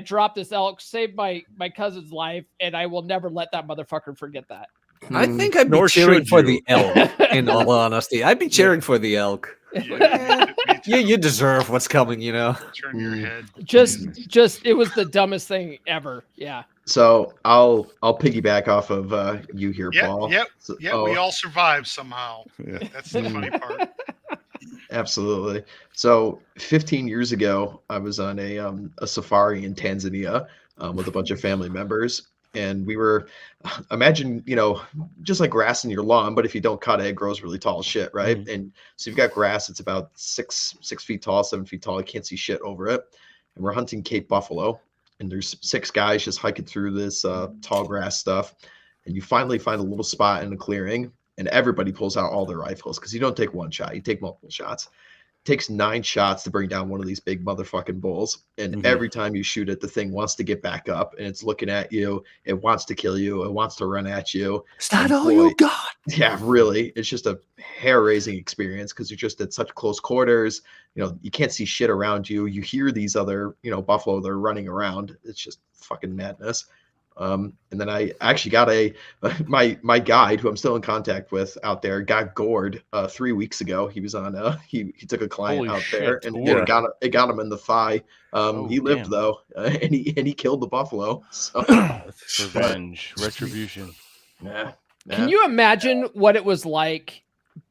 dropped this elk, saved my cousin's life, and I will never let that motherfucker forget that. I think I'd be cheering for the elk. In all honesty, I'd be cheering for the elk. Yeah, you deserve what's coming, you know. Turn your head. Just it was the dumbest thing ever. Yeah. So I'll piggyback off of you here, Paul. Yep. So, We all survived somehow. That's the funny part. Absolutely. So 15 years ago, I was on a safari in Tanzania with a bunch of family members, and we were, imagine, just like grass in your lawn, but if you don't cut it, it grows really tall as shit, right? Mm-hmm. And so you've got grass, it's about 6 feet tall, 7 feet tall. You can't see shit over it. And we're hunting Cape buffalo, and there's 6 guys just hiking through this tall grass stuff. And you finally find a little spot in a clearing, and everybody pulls out all their rifles because you don't take one shot, you take multiple shots. It takes 9 shots to bring down one of these big motherfucking bulls. And every time you shoot it, the thing wants to get back up, and it's looking at you. It wants to kill you. It wants to run at you. Is that all you got? Yeah, really. It's just a hair-raising experience because you're just at such close quarters. You can't see shit around you. You hear these other, buffalo that are running around. It's just fucking madness. And then I actually got my guide, who I'm still in contact with out there, got gored 3 weeks ago. He was on he took a client out there, and it got him in the thigh. He lived though, and he killed the buffalo. So revenge, retribution. Yeah. Can you imagine what it was like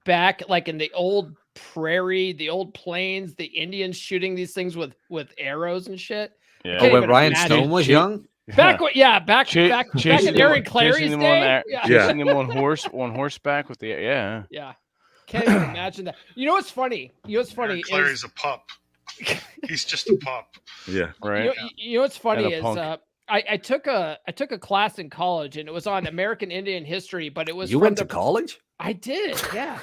back, like in the old prairie, the old plains, the Indians shooting these things with arrows and shit? Yeah. When Ryan Stone was young. Back in Aaron Clary's day, chasing them on horseback with the yeah. Can't even imagine that. You know what's funny? Aaron Clary's a pup. He's just a pup. Yeah, right. You know what's funny is I took a class in college, and it was on American Indian history, but it was you went to college. I did, yeah.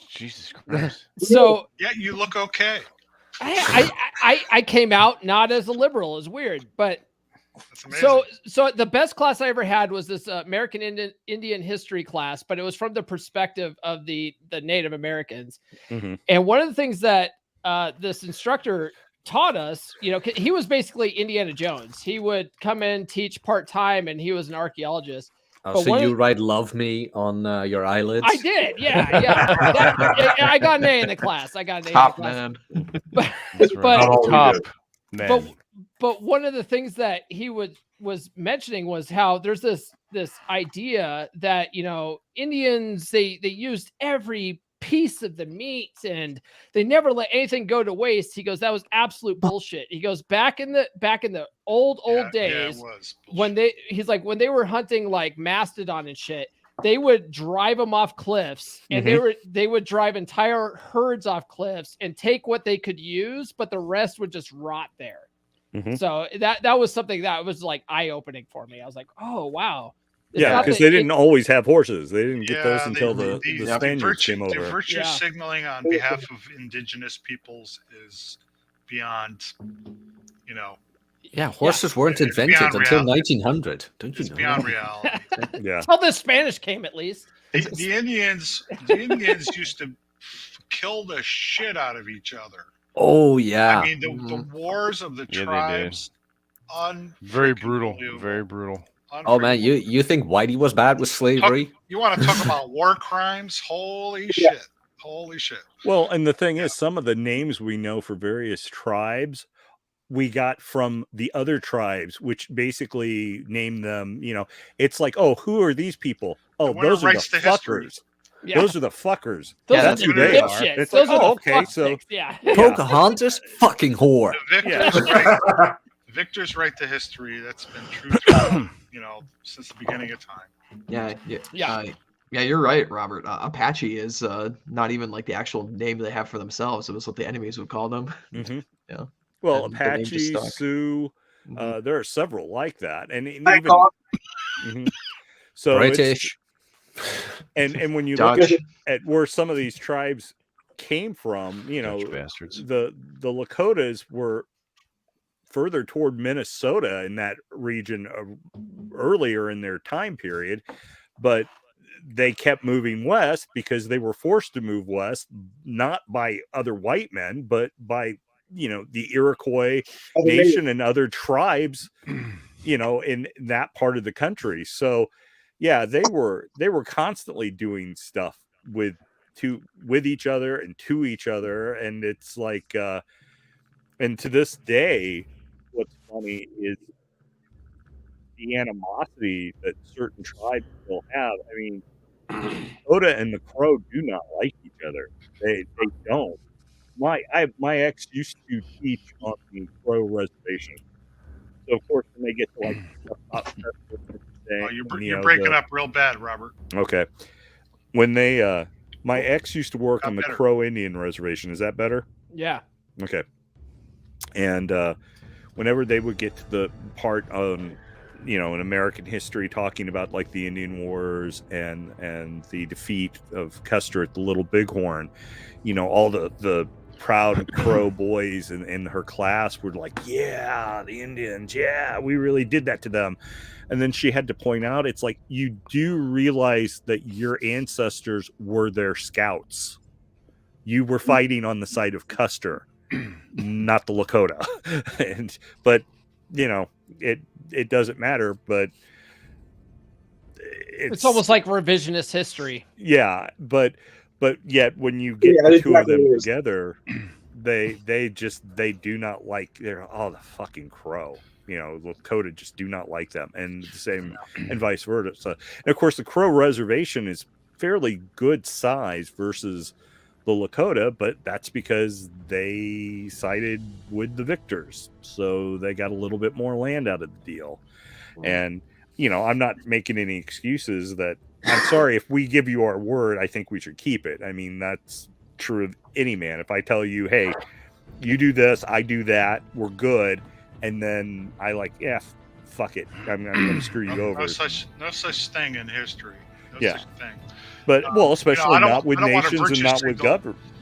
Jesus Christ. So yeah, you look okay. I came out not as a liberal. It's weird, but. So the best class I ever had was this American Indian history class, but it was from the perspective of the Native Americans. Mm-hmm. And one of the things that this instructor taught us, he was basically Indiana Jones. He would come in, teach part-time, and he was an archaeologist. Oh, so you write "Love Me" on your eyelids? I did, yeah. I got an A in the class. Top man. Top man. But one of the things that he was mentioning was how there's this idea that Indians they used every piece of the meat and they never let anything go to waste. He goes, that was absolute bullshit. He goes, back in the old days when they were hunting like mastodon and shit, they would drive them off cliffs, and they would drive entire herds off cliffs and take what they could use, but the rest would just rot there. Mm-hmm. So that was something that was like eye-opening for me. I was like, oh wow. Because they didn't always have horses. They didn't get those until the Spaniards came over. The virtue signaling on behalf of indigenous peoples is beyond, Yeah, horses weren't invented until 1900. Don't you know? Beyond reality. Yeah. Until the Spanish came, at least. The Indians used to kill the shit out of each other. Oh yeah. I mean the wars of the tribes. Very brutal. Very brutal. Oh man, you think Whitey was bad with slavery? You want to talk about war crimes? Holy shit. Holy shit. Well, and the thing is, some of the names we know for various tribes we got from the other tribes, which basically name them, it's like, oh, who are these people? Oh, those are the fuckers. Yeah. Those are the fuckers. That's who they are. It's like, okay, so yeah. Pocahontas, fucking whore. The Victors write the history. That's been true, to, since the beginning of time. Yeah. You're right, Robert. Apache is not even like the actual name they have for themselves. It was what the enemies would call them. Mm-hmm. Yeah. Well, And the name just Apache, stuck. Sioux, Mhm. there are several like that, and even Mm-hmm. so British. And when you Dutch. look at where some of these tribes came from, Dutch bastards. the Lakotas were further toward Minnesota in that region earlier in their time period, but they kept moving west because they were forced to move west, not by other white men, but by the Iroquois nation and other tribes, in that part of the country. So yeah, they were constantly doing stuff with each other and to each other, and it's like and to this day, what's funny is the animosity that certain tribes still have. I mean, Dakota and the Crow do not like each other. They don't. My ex used to teach on the Crow reservation, so of course when they get to You're breaking up real bad, Robert. Okay, when they my ex used to work on the Crow Indian reservation. Is that better? Yeah. Okay. And whenever they would get to the part on in American history talking about like the Indian Wars and the defeat of Custer at the Little Bighorn, all the proud Crow boys in her class were like, yeah, the Indians, yeah, we really did that to them. And then she had to point out, it's like, you do realize that your ancestors were their scouts. You were fighting on the side of Custer, not the Lakota. But it doesn't matter, but it's almost like revisionist history. Yeah, but yet when you get the two of them together, they do not like the fucking Crow. Lakota just do not like them, and the same and vice versa. And of course, the Crow reservation is fairly good size versus the Lakota, but that's because they sided with the victors, so they got a little bit more land out of the deal. And I'm not making any excuses that I'm sorry if we give you our word, I think we should keep it. I mean, that's true of any man. If I tell you, hey, you do this, I do that, we're good, and then I fuck it, I'm going to screw you over. No such thing in history. No such thing. But especially not with nations and not with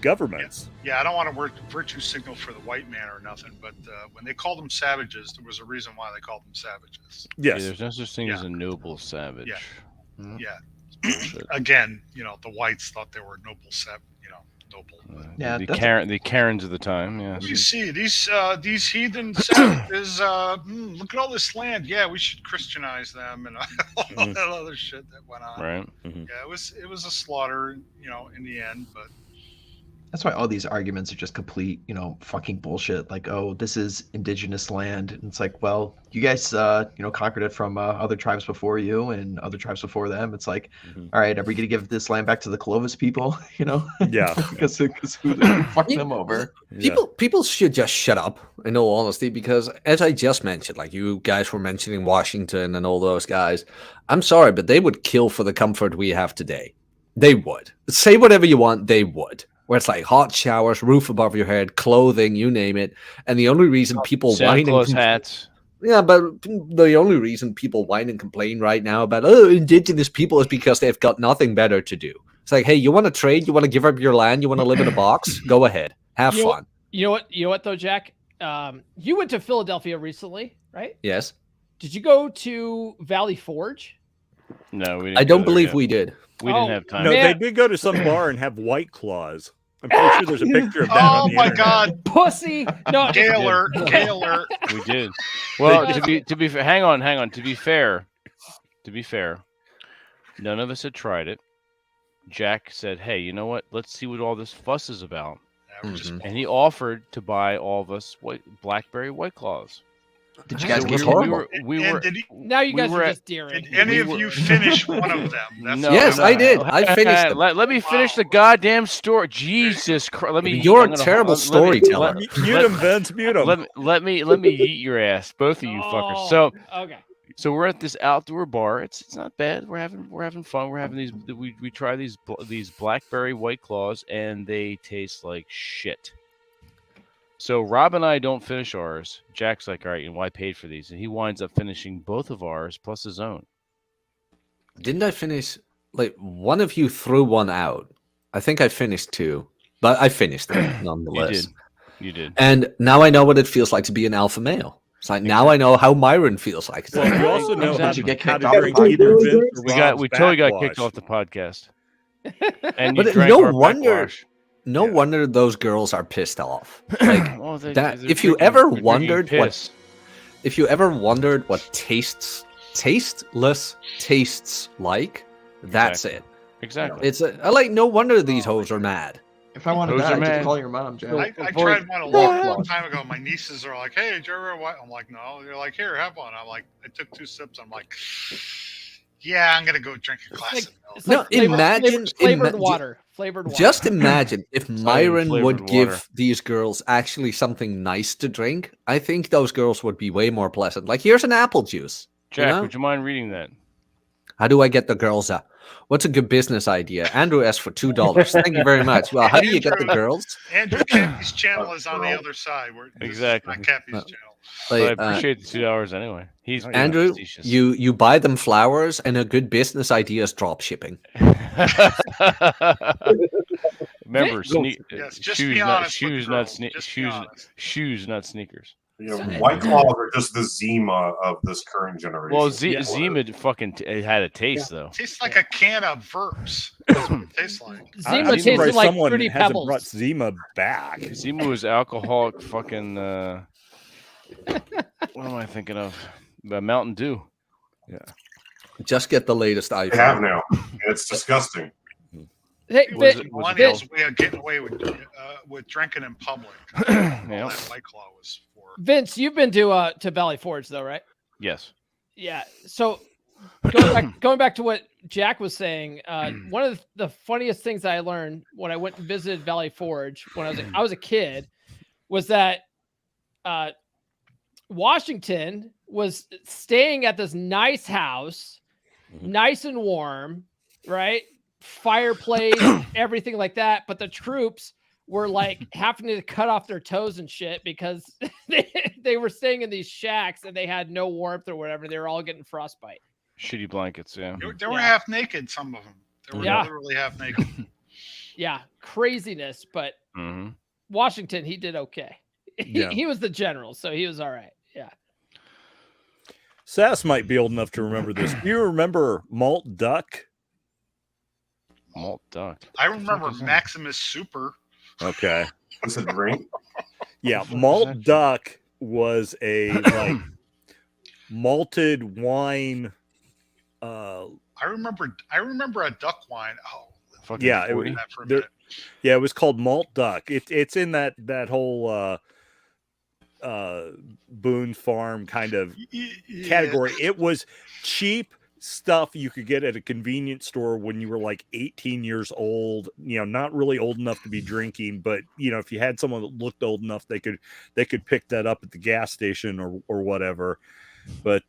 governments. Yeah, I don't want to virtue signal for the white man or nothing, but when they called them savages, there was a reason why they called them savages. Yes, there's no such thing as a noble savage. Yeah, yeah. Bullshit. Again, the whites thought they were noble. Yeah, the Karens of the time. Yeah. You see these heathen savages. Look at all this land. Yeah, we should Christianize them and all that other shit that went on. Right. Mm-hmm. Yeah, it was a slaughter. In the end, but. That's why all these arguments are just complete, fucking bullshit. Like, oh, this is indigenous land. And it's like, well, you guys, conquered it from other tribes before you and other tribes before them. It's like, all right, are we going to give this land back to the Clovis people? Yeah. because who fucked them over? People should just shut up, in all honesty, because as I just mentioned, like you guys were mentioning Washington and all those guys, I'm sorry, but they would kill for the comfort we have today. They would. Say whatever you want, they would. Where it's like hot showers, roof above your head, clothing, you name it. And the only reason people whine and hats. Yeah, but the only reason people whine and complain right now about indigenous people is because they've got nothing better to do. It's like, hey, you want to trade? You want to give up your land? You want to live in a box? Go ahead. Have fun. You know what though, Jack? You went to Philadelphia recently, right? Yes. Did you go to Valley Forge? No, we didn't. I don't believe we did. We didn't have time. No, they did go to some bar and have White Claws. I'm pretty sure there's a picture of that. Oh on the my internet. God, pussy! No, Gaylor. We did. Well, to be fair, hang on. To be fair, none of us had tried it. Jack said, "Hey, you know what? Let's see what all this fuss is about." And he offered to buy all of us blackberry White Claws. Did you guys So get we were now you we guys were are at- just deering. Did any of you finish one of them? That's No, Yes, no, I did. no. I finished them. Let me finish the goddamn story. Jesus Christ! Let me. You're I'm a gonna- terrible let me- storyteller. Mute him, Vince. Mute him. Let me eat your ass, both of you fuckers. So okay. So we're at this outdoor bar. It's not bad. We're having fun. We're having these. We try these blackberry White Claws, and they taste like shit. So Rob and I don't finish ours. Jack's like, all right, and why paid for these? And he winds up finishing both of ours plus his own. Didn't I finish? Like, one of you threw one out. I think I finished two, but I finished them nonetheless. You did. And now I know what it feels like to be an alpha male. It's like now I know how Myron feels like. It's Well, like, you also know how you get to kicked off the drink podcast? either Vince or We Rob's totally got backwash. kicked off the podcast. And you but drank no our wonder, backwash. no wonder those girls are pissed off. Like Well, they- that. they're If you drinking- ever they're drinking wondered piss. if you ever wondered what tasteless tastes like, that's it. Exactly. It's like no wonder these hoes are mad. If I wanted Those that, are I'd just mad. call your mom, Jack. I tried one a long time ago. My nieces are like, "Hey, did you ever what?" I'm like, "No." They're like, "Here, have one." I'm like, I took 2 sips. I'm like, "Yeah, I'm gonna go drink a glass of milk." It's No, like flavored, imagine- flavored ima- water. Flavored water. Just imagine if not even Myron flavored would give water. these girls actually something nice to drink. I think those girls would be way more pleasant. Like, here's an apple juice. Jack, you know? would you mind reading that? How do I get the girls up? What's a good business idea? Andrew asked for $2. Thank you very much. Well, how do you get the girls? Andrew Cappy's channel is on the other side. Where this is Exactly. not Cappy's channel. Like, But I appreciate the $2 anyway. He's being Andrew, facetious. you buy them flowers, and a good business idea is drop shipping. Remember, Yes, just shoes, be not honest with shoes, the not girls. sne- Just be shoes, honest. shoes, not sneakers. White Claws are just the Zima of this current generation. Well, Zima fucking it had a taste though. Tastes like a can of Verps. That's what it tastes like. Zima I'm tasted surprised like someone Fruity hasn't Pebbles. brought Zima back. Zima was alcoholic. Fucking. What am I thinking of? The Mountain Dew. Yeah. Just get the latest They iPhone. have now. And it's disgusting. Hey, Was Vin- it- Millennials' way of getting away with drinking in public. That's what Yeah. all that White Claw was for. Vince, you've been to Valley Forge though, right? Yes. Yeah. So going back to what Jack was saying, one of the funniest things I learned when I went and visited Valley Forge when I was a kid was that Washington was staying at this nice house, nice and warm, right? Fireplace, everything like that. But the troops were like having to cut off their toes and shit because they were staying in these shacks and they had no warmth or whatever. They were all getting frostbite. Shitty blankets. Yeah. They were half naked, some of them. They were Yeah. literally half naked. Yeah, craziness. But Mm-hmm. Washington, he did okay. Yeah. He was the general, so he was all right. Yeah. Sass might be old enough to remember this. Do you remember Malt Duck? Malt duck. I remember Maximus Super. Okay. It's a drink. Yeah, Malt Duck was a like malted wine. I remember a duck wine. Oh, Fucking Yeah, it 40. was, that for a there- minute. yeah, it was called Malt Duck. It's in that whole Boone Farm kind of Yeah. category. It was cheap stuff you could get at a convenience store when you were like 18 years old, not really old enough to be drinking, but if you had someone that looked old enough, they could pick that up at the gas station or whatever. But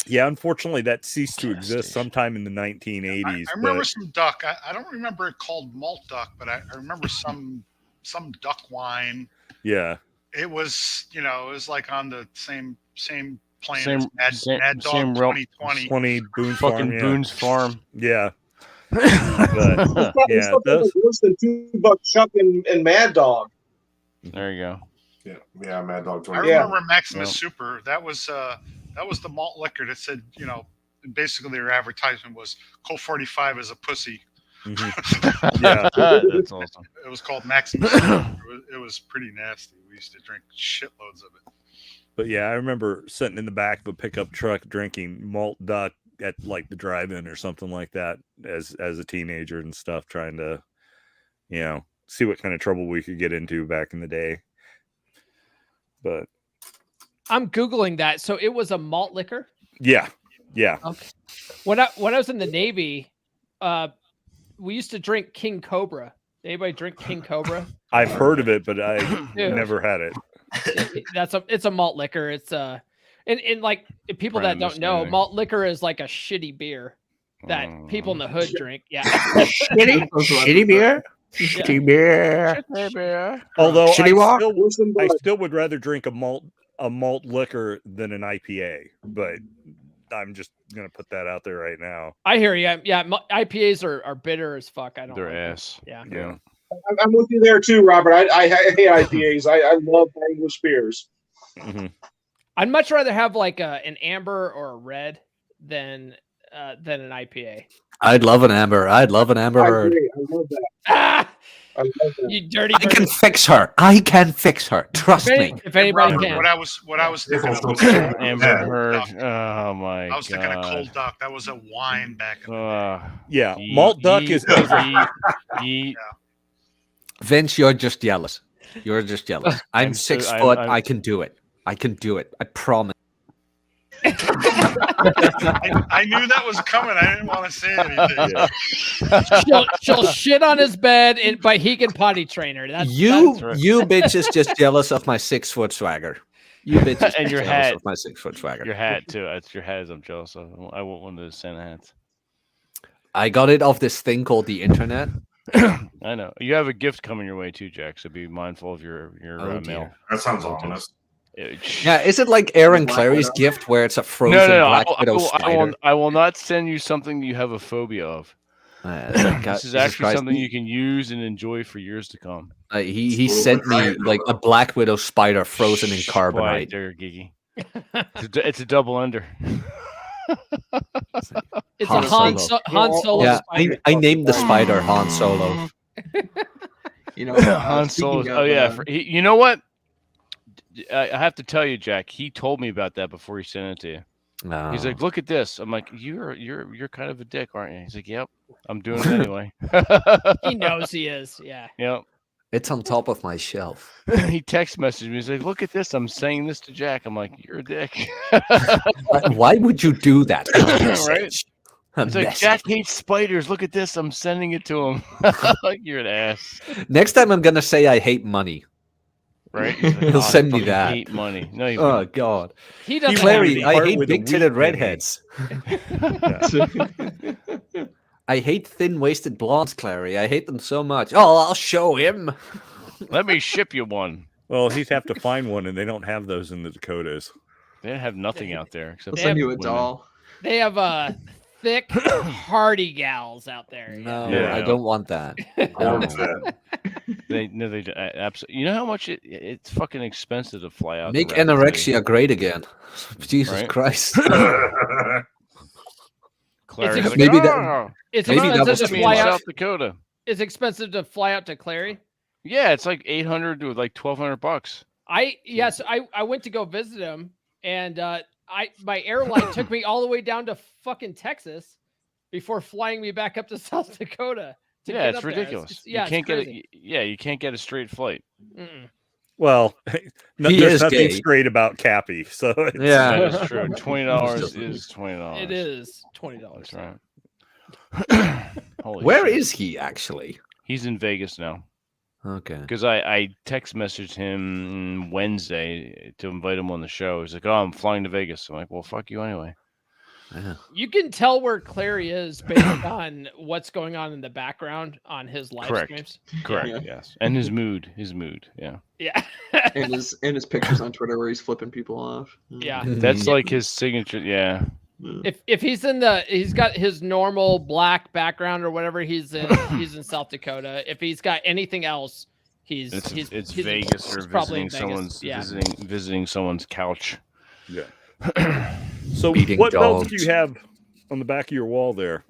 yeah, unfortunately that ceased to exist sometime in the 1980s. I remember but- some duck. I don't remember it called malt duck, but I remember some duck wine. yeah. It was, it was like on the same plane Same- as same- Mad Dog same realm. 2020. 20 Boone Fucking Farm, yeah. Boone's Farm. Yeah. But, It's yeah, something those, like worse than $2 Chuck and Mad Dog. There you go. Yeah, Mad Dog I 20. remember Maximus Yeah. Super. That was the malt liquor that said, basically their advertisement was Colt 45 is a pussy. yeah. That's awesome. It was called Maximus Super. It was pretty nasty. We used to drink shitloads of it. But yeah, I remember sitting in the back of a pickup truck drinking Malt Duck at like the drive-in or something like that as a teenager and stuff, trying to, see what kind of trouble we could get into back in the day. But I'm Googling that. So it was a malt liquor? Yeah. Yeah. Okay. When I was in the Navy, we used to drink King Cobra. Anybody drink King Cobra? I've heard of it, but I never had it. It's a malt liquor. It's and like people that don't know, malt liquor is like a shitty beer that people in the hood drink. Yeah. Shitty beer? Shitty beer. Although Shitty I still would rather drink a malt liquor than an IPA, but I'm just gonna put that out there right now. I hear you. Yeah, IPAs are bitter as fuck. I don't. They're like ass. Yeah. I'm with you there too, Robert. I hate IPAs. I love English beers. Mm-hmm. I'd much rather have like an amber or a red than an IPA. I'd love an amber. I'd love an amber herd. I love that. Ah! I love that. You dirty. I can fix her. I can fix her. Trust me. If anybody Robert, can. what I was thinking of was Amber Heard. Oh my god. I was thinking of Cold Duck. That was a wine back in the day. Yeah, malt duck is Vince, you're just jealous. You're just jealous. I'm 6 foot. I can do it. I can do it. I promise. I knew that was coming. I didn't want to say anything. She'll shit on his bed, but he can potty train her. You bitches just jealous of my 6 foot swagger. You bitches and your jealous hat of my 6 foot swagger. Your hat too. It's your hat. I'm jealous of. I want one of those Santa hats. I got it off this thing called the internet. I know you have a gift coming your way too, Jack. So be mindful of your mail. That sounds ominous. Yeah, is it like Aaron Clary's gift where it's a frozen Black Widow spider? I will not send you something you have a phobia of. This is actually something you can use and enjoy for years to come. He sent me like a Black Widow spider frozen in carbonite. There, Gigi. It's a double under. It's a Han Solo. Yeah, spider. I named the spider Han Solo. Han Solo. Oh yeah, you know what? I have to tell you, Jack. He told me about that before he sent it to you. No. He's like, "Look at this." I'm like, "You're kind of a dick, aren't you?" He's like, "Yep, I'm doing it anyway." He knows he is. Yeah. Yep. It's on top of my shelf. He text messaged me. He's like, "Look at this. I'm saying this to Jack." I'm like, "You're a dick." Why would you do that? Right? It's like, Jack hates spiders. Look at this. I'm sending it to him. Like, you're an ass. Next time I'm gonna say I hate money. Right? He'll send me that. Hate money. No, you oh God. He doesn't. Clary, I hate big-titted redheads. I hate thin-waisted blondes, Clary. I hate them so much. Oh, I'll show him. Let me ship you one. Well, he'd have to find one, and they don't have those in the Dakotas. They have nothing out there except. They'll send you a doll. They have thick, hardy gals out there. No, I don't want that. They absolutely. You know how much it's fucking expensive to fly out. Make anorexia great again. Jesus Christ. Clary's like, maybe it's maybe that expensive was to fly out. South Dakota. It's expensive to fly out to Clary. Yeah, it's like $800 to like $1,200. I went to go visit him, and my airline took me all the way down to fucking Texas before flying me back up to South Dakota. Yeah, it's ridiculous. You can't get it. Yeah, you can't get a straight flight. Mm-mm. Well, there's nothing straight about Cappy, so that is true. $20 is $20. It is $20. That's right. Where is he actually? He's in Vegas now. Okay. Because I text messaged him Wednesday to invite him on the show. He's like, "Oh, I'm flying to Vegas." I'm like, "Well, fuck you anyway." Yeah. You can tell where Clary is based on what's going on in the background on his live streams. Correct. Yeah. Yes. And his mood. Yeah. Yeah. and his pictures on Twitter where he's flipping people off. Yeah. That's like his signature. Yeah. If he's he's got his normal black background or whatever he's in South Dakota. If he's got anything else, it's Vegas or probably visiting someone's couch. Yeah. So Beating what dogs. belts do you have on the back of your wall there?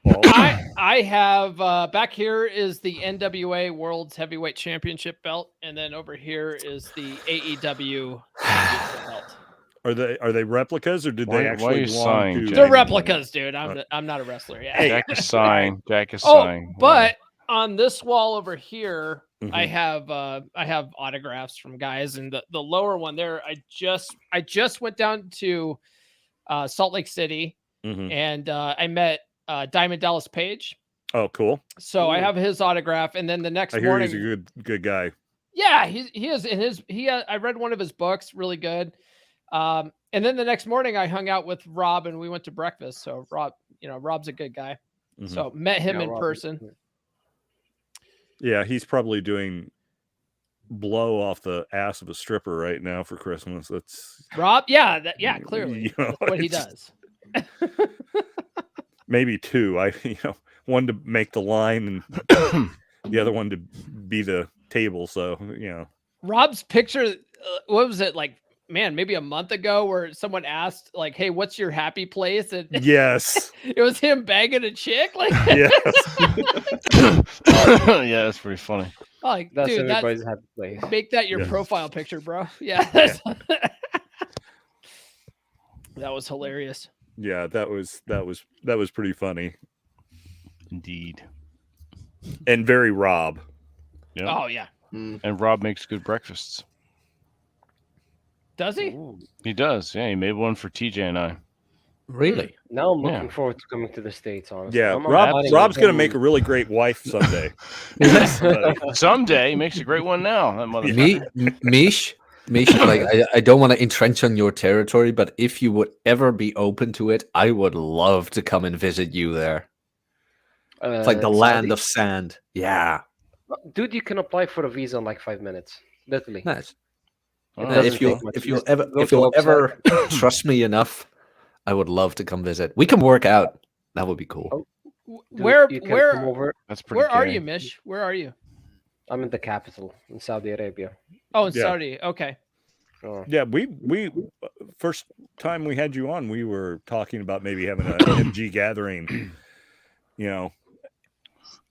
I have back here is the NWA World's Heavyweight Championship belt, and then over here is the AEW belt. Are they replicas or did they actually belong to? They're replicas, dude. I'm not a wrestler. Yeah. Jack is sighing. But on this wall over here, I have autographs from guys, and the lower one there, I just went down to Salt Lake City, and I met Diamond Dallas Page. Oh, cool. So I have his autograph, and then the next I hear morning, he's a good guy. yeah, he is in his I read one of his books, really good. And then the next morning I hung out with Rob and we went to breakfast. So Rob's a good guy. So met him in person. Yeah, he's probably doing blow off the ass of a stripper right now for Christmas. That's Rob. Yeah, clearly that's what he does. Maybe two. One to make the line and the other one to be the table. So, Rob's picture, what was it like? Man, maybe a month ago, where someone asked, like, "Hey, what's your happy place?" And yes, it was him banging a chick. Like, yes, yeah, that's pretty funny. Like, That's dude, everybody's happy place. Make that your Yeah. profile picture, bro. Yeah, that was hilarious. Yeah, that was pretty funny. Indeed. And very Rob. Yeah. Oh yeah. And Rob makes good breakfasts. Does he? Ooh. He does. Yeah, he made one for TJ and I. Really? Now I'm Yeah. looking forward to coming to the States, honestly. Yeah, I'm Rob's planning going to make a really great wife someday. Someday he makes a great one now. That motherfucker. Mish, like I don't want to entrench on your territory, but if you would ever be open to it, I would love to come and visit you there. It's like the land of sand. Yeah. Dude, you can apply for a visa in like 5 minutes. Literally. Nice. It Oh, doesn't If you'll take much. if you'll Just ever go if to you'll the ever website. trust me enough, I would love to come visit. We can work out. That would be cool. Dude, Where you can come over. That's pretty where are gay. you, Mish? Where are you? I'm in the capital in Saudi Arabia. Oh, in Yeah. Saudi. Okay. Oh. Yeah, we first time we had you on, we were talking about maybe having an MG gathering, The land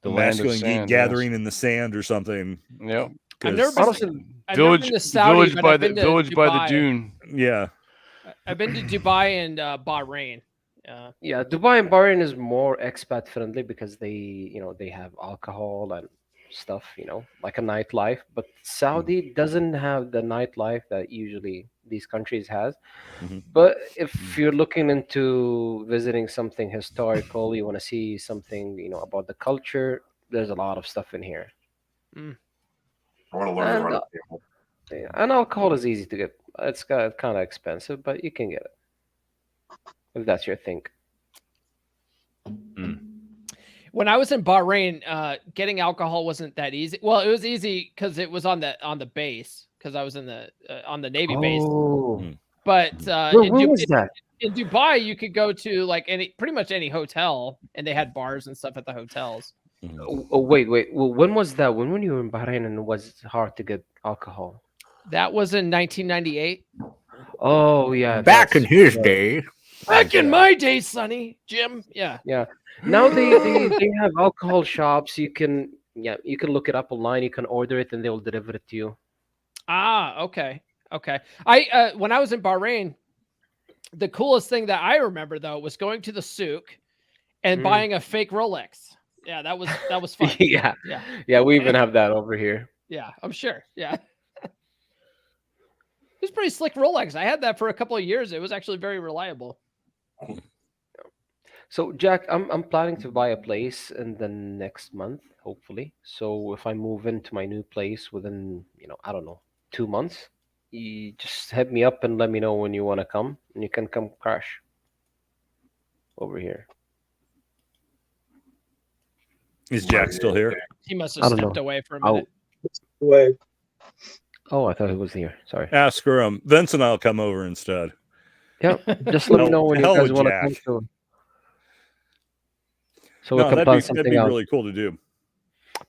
of masculine geek sand, gathering in the sand or something. Yep. I've never been, Honestly, I've never been to Saudi, but I've been to Dubai. dune. Yeah. I've been to Dubai and Bahrain. Yeah, Dubai and Bahrain is more expat friendly because they have alcohol and stuff, like a nightlife. But Saudi doesn't have the nightlife that usually these countries has. But if you're looking into visiting something historical, you want to see something, about the culture, there's a lot of stuff in here. I want to learn to run And, a table. Yeah, and alcohol is easy to get. It's kind of expensive, but you can get it if that's your thing. When I was in Bahrain, getting alcohol wasn't that easy. Well, it was easy because it was on the base, because I was in the on the Navy base. Oh, But where was that? in Dubai, you could go to like pretty much any hotel, and they had bars and stuff at the hotels. Oh, wait. Well, when was that? When you were in Bahrain and it was hard to get alcohol? That was in 1998. Oh yeah, Back in his day. Back in my day, Sonny, Jim. Yeah. Yeah. Now they have alcohol shops. You can look it up online. You can order it and they will deliver it to you. Ah, okay. I when I was in Bahrain, the coolest thing that I remember though was going to the souk and buying a fake Rolex. Yeah, that was fun. Yeah. We even have that over here. Yeah, I'm sure. Yeah. It's pretty slick Rolex. I had that for a couple of years. It was actually very reliable. So Jack, I'm planning to buy a place in the next month, hopefully. So if I move into my new place within, I don't know, 2 months, you just hit me up and let me know when you want to come, and you can come crash over here. Is Jack still here? He must I have don't stepped know. away for a minute. Way. Oh, I thought he was here. Sorry. Ask her. Vince and I'll come over instead. Yeah, just let me know when you hell guys with want to Jack. come to. So No, we can that'd plan be something out. really cool to do.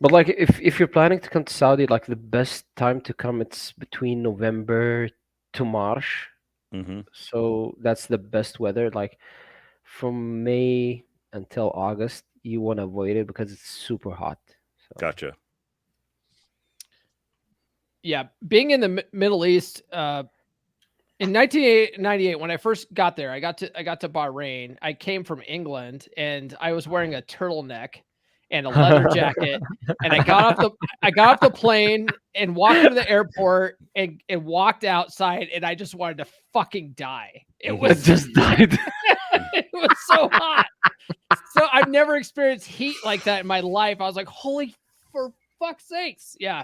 But like, if you're planning to come to Saudi, like the best time to come, it's between November to March. So that's the best weather. Like from May until August, you want to avoid it because it's super hot. So. Gotcha. Yeah, being in the Middle East, in 1998, when I first got there, I got to Bahrain. I came from England, and I was wearing a turtleneck, and a leather jacket. And I got off the plane and walked into the airport and walked outside, and I just wanted to fucking die. It was just died. It was so hot. So I've never experienced heat like that in my life. I was like, holy for fuck's sakes. Yeah.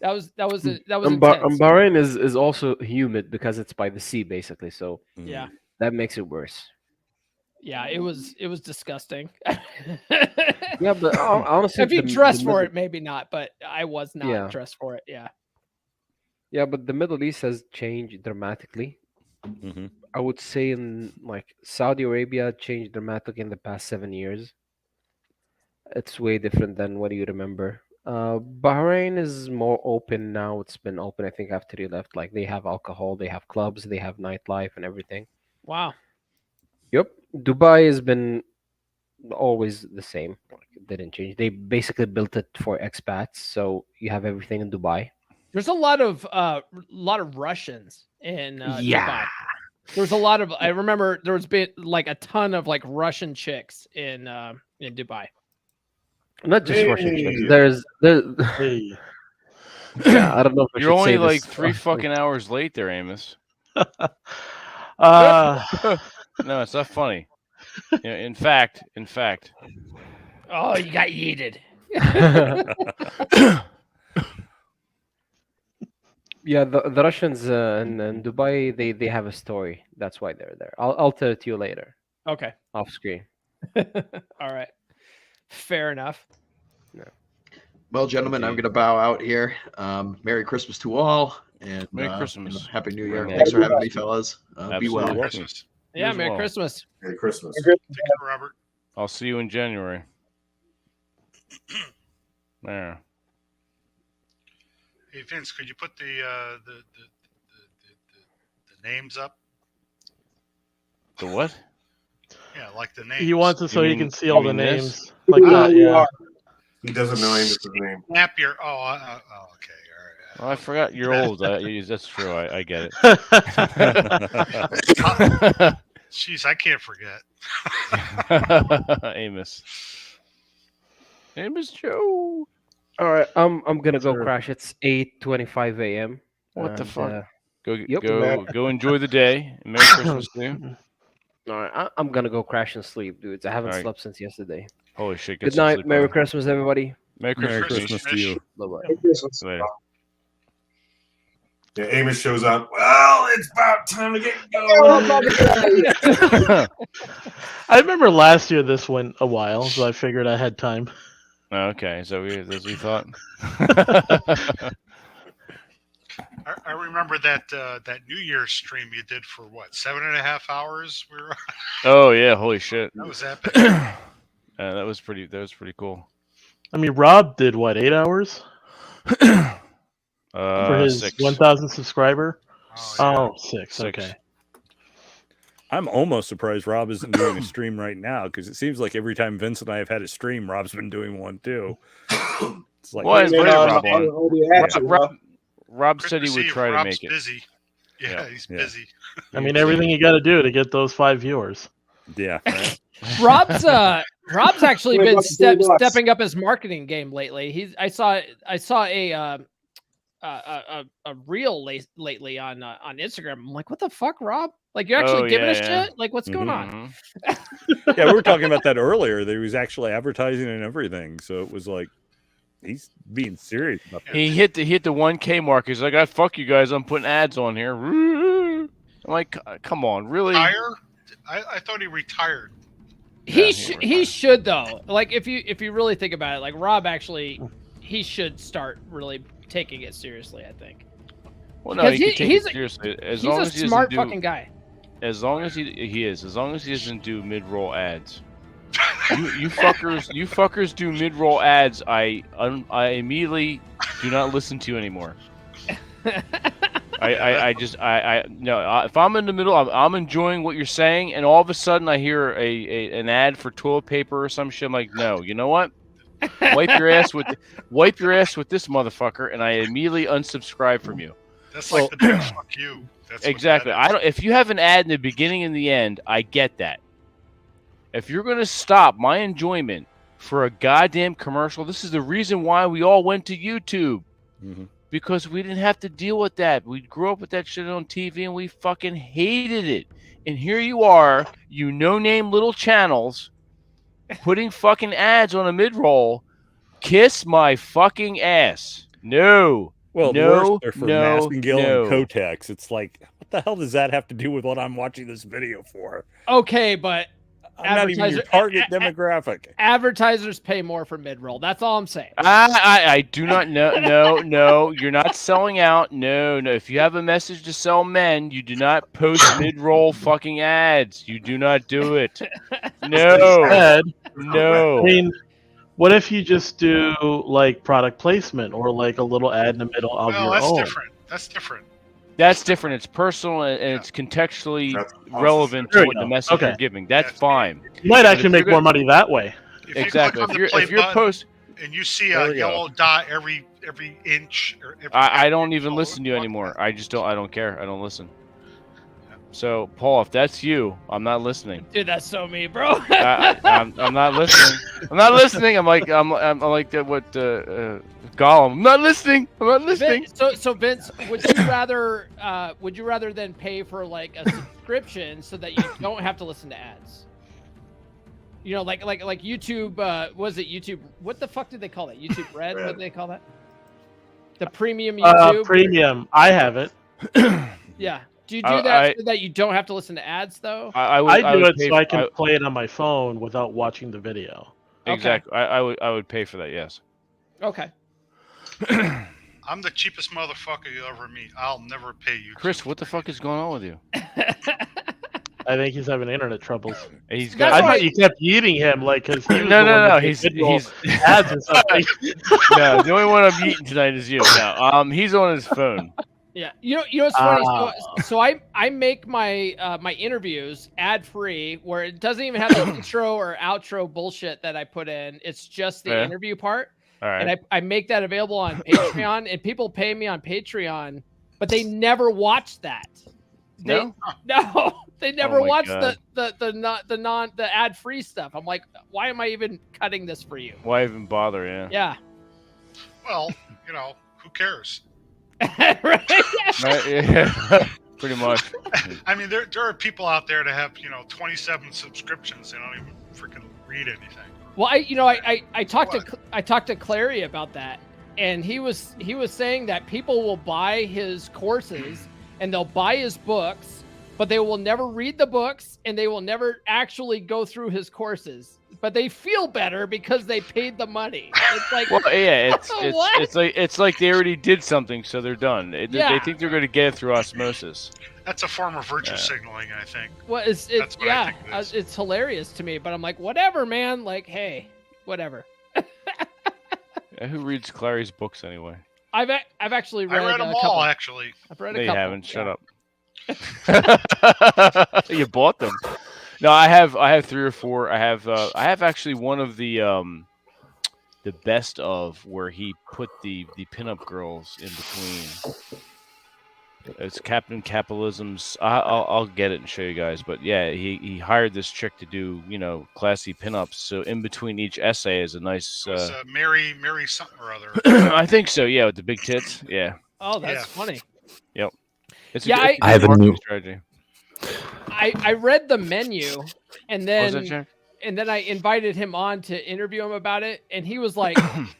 That was And intense. Bahrain is also humid because it's by the sea, basically. So Yeah. that makes it worse. Yeah, it was disgusting. Yeah, but honestly, if you the dress for Middle- it, maybe not, but I was not Yeah. dressed for it. Yeah. Yeah, but the Middle East has changed dramatically. Mm-hmm. I would say in like Saudi Arabia changed dramatically in the past 7 years. It's way different than what you remember. Bahrain is more open now. It's been open, I think, after you left. Like they have alcohol, they have clubs, they have nightlife and everything. Wow. Yep. Dubai has been always the same. Like, it didn't change. They basically built it for expats, so you have everything in Dubai. There's a lot of Russians in Yeah. Dubai. There's a lot of. I remember there was been like a ton of like Russian chicks in Dubai. Not just Hey. Russian chicks. There's Hey. yeah, I don't know if I You're should only say like this. 3 fucking hours late there, Amos. No, it's not funny. Yeah, in fact. Oh, you got yeeted. Yeah, the Russians in Dubai, they have a story. That's why they're there. I'll tell it to you later Okay. off screen. All right. Fair enough. Well, gentlemen, I'm going to bow out here. Merry Christmas to all, and Merry Christmas. Happy New Year. Merry Thanks for having me, fellas. Be Absolutely. well. Welcome. Christmas. Yeah, as Merry well. Christmas. Merry Christmas. Take care, Robert. I'll see you in January. There. Hey Vince, could you put the names up? The what? Yeah, like the names. He wants it so You he mean- can see all you the mean names this? like that. Yeah. He doesn't know Amos's name. Snap your. Okay, all right. Oh, I forgot you're old. That's true. I get it. Jeez, I can't forget. Amos Joe. All right, I'm gonna go Sure. crash. It's 8:25 a.m. What the and, fuck? Go Yep. go enjoy the day. Merry Christmas to you. All right, I'm gonna go crash and sleep, dudes. I haven't All right. slept since yesterday. Holy shit! Get Good some night. sleep, Merry brother. Christmas, everybody. Merry Merry Christmas. Christmas to you. Bye bye. Later. Yeah, Amos shows up. Well, it's about time to get going. I remember last year this went a while, so I figured I had time. Okay, so that's what you thought. I remember that New Year's stream you did for what 7.5 hours. We were. Oh yeah! Holy shit! That was epic. That was pretty cool. I mean, Rob did what, 8 hours for his 6. 1,000 subscriber? Oh, Oh, 6. 6. Okay. I'm almost surprised Rob isn't doing a stream right now because it seems like every time Vince and I have had a stream, Rob's been doing one too. It's like, Well, I invited Rob on. Rob, Rob said he would Christmas try Eve, to Rob's make it. busy. Yeah, he's yeah. busy. I mean, everything you got to do to get those 5 viewers. yeah. Rob's actually Wait, been what's the $2? stepping up his marketing game lately. I saw a reel lately on Instagram. I'm like, what the fuck, Rob? Like, you're actually giving us shit? Like, what's going on? Mhm. Yeah, we were talking about that earlier. That he was actually advertising and everything. So it was like he's being serious about that. He hit the 1K mark. He's like, I fuck you guys. I'm putting ads on here. I'm like, come on, really? Retire? I thought he retired. He Yeah, he should though. Like, if you really think about it, like Rob actually, he should start really taking it seriously. I think. Well, no, Because he can take he's it seriously as He's long a as he smart doesn't do. fucking guy. As long as as long as he doesn't do mid-roll ads. you fuckers do mid-roll ads. I immediately do not listen to you anymore. No. If I'm in the middle, I'm enjoying what you're saying, and all of a sudden I hear an ad for toilet paper or some shit. I'm like, no, you know what? Wipe your ass with this motherfucker, and I immediately unsubscribe from you. That's like the big fuck you. That's what Exactly. that is. I don't. If you have an ad in the beginning and the end, I get that. If you're going to stop my enjoyment for a goddamn commercial. This is the reason why we all went to YouTube. Because we didn't have to deal with that. We grew up with that shit on TV and we fucking hated it. And here you are, you no-name little channels, putting fucking ads on a mid-roll. Kiss my fucking ass. No. Well, the no, worst are for no, Massengill no. and Kotex. It's like, what the hell does that have to do with what I'm watching this video for? Okay, but I'm not even your target demographic. Advertisers pay more for mid-roll. That's all I'm saying. I do not know. No, you're not selling out. No. If you have a message to sell men, you do not post mid-roll fucking ads. You do not do it. No. No. I mean, what if you just do like product placement or like a little ad in the middle of your that's own? different. That's different. That's different. It's personal and it's contextually relevant to what the message you're giving. That's fine. You might actually make more money that way. Exactly. If you're post and you see a yellow dot every inch or every I don't even listen to you anymore. I don't care. I don't listen. So, Paul, if that's you, I'm not listening. Dude, that's so me, bro. I'm not listening. I'm not listening. I'm like that. What Gollum? I'm not listening. I'm not listening. So Vince, would you rather than pay for like a subscription so that you don't have to listen to ads? You know, like YouTube. Was it YouTube? What the fuck did they call that? YouTube Red? What did they call that? The premium YouTube. Premium. I have it. Yeah. Do you do that so that you don't have to listen to ads, though? I do it so I can play it on my phone without watching the video. Exactly. I would pay for that. Yes. Okay. I'm the cheapest motherfucker you'll ever meet. I'll never pay you. Chris, what the fuck is going on with you? I think he's having internet troubles. I thought you kept eating him, like, because he was no. He's ads or something. No, the only one I'm eating tonight is you. No, he's on his phone. Yeah, you know what's funny? So I make my my interviews ad free, where it doesn't even have the intro or outro bullshit that I put in. It's just the interview part. All right. And I make that available on Patreon, and people pay me on Patreon, but they never watch that. No, they never watch the ad free stuff. I'm like, why am I even cutting this for you? Why even bother? Yeah. Yeah. Well, who cares? Right? Yeah. Pretty much. I mean, there are people out there that have 27 subscriptions. They don't even freaking read anything. Well, I talked to Clary about that, and he was saying that people will buy his courses and they'll buy his books, but they will never read the books and they will never actually go through his courses. But they feel better because they paid the money. It's like, well, yeah, it's like they already did something, so they're done. They think they're going to get it through osmosis. That's a form of virtue signaling, I think. Well, it's hilarious to me, but I'm like, whatever, man. Like, hey, whatever. Who reads Clary's books anyway? I've actually read. I read them all. Actually, I've read a couple. You haven't. Shut up. You bought them. No, I have 3 or 4. I have actually one of the best of where he put the pinup girls in between. It's Captain Capitalism's. I'll get it and show you guys. But yeah, he hired this chick to do classy pinups. So in between each essay is a nice. Mary something or other. I think so. Yeah, with the big tits. Yeah. Oh, that's funny. Yep. I have a new strategy. I read the menu, and then I invited him on to interview him about it, and he was like,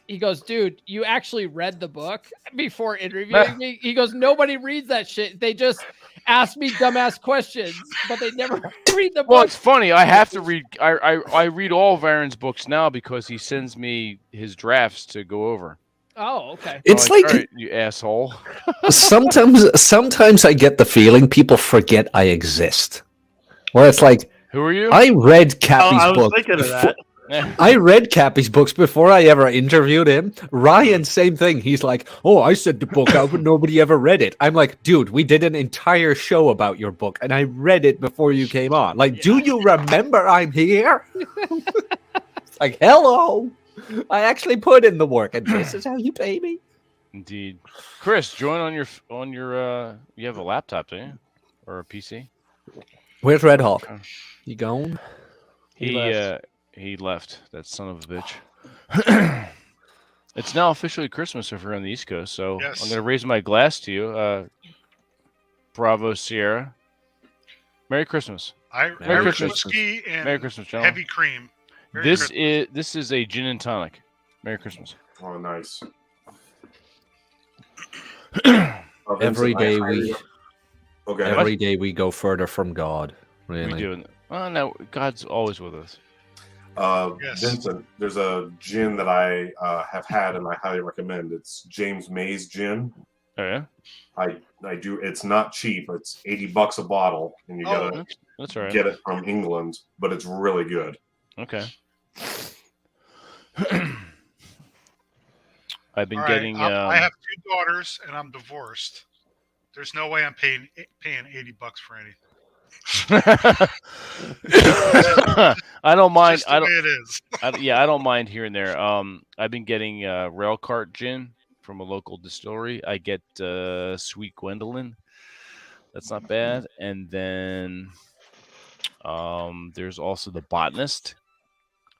he goes, dude, you actually read the book before interviewing me? He goes, nobody reads that shit. They just ask me dumbass questions, but they never read the book. Well, it's funny. I have to read. I read all of Aaron's books now because he sends me his drafts to go over. Oh, okay. It's like right, you asshole. Sometimes I get the feeling people forget I exist. Where it's like, who are you? I read Cappy's book. Thinking of that. I read Cappy's books before I ever interviewed him. Ryan, same thing. He's like, oh, I sent the book out, but nobody ever read it. I'm like, dude, we did an entire show about your book, and I read it before you came on. Like, do you remember I'm here? It's like, hello. I actually put in the work, and this is how you pay me. Indeed. Chris, join on your you have a laptop, don't you? Or a PC? Where's Red Hawk? You gone? He He left. That son of a bitch. It's now officially Christmas if you're on the East Coast, so Yes. I'm going to raise my glass to you. Bravo, Sierra. Merry Christmas. Irish Merry Christmas. whiskey and Merry Christmas, gentlemen. heavy cream. Merry This Christmas. this is a gin and tonic. Merry Christmas. Oh, nice. Every day we Okay. every day we go further from God. Really. We do. Oh no, God's always with us. Yes. Vincent, there's a gin that I have had and I highly recommend. It's James May's gin. Oh yeah. I do. It's not cheap. It's $80 a bottle, and you gotta That's all right. get it from England. But it's really good. Okay. I've been All right, getting. I have 2 daughters, and I'm divorced. There's no way I'm paying $80 for any. I don't mind. Just the way it is. I don't mind here and there. I've been getting Railcart gin from a local distillery. I get Sweet Gwendolyn. That's not bad. And then there's also the Botanist.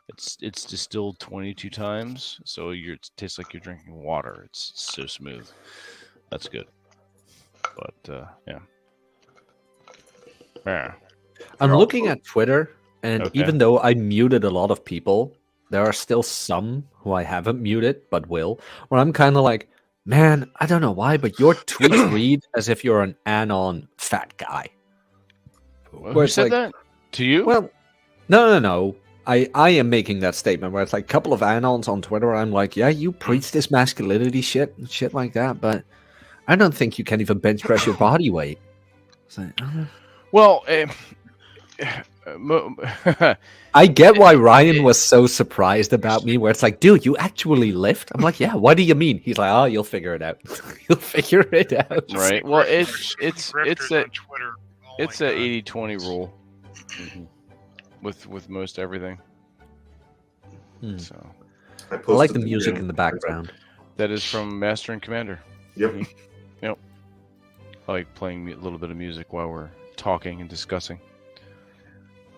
It's distilled 22 times, so it tastes like you're drinking water. It's so smooth. That's good. But yeah. Yeah. I'm looking at Twitter, and Okay. even though I muted a lot of people, there are still some who I haven't muted but will. Where I'm kind of like, man, I don't know why, but your tweets read as if you're an anon fat guy. Who it's said that to you? Well, no. I am making that statement where it's like a couple of anons on Twitter. I'm like, yeah, you preach this masculinity shit and shit like that, but I don't think you can even bench press your body weight. It's like, Well, I get why Ryan was so surprised about me, where it's like, dude, you actually lift? I'm like, yeah, what do you mean? He's like, oh, you'll figure it out. You'll figure it out. right. Well, it's a on Twitter. it's a 80-20 rule with most everything. Hmm. So I I like posted the music gin. in the background. that is from Master and Commander. Yep. Yep. I like playing a little bit of music while we're talking and discussing.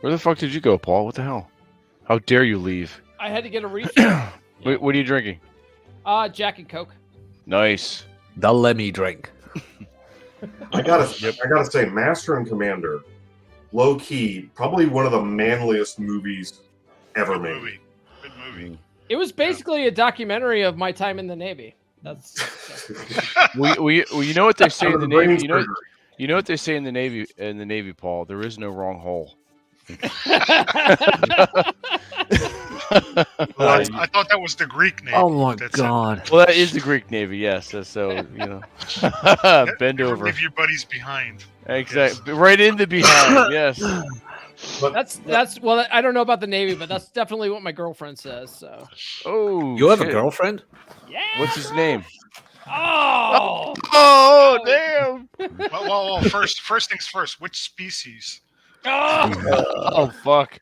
Where the fuck did you go, Paul? What the hell? How dare you leave? I had to get a refill. What are you drinking? Jack and Coke. Nice. The Lemmy drink. I gotta say, Master and Commander, low key, probably one of the manliest movies ever made. Good movie. It was basically a documentary of my time in the Navy. That's You know what they say in the Brain Navy? surgery. You know what they say in the Navy, Paul? There is no wrong hole. Well, I thought that was the Greek name. Oh my That's god. Well, that is the Greek Navy, yes. So you know, bend Never over. leave your buddies behind. Exactly, right in the behind. Yes. that's well, I don't know about the Navy, but that's definitely what my girlfriend says. So. Oh, You have a shit. girlfriend? Yeah. What's his name? Oh. Oh, damn. Well, first things first. Which species? Oh. Oh, fuck.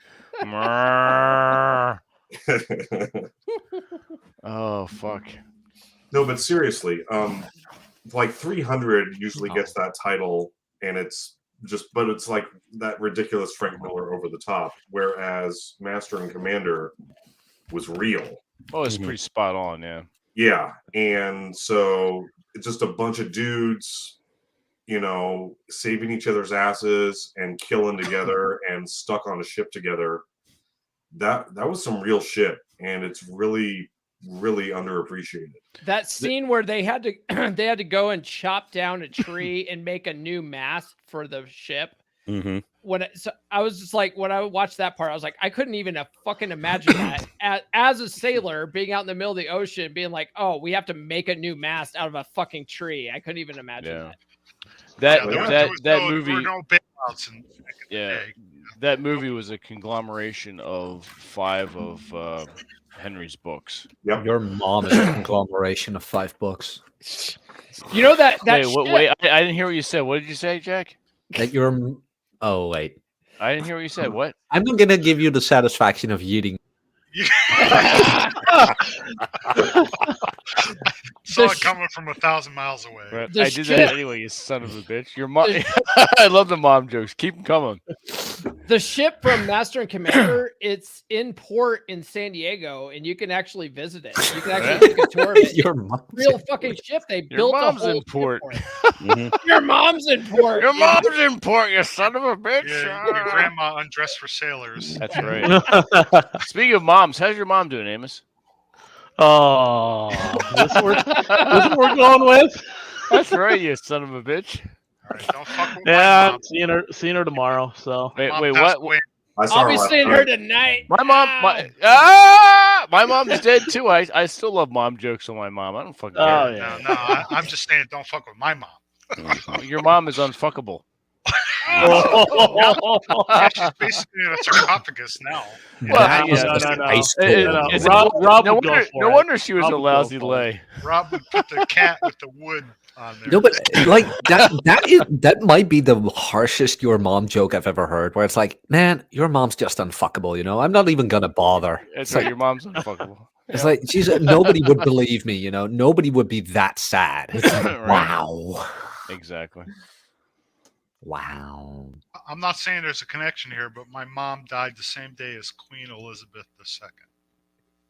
Oh, fuck. No, but seriously, like 300 usually gets that title, and it's like that ridiculous Frank Miller over the top, whereas Master and Commander was real. Oh, it's pretty spot on, yeah. Yeah, and so it's just a bunch of dudes, you know, saving each other's asses and killing together and stuck on a ship together. That was some real shit, and it's really, really underappreciated. That scene where they had to go and chop down a tree and make a new mast for the ship. Mm-hmm. So I was just like, when I watched that part, I was like, I couldn't even fucking imagine that as a sailor being out in the middle of the ocean, being like, oh, we have to make a new mast out of a fucking tree. I couldn't even imagine that. That movie. There were no bailouts in Yeah, that movie was a conglomeration of 5 of Henry's books. Yep. Your mom is a conglomeration of 5 books. You know that Wait, shit- wait, I didn't hear what you said. What did you say, Jack? That you're. Oh wait. I didn't hear what you said. What? I'm not gonna give you the satisfaction of eating. Saw it coming from 1,000 miles away. Right. The I did shit- that anyway, you son of a bitch. Your mom. I love the mom jokes. Keep them coming. The ship from Master and Commander, it's in port in San Diego, and you can actually visit it. You can actually take a tour of it. Your mom's real fucking ship. They built a mom's whole in port. Your mom's in port. Your mom's in port, you son of a bitch. Your grandma undressed for sailors. That's right. Speaking of moms, how's your mom doing, Amos? Oh, this we're going with. That's right, you son of a bitch. All right, don't fuck with Yeah, my mom. seeing her tomorrow. So Wait, Mom wait, passed what? away. I'll be seeing her tonight. My mom, my mom's dead too. I still love mom jokes on my mom. I don't fucking care. Oh yeah. No, I'm just saying, don't fuck with my mom. Your mom is unfuckable. Yeah, she's basically in a sarcophagus now. Well, Rob no would go wonder, for no it. wonder she was Rob a would go lousy for it. lay. Rob would put the cat with the wood on there. No, but like that might be the harshest your mom joke I've ever heard. Where it's like, man, your mom's just unfuckable. You know, I'm not even gonna bother. It's It's right. like, Your mom's unfuckable. it's like, geez, nobody would believe me. You know, nobody would be that sad. It's like, Right. wow, Exactly. wow. I'm not saying there's a connection here, but my mom died the same day as Queen Elizabeth II.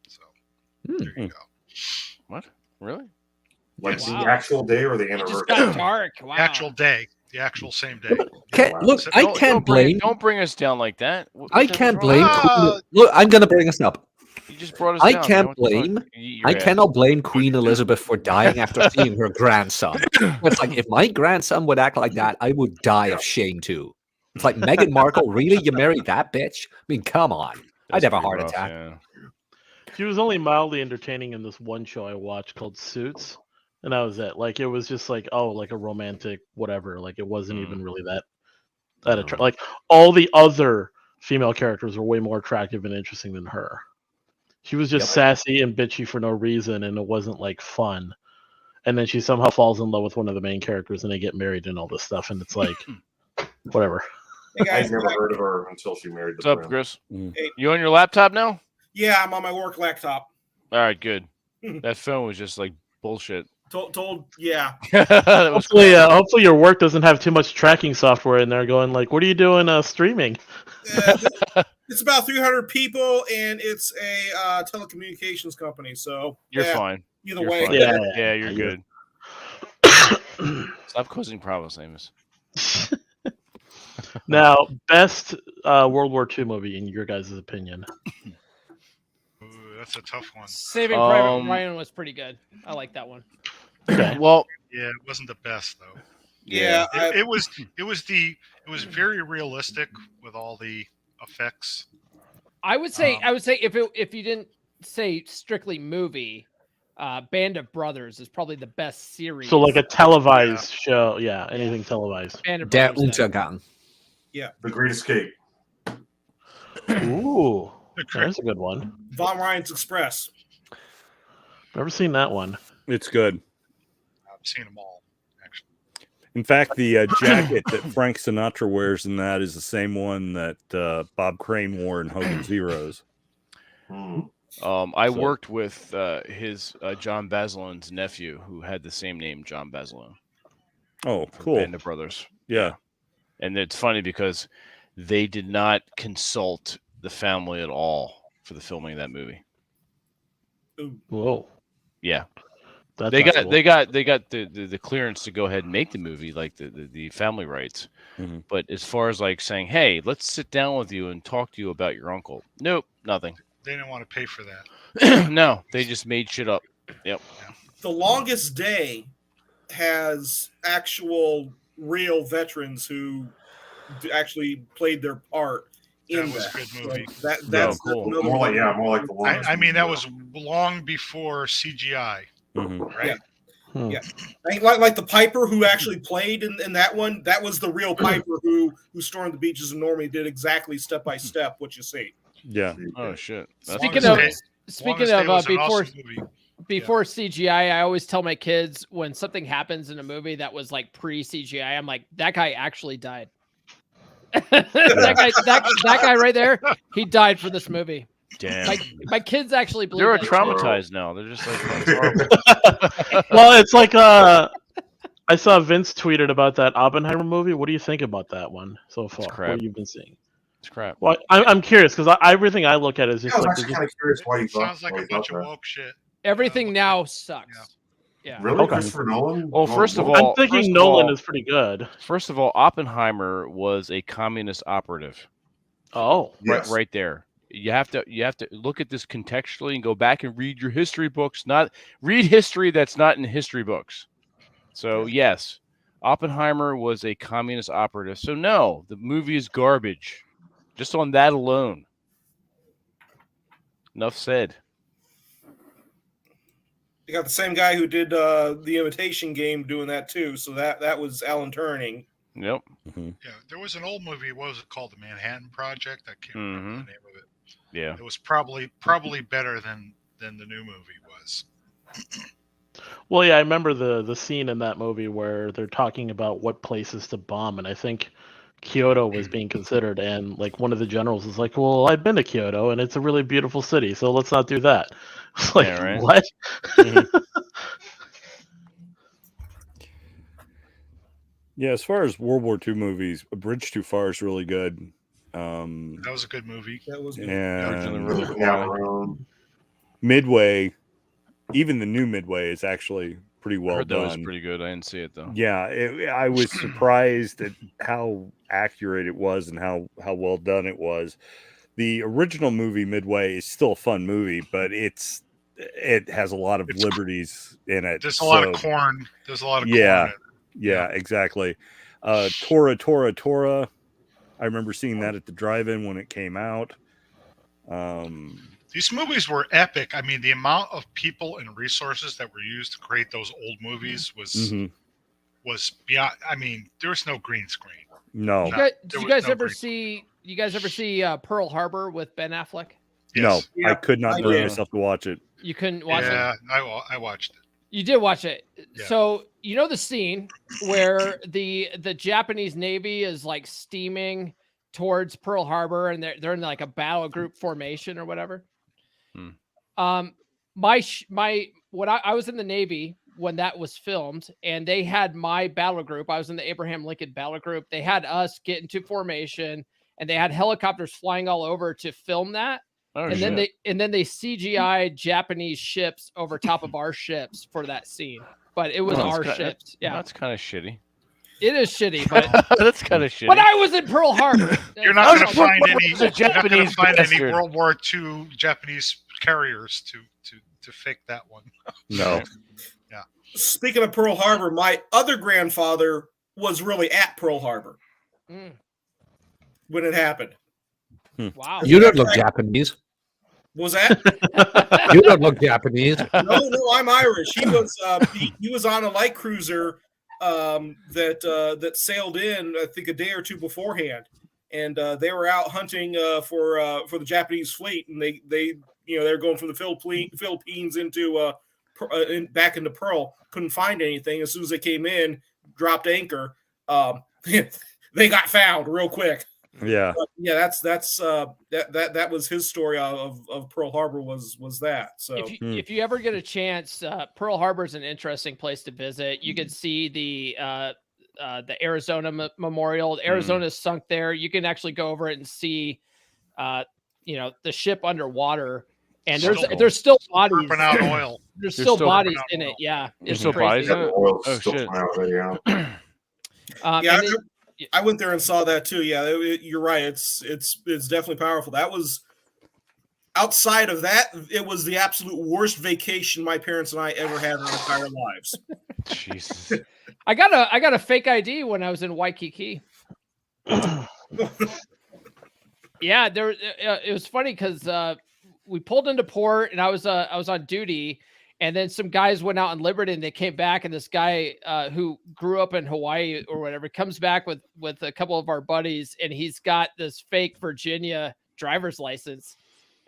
So there you go. What? Really? Like Wow. the actual day or the It just anniversary? got dark. Wow. The actual day, the actual same day. Look, So I don't- can't bring, blame. don't bring us down like that. What I the hell's can't wrong? blame. Ah! Look, I'm gonna bring us up. You just brought us I down. can't man. What the fuck? blame. You eat your I ass. cannot blame Queen Elizabeth for dying after seeing her grandson. It's like if my grandson would act like that, I would die of shame too. It's like Meghan Markle, really? You married that bitch? I mean, come on. I'd That's have a pretty heart rough, attack. yeah. She was only mildly entertaining in this one show I watched called Suits, and that was it. Like it was just like, oh, like a romantic whatever. Like it wasn't even really that attractive. Like all the other female characters were way more attractive and interesting than her. She was just sassy and bitchy for no reason, and it wasn't like fun. And then she somehow falls in love with one of the main characters, and they get married and all this stuff, and it's like, whatever. Hey I guys, never heard of her until she married the What's up, prince. Chris? Hey. You on your laptop now? yeah, I'm on my work laptop. All right, good. That phone was just like bullshit. Told yeah. That was Hopefully your work doesn't have too much tracking software in there going like, what are you doing streaming? It's about 300 people, and it's a telecommunications company. So You're yeah, fine. Either You're way, fine. Yeah. Yeah, you're good. Stop causing problems, Amos. Now, best World War II movie in your guys' opinion? Ooh, that's a tough one. Saving Private Ryan was pretty good. I like that one. Well, Yeah, it wasn't the best though. yeah. It was very realistic with all the effects. I would say if you didn't say strictly movie, Band of Brothers is probably the best series. So like a televised show, yeah, anything televised. Band of Der Brothers. then. Untergang. The Great Escape. Ooh, that's a good one. Von Ryan's Express. Never seen that one. It's good. I've seen them all. Actually, In fact, the jacket that Frank Sinatra wears in that is the same one that Bob Crane wore in Hogan's Heroes. I worked with his John Baslin's nephew, who had the same name, John Baslin. Oh, from cool. Band of Brothers. Yeah. And it's funny because they did not consult the family at all for the filming of that movie. Whoa. Yeah. That's They possible. got the clearance to go ahead and make the movie, like the family rights. Mhm. But as far as like saying, hey, let's sit down with you and talk to you about your uncle. Nope, nothing. they didn't want to pay for that. No, they just made shit up. Yep. The Longest Day has actual real veterans who actually played their part in That was that. a good movie. So that's cool. another More like one. more like the one. I mean, that was long before CGI, Mhm. right? Yeah. Like the Piper who actually played in that one, that was the real Piper who stormed the beaches of Normandy, did exactly step by step what you see. Yeah. Oh shit. That's Speaking cool. of Longest speaking Day of was an before awesome movie. before CGI, I always tell my kids when something happens in a movie that was like pre CGI, I'm like, that guy actually died. that guy right there, he died for this movie. Damn. My kids actually believe They're that shit. traumatized now. They're just like, "That's horrible." Well, it's like I saw Vince tweeted about that Oppenheimer movie. What do you think about that one so far? crap. What you've been seeing? It's crap. Well, I'm curious because everything I look at is just I was like actually kind of curious why you thought. Sounds like why a you thought bunch of that. woke shit. Everything now sucks. Yeah. Really, Okay. Christopher Nolan? Well, first of I'm all, thinking Nolan is pretty good. First of all, Oppenheimer was a communist operative. Oh, Yes. right there. You have to look at this contextually and go back and read your history books. Not read history that's not in history books. So yes, Oppenheimer was a communist operative. So no, the movie is garbage. Just on that alone. Enough said. You got the same guy who did the Imitation Game doing that too. So that was Alan Turing. Yep. Yeah, there was an old movie. What was it called? The Manhattan Project. I can't remember the name of it. Yeah. It was probably better than the new movie was. Well, yeah, I remember the scene in that movie where they're talking about what places to bomb, and I think Kyoto was being considered, and like one of the generals is like, "Well, I've been to Kyoto, and it's a really beautiful city, so let's not do that." It's like, Yeah, right. what? Yeah, as far as World War II movies, A Bridge Too Far is really good. That was a good movie. That was good. And Midway, even the new Midway is actually pretty well I heard that done. was pretty good. I didn't see it though. Yeah, I was surprised at how accurate it was and how well done it was. The original movie Midway is still a fun movie, but it has a lot of liberties in it. There's a lot of corn. There's a lot of corn. Yeah, In it. yeah, exactly. Tora. I remember seeing that at the drive-in when it came out. These movies were epic. I mean, the amount of people and resources that were used to create those old movies was beyond. I mean, there was no green screen. No. Did you guys ever see Pearl Harbor with Ben Affleck? Yes. No, I could not bring myself to watch it. You couldn't watch it? Yeah, I watched it. You did watch it. Yeah. So you know the scene where the Japanese Navy is like steaming towards Pearl Harbor and they're in like a battle group formation or whatever. I was in the Navy when that was filmed, and they had my battle group. I was in the Abraham Lincoln battle group. They had us get into formation, and they had helicopters flying all over to film that. Then they CGI Japanese ships over top of our ships for that scene. But it was our ships. Yeah, that's kind of shitty. It is shitty, but that's kind of shitty. But I was in Pearl Harbor. You're not going to find any bastard. World War II Japanese carriers to fake that one. No. Yeah. Speaking of Pearl Harbor, my other grandfather was really at Pearl Harbor when it happened. Wow. You don't look Japanese. Was that? You don't look Japanese. No, I'm Irish. He was he was on a light cruiser that sailed in, I think, a day or two beforehand, and they were out hunting for the Japanese fleet, and they're going from the Philippines into back into Pearl. Couldn't find anything. As soon as they came in, dropped anchor. They got found real quick. Yeah, but yeah. That was his story of Pearl Harbor was that. So if you ever get a chance, Pearl Harbor is an interesting place to visit. You can see the Arizona Memorial. Arizona is sunk there. You can actually go over it and see, the ship underwater. And there's still bodies. Out oil. There's still bodies in it. Yeah, there's still bodies in it. Oh shit! I went there and saw that too. Yeah, you're right. It's definitely powerful. That was outside of that. It was the absolute worst vacation my parents and I ever had in our entire lives. Jesus. I got a fake ID when I was in Waikiki. Yeah, it was funny because we pulled into port and I was on duty. And then some guys went out on Liberty and they came back, and this guy who grew up in Hawaii or whatever comes back with a couple of our buddies, and he's got this fake Virginia driver's license.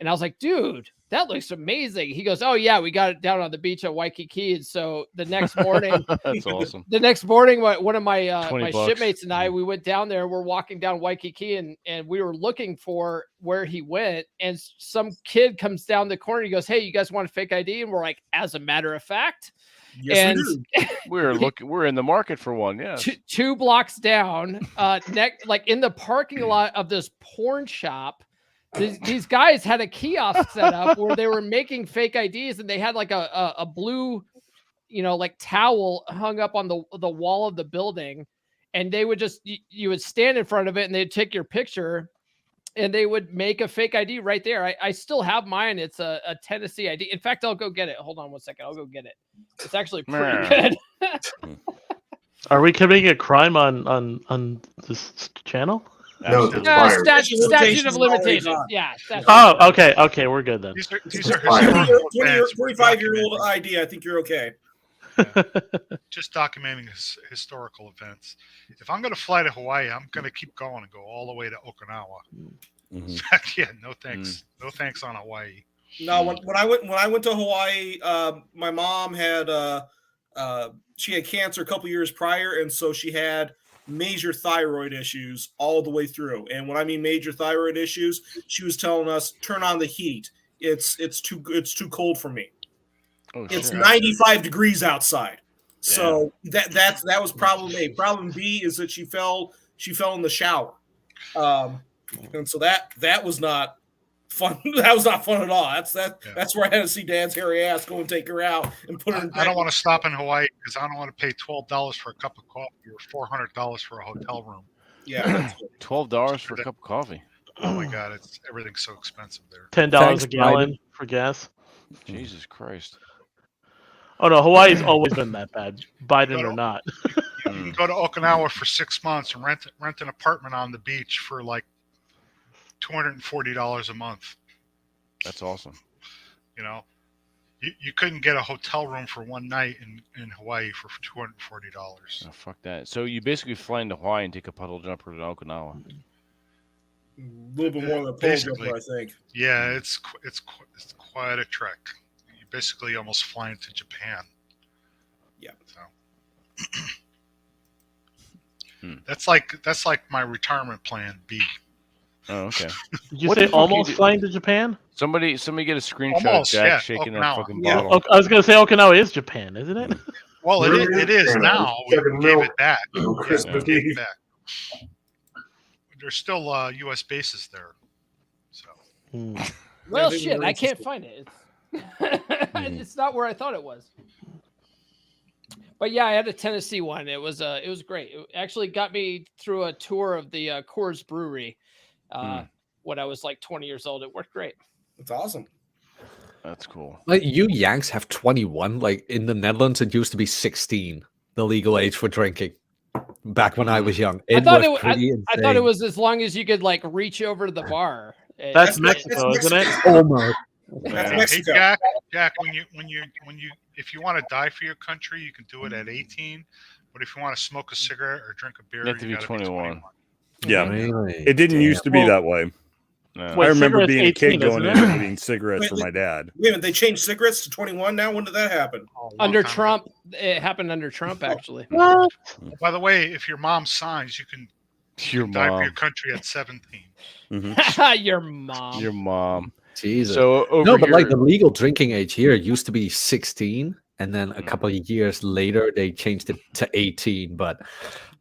And I was like, dude, that looks amazing. He goes, oh yeah, we got it down on the beach at Waikiki. And so the next morning, that's awesome. The next morning, one of my my $20. shipmates and I, we went down there. We're walking down Waikiki, and we were looking for where he went. And some kid comes down the corner. He goes, hey, you guys want a fake ID? And we're like, as a matter of fact. Yes, we and do. We're in the market for one. Yes. Two blocks down, like in the parking lot of this porn shop. These guys had a kiosk set up where they were making fake IDs, and they had like a blue, like towel hung up on the wall of the building, and they would just you would stand in front of it, and they'd take your picture, and they would make a fake ID right there. I still have mine. It's a Tennessee ID. In fact, I'll go get it. Hold on one second. I'll go get it. It's actually pretty good. Are we committing a crime on this channel? No, statute of limitations. Yeah. Okay, we're good then. These are historical events. 25-year-old ID. I think you're okay. Just documenting historical events. If I'm going to fly to Hawaii, I'm going to keep going and go all the way to Okinawa. Yeah, no thanks. No thanks on Hawaii. No, when I went to Hawaii, my mom had she had cancer a couple years prior, and so she had major thyroid issues all the way through. And when I mean major thyroid issues, she was telling us, turn on the heat. It's too cold for me. It's 95 degrees outside. So that was problem A. Problem B is that she fell in the shower. And so that was not fun. That was not fun at all. That's where I had to see Dad's hairy ass go and take her out and put her in bed. I don't want to stop in Hawaii because I don't want to pay $12 for a cup of coffee or $400 for a hotel room. Yeah, $12 for a cup of coffee. Oh my God, everything's so expensive there. $10 a gallon for gas. Jesus Christ. Oh no, Hawaii's always been that bad, Biden or not. You can go to Okinawa for 6 months and rent an apartment on the beach for like $240 a month. That's awesome. You couldn't get a hotel room for one night in Hawaii for $240. Oh, fuck that. So you basically fly into Hawaii and take a puddle jumper to Okinawa. A little bit more than a puddle jumper, I think. Yeah, it's quite a trek. You basically almost fly into Japan. Yeah. So that's like my retirement plan B. Oh, okay. Did you say almost flying to Japan? Somebody get a screenshot Almost, of Jack yeah, shaking Okinawa. that fucking bottle. I was going to say Okinawa is Japan, isn't it? Well, it is now. We gave it back. Christmas Gave Eve. it back. There's still U.S. bases there. So. Well, shit, I can't find it. It's not where I thought it was. But yeah, I had a Tennessee one. It was great. It actually got me through a tour of the Coors Brewery when I was like 20 years old. It worked great. That's awesome. That's cool. Like you Yanks have 21. Like in the Netherlands, it used to be 16, the legal age for drinking. Back when I was young, I thought it was as long as you could like reach over to the bar. That's Mexico, isn't it? Almost. Hey, Jack, when you if you want to die for your country, you can do it at 18. But if you want to smoke a cigarette or drink a beer, you have to be 21. Yeah, Really? it didn't used to be that way. No. I remember being a kid 18, going in isn't and eating cigarettes for my dad. Wait a minute, they changed cigarettes to 21 now? When did that happen? Under Trump, it happened under Trump, actually. By the way, if your mom signs, you can die for your country at 17. Your mom. Your mom. Jesus. So no, but like the legal drinking age here used to be 16, and then a couple of years later they changed it to 18. But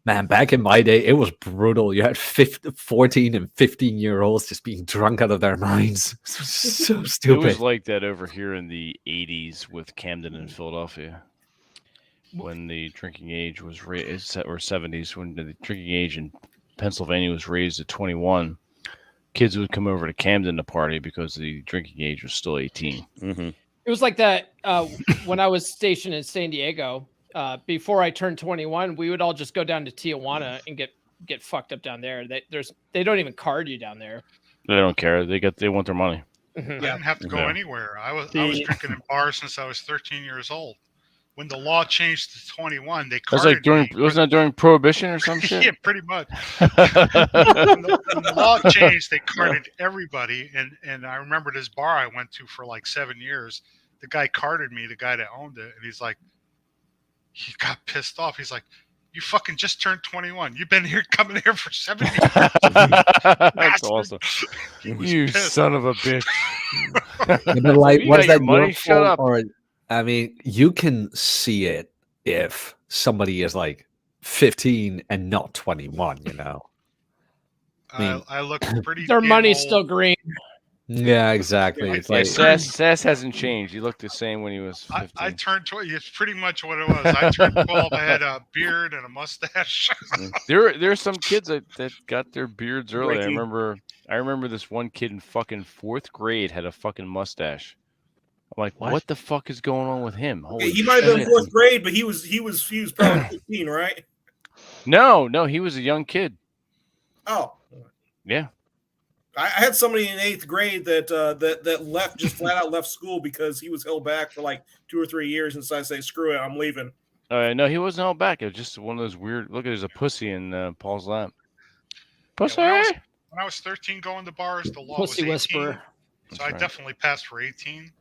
man, back in my day, it was brutal. You had 14 and 15-year-olds just being drunk out of their minds. So stupid. It was like that over here in the 80s with Camden and Philadelphia. When the drinking age was raised, or 70s, when the drinking age in Pennsylvania was raised to 21, kids would come over to Camden to party because the drinking age was still 18. It was like that when I was stationed in San Diego. Before I turned 21, we would all just go down to Tijuana and get fucked up down there. They don't even card you down there. They don't care. They want their money. I didn't have to go anywhere. I was drinking in bars since I was 13 years old. When the law changed to 21, they carded wasn't that during Prohibition or some shit? Yeah, pretty much. when the law changed, they carded everybody. And I remember this bar I went to for like 7 years. The guy carded me, the guy that owned it, and he's like, he got pissed off. He's like, "You fucking just turned 21. You've been coming here for 7 years." That's awesome. You son of a bitch. And then, like, You was got your that money? your Shut fault, up. or I mean, you can see it if somebody is like 15 and not 21, you know. I look pretty. Their damn money's old. still green. Yeah, exactly. It's like Sass hasn't changed. He looked the same when he was 15. I turned 20. It's pretty much what it was. I turned 12. I had a beard and a mustache. There are some kids that got their beards early. Ricky. I remember this one kid in fucking 4th grade had a fucking mustache. I'm like, what the fuck is going on with him? Holy He might have been shit. 4th grade, but he was probably 15, right? No, he was a young kid. Oh, Yeah. I had somebody in 8th grade that left, just flat out left school because he was held back for like 2 or 3 years and decided to say, "Screw it, I'm leaving." No, he wasn't held back. It was just one of those weird. Look, there's a pussy in Paul's lap. Pussy. When I was 13 going to bars, the law Pussy was 18. whisperer. So I definitely passed for 18.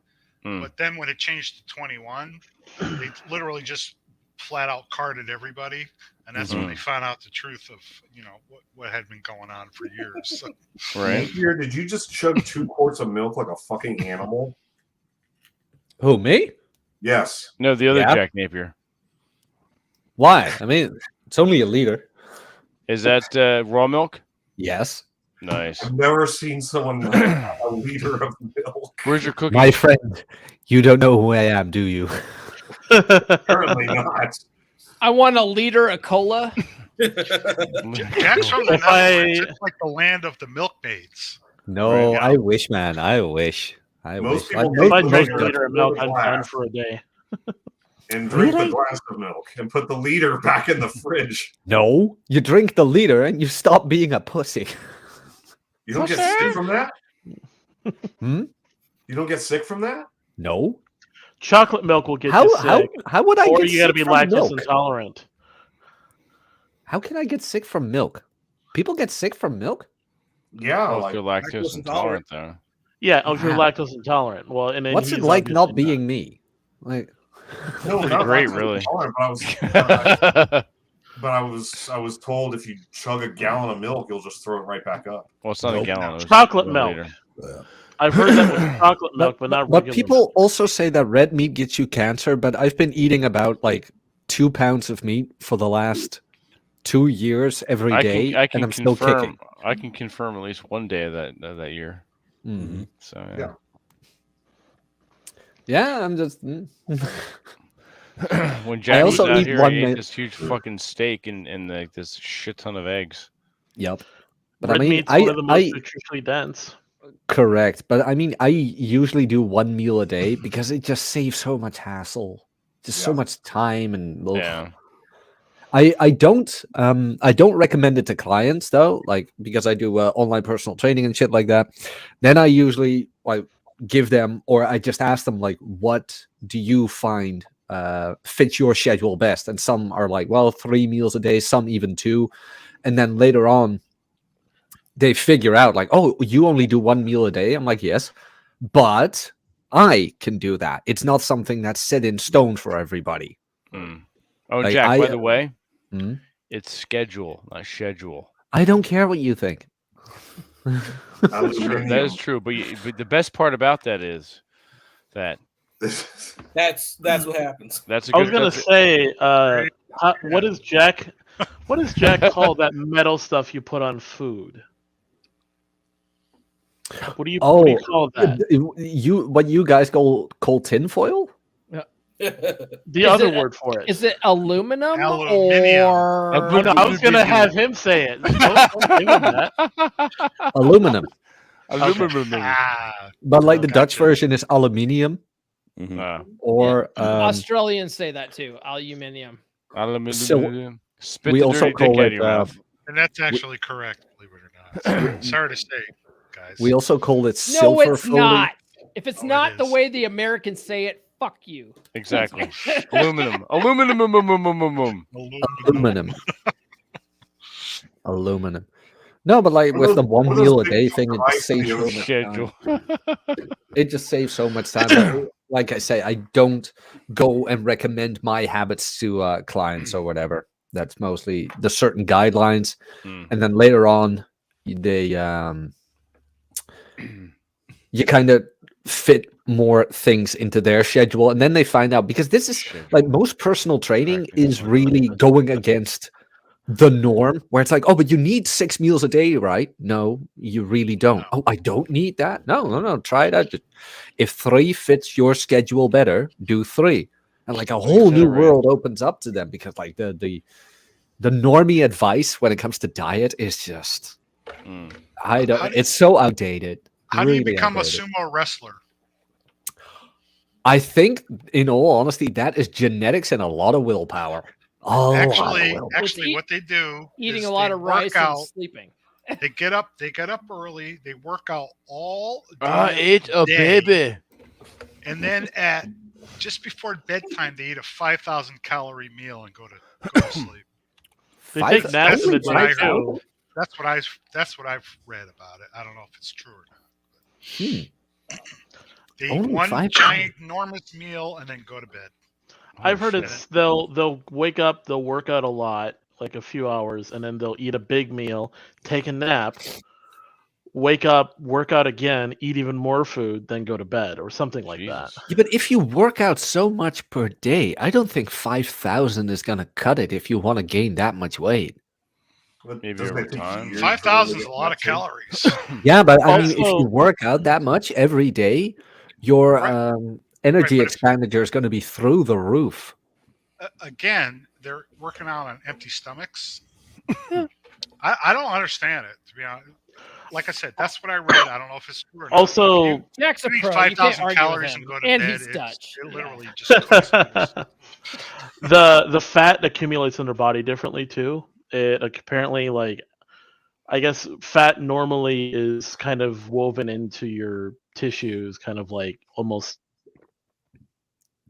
But then when it changed to 21, they literally just flat out carded everybody. And that's when they found out the truth of, what had been going on for years. So. Right. Napier, did you just chug 2 quarts of milk like a fucking animal? Who, me? Yes. No, the other Yeah. Jack Napier. Why? I mean, it's only a liter. Is that raw milk? Yes. Nice. I've never seen someone have a liter of milk. Where's your cookie? My friend, you don't know who I am, do you? Apparently not. I want a liter of cola. Jack's from the If I- Netherlands. It's like the land of the milkmaids. No, Right. I wish, man. I wish. Most wish. people Like, If I Most drink a people liter of drink milk, the I'm glass. done for a day. And drink Really? the glass of milk and put the liter back in the fridge. No, you drink the liter and you stop being a pussy. You don't get sick from that? Hmm? You don't get sick from that? No. Chocolate milk will get How you how sick. how would I Or get you got to sick be from lactose milk? intolerant. How can I get sick from milk? People get sick from milk? Yeah. Oh, like if you're lactose intolerant, though. Yeah, if you're Wow. lactose intolerant. Well, and then What's it he's like not obviously being me? Like no, Pretty not great, lactose really. intolerant, but I was told if you chug a gallon of milk, you'll just throw it right back up. Well, it's not Nope. a gallon. it was Chocolate a milk. liter. I've heard that with chocolate milk, but not but regular people also say that red meat gets you cancer, but I've been eating about like 2 pounds of meat for the last 2 years every day, I can and I'm still confirm. kicking. I can confirm at least one day of that year. Mhm. So Yeah. Yeah, I'm just. when Jack was also out eat here, one he ate mi- this huge fucking steak and like this shit ton of eggs. Yep. But Red I mean, meat's one of the most nutritionally dense. correct. But I mean, I usually do one meal a day because it just saves so much hassle, just so Yeah. much time and. ugh. Yeah. I don't recommend it to clients though, like because I do online personal training and shit like that. Then I usually like give them, or I just ask them like, what do you find fits your schedule best? And some are like, well, 3 meals a day, some even 2, and then later on they figure out like, oh, you only do 1 meal a day. I'm like, yes, but I can do that. It's not something that's set in stone for everybody. Mm. Oh, Like, Jack. I- By the way, Hmm? it's schedule, not schedule. I don't care what you think. That is true. But the best part about that is that That's what happens. that's a I good. was gonna that's a- say, what is Jack? What does Jack call that metal stuff you put on food? What do you call that? What you guys call tinfoil? The other word for it. Is it aluminum, Aluminium. or? Oh, no, I was gonna have him say it. Don't give him that. Aluminum. Ah, But like the Dutch version is aluminium, or Australians say that too. Aluminium. Aluminium. Spit we the also dirty dick call out of it. your mouth. and that's actually correct, believe it or not. Sorry to say, guys. We also call it No, silver it's folding. not. If it's Oh, not it the is. way the Americans say it, fuck you. Exactly. Aluminum. Aluminum. Aluminum. No, but like with the 1 meal a day thing, it saves so much Schedule. time. It just saves so much time. But like I say, I don't go and recommend my habits to clients or whatever. That's mostly the certain guidelines, and then later on, they you kind of fit more things into their schedule, and then they find out, because this is like most personal training is really going against the norm, where it's like, oh, but you need 6 meals a day, right? No, you really don't. Oh, I don't need that. No, try it out. If 3 fits your schedule better, do 3, and like a whole new world opens up to them, because like the normie advice when it comes to diet is just it's so outdated. How do you become a sumo wrestler? I think, in all honesty, that is genetics and a lot of willpower. Actually, what they do eating is a lot they of rice work out, and sleeping. They get up early. They work out all I ate a day, baby. and then at just before bedtime, they eat a 5,000 calorie meal and go to sleep. They take naps in the day too. That's what I've read about it. I don't know if it's true or not. They eat Only one 5 giant, enormous meal and then go to bed. I've heard it's they'll wake up, they'll work out a lot, like a few hours, and then they'll eat a big meal, take a nap, wake up, work out again, eat even more food, then go to bed or something like that. Yeah, but if you work out so much per day, I don't think 5,000 is gonna cut it if you want to gain that much weight. Maybe over time. 5,000 is a lot of calories. Yeah, but I mean, if you work out that much every day, your energy expenditure is going to be through the roof. Again, they're working out on empty stomachs. I don't understand it, to be honest. Like I said, that's what I read. I don't know if it's true or not. Also, Jack's a eat pro. 5,000 calories and go to and bed. he's Dutch. It literally just the fat accumulates in their body differently too. It apparently, like, I guess fat normally is kind of woven into your tissues, kind of like almost,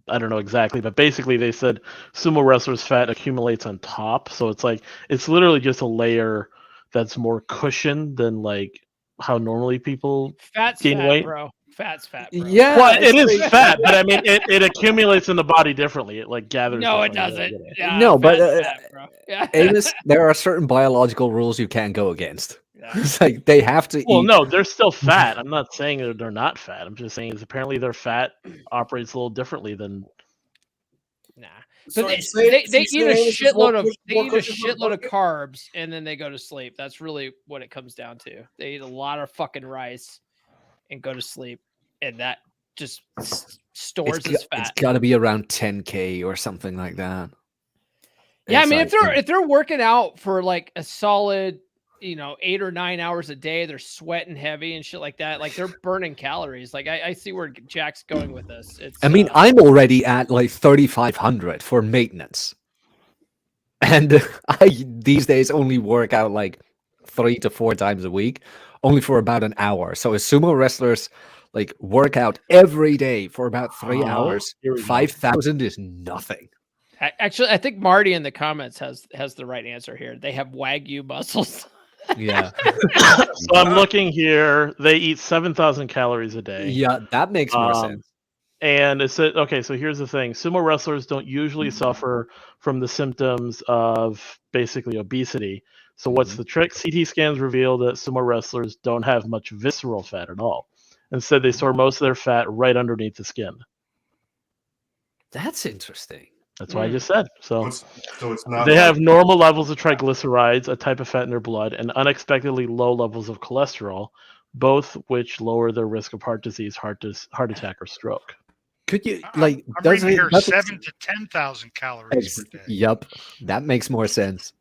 I don't know exactly, but basically they said sumo wrestlers' fat accumulates on top, so it's like it's literally just a layer that's more cushioned than like how normally people Fat's gain fat, weight. bro. Fat's fat, bro. Yeah, Well, it is fat, but I mean, it accumulates in the body differently. It like gathers. No, it differently. doesn't. Yeah, No, but fat's fat, bro. Yeah. Amos, there are certain biological rules you can't go against. It's like they have to Well, eat. no, they're still fat. I'm not saying that they're not fat. I'm just saying is apparently their fat operates a little differently than. Nah. So But you say- they so eat you a say this is more shitload of cushion- they more eat a cushion for the shitload of bucket? carbs and then they go to sleep. That's really what it comes down to. They eat a lot of fucking rice and go to sleep, and that just stores as fat. It's got to be around 10K or something like that. Yeah, I It's mean, like, if they're working out for like a solid, 8 or 9 hours a day, they're sweating heavy and shit like that. Like they're burning calories. Like I see where Jack's going with this. It's. I mean, I'm already at like 3,500 for maintenance, and I these days only work out like 3 to 4 times a week, only for about an hour. So as sumo wrestlers like work out every day for about 3 hours, here we go. 5,000 is nothing. Actually, I think Marty in the comments has the right answer here. They have Wagyu muscles. Yeah. So I'm looking here. They eat 7,000 calories a day. Yeah, that makes more sense. And it said, okay, so here's the thing: sumo wrestlers don't usually suffer from the symptoms of basically obesity. So what's the trick? CT scans reveal that sumo wrestlers don't have much visceral fat at all. Instead, they store most of their fat right underneath the skin. That's interesting. That's what I just said. So it's not. they have normal levels of triglycerides, a type of fat in their blood, and unexpectedly low levels of cholesterol, both which lower their risk of heart disease, heart attack, or stroke. Could you like? I'm Does reading it? here does it- 7,000 to 10,000 calories per day. Yep, that makes more sense.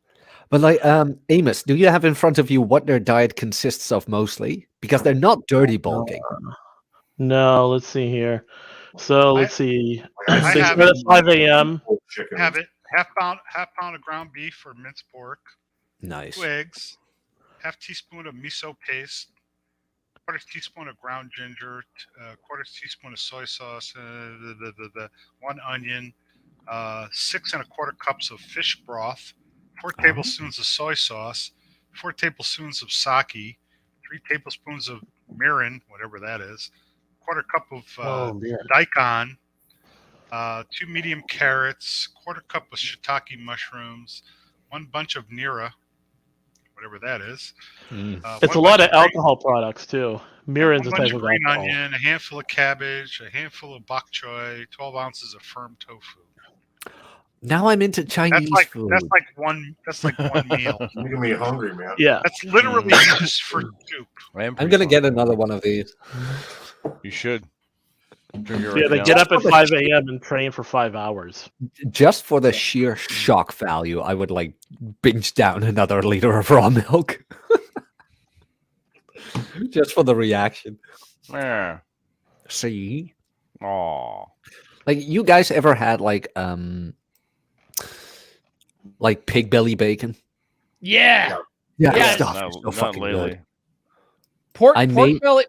But like, Amos, do you have in front of you what their diet consists of mostly? Because they're not dirty bulking. No, let's see here. So let's see. I They have start at it. 5 a.m. Have it half pound of ground beef or minced pork, Nice. 2 eggs, half teaspoon of miso paste, quarter teaspoon of ground ginger, quarter teaspoon of soy sauce, 1 onion, 6 1/4 cups of fish broth, 4 tablespoons of soy sauce, 4 tablespoons of sake, 3 tablespoons of mirin, whatever that is, 1/4 cup of daikon, 2 medium carrots, 1/4 cup of shiitake mushrooms, 1 bunch of nira, whatever that is. It's a lot of alcohol products too. Mirin's a One bunch type of of green alcohol. onion, a handful of cabbage, a handful of bok choy, 12 ounces of firm tofu. Now I'm into Chinese food. That's like one meal. You're making me hungry, man. Yeah. That's literally just for soup. I'm gonna get another one of these. You should. Yeah, they get up at 5 a.m. and train for 5 hours. Just for the sheer shock value, I would like binge down another liter of raw milk. Just for the reaction. Yeah. See? Aw. Like, you guys ever had like pig belly bacon? Yeah. Yeah, Yeah. stuff Not- is so not fucking lately. good.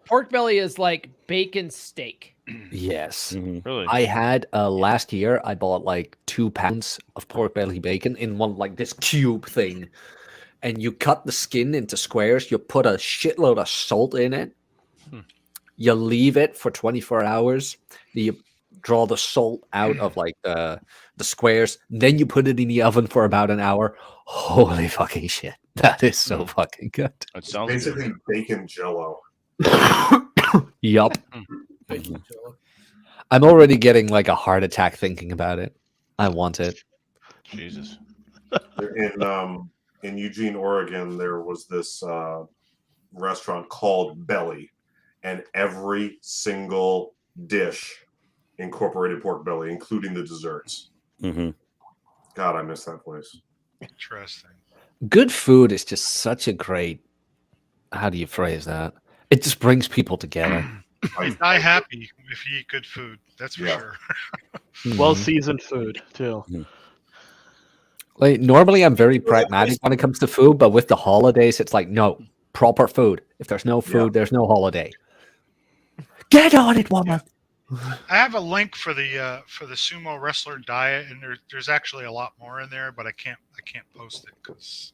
Pork belly is like bacon steak. Yes. Really? I had last year, I bought like 2 pounds of pork belly bacon in one like this cube thing. And you cut the skin into squares, you put a shitload of salt in it, you leave it for 24 hours, you draw the salt out of like the squares, then you put it in the oven for about an hour. Holy fucking shit. That is so fucking good. It sounds Basically bacon jello. Yup. I'm already getting like a heart attack thinking about it. I want it. Jesus. In Eugene, Oregon, there was this restaurant called Belly, and every single dish incorporated pork belly, including the desserts. Mm-hmm. God, I miss that place. Interesting. Good food is just such a great, how do you phrase that? It just brings people together. You die happy if you eat good food. That's for sure. Well seasoned food too. Like normally I'm very pragmatic when it comes to food, but with the holidays, it's like, no, proper food. If there's no food, there's no holiday. Get on it, woman. I have a link for the sumo wrestler diet, and there's actually a lot more in there, but I can't post it because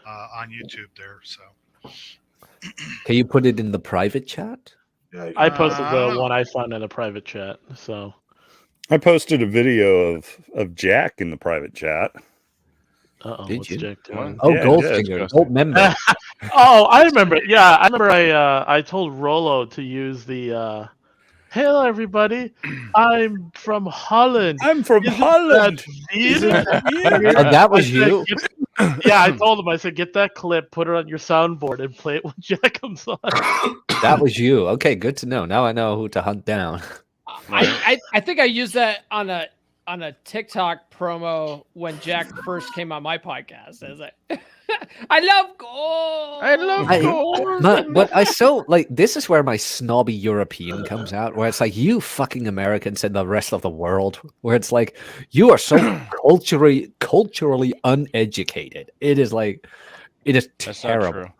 on YouTube there. So Can you put it in the private chat? Yeah, I posted the one I found in a private chat. So I posted a video of Jack in the private chat. Uh-oh, Did what's you? Jack doing? Oh, Yeah, Goldfinger, old member. Oh, I remember. Yeah, I remember. I told Rolo to use the. Hello, everybody. I'm from Holland. I'm from Isn't Holland. That was I said, you? Yeah, I told him. I said, get that clip, put it on your soundboard, and play it when Jack comes on. That was you. Okay, good to know. Now I know who to hunt down. I think I used that on a TikTok promo when Jack first came on my podcast. I was like, I love gold. I love gold. But I so like this is where my snobby European comes out, where it's like you fucking Americans and the rest of the world, where it's like you are so culturally uneducated. It is like it is That's not terrible. true.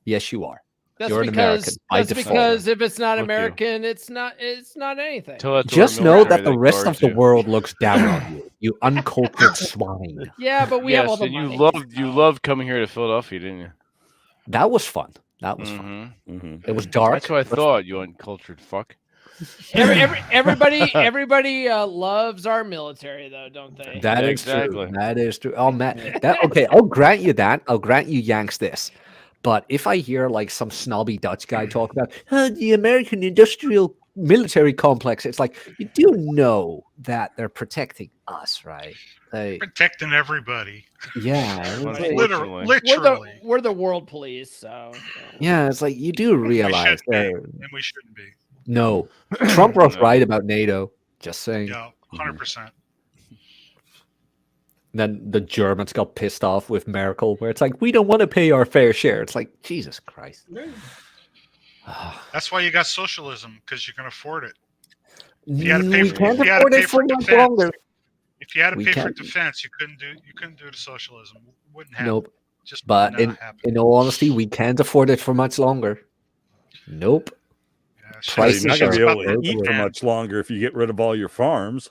Yes, you are. That's You're an American by that's default. because if it's not Look, you. American, it's not anything. Tell that to Just our know military, that the they rest guard of the you. world looks down on you. You uncultured swine. Yeah, but we have all Yes, the and money. you loved coming here to Philadelphia, didn't you? That was fun. That was fun. Mm-hmm. It was dark. That's what I but thought. You uncultured fuck. Everybody loves our military, though, don't they? That Yeah, is exactly. true. That is true. Oh man, okay. I'll grant you that. I'll grant you Yanks this. But if I hear like some snobby Dutch guy talk about the American industrial military complex, it's like you do know that they're protecting us, right? Protecting everybody. Yeah, it's like- Literally. We're the world police, so yeah. It's like you do realize that. And we shouldn't be. No, Trump was right about NATO. Just saying. Yeah, 100%. Then the Germans got pissed off with Merkel, where it's like, we don't want to pay our fair share. It's like, Jesus Christ. That's why you got socialism, because you can afford it. If you had to pay We for, can't if you had to afford pay it for for much defense, longer. if you had to We pay for can't- defense, you couldn't do the socialism. Wouldn't happen. Nope. Just But would not happen. in all honesty, we can't afford it for much longer. Nope. You're not going to be able to are eat for everywhere. much longer if you get rid of all your farms.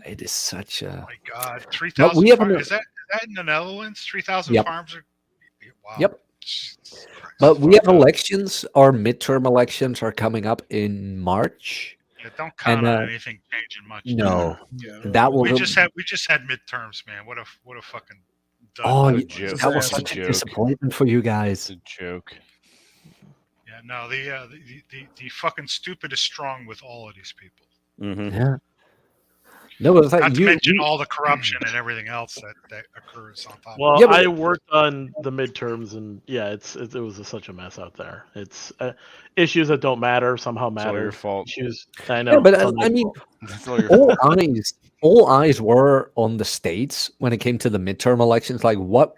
It is such a. Oh my God, But 3,000 we have farms. an- Is that in the Netherlands? 3,000 Yep. farms are. Wow. Yep. But we have elections. Our midterm elections are coming up in March. Yeah, don't count And, on anything changing much. No. Yeah. That will. We just had midterms, man. What a fucking Oh, a joke. that was It's a such a joke. disappointment for you guys. It's a joke. Yeah, no, the fucking stupid is strong with all of these people. Yeah. No, it's like Not to mention all the corruption and everything else that occurs on top. Well, of it. I worked on the midterms, and yeah, it was such a mess out there. It's issues that don't matter somehow matter. all your fault. Issues, I know. Yeah, but it's all my I mean, fault. That's all your fault. all eyes were on the states when it came to the midterm elections. Like, what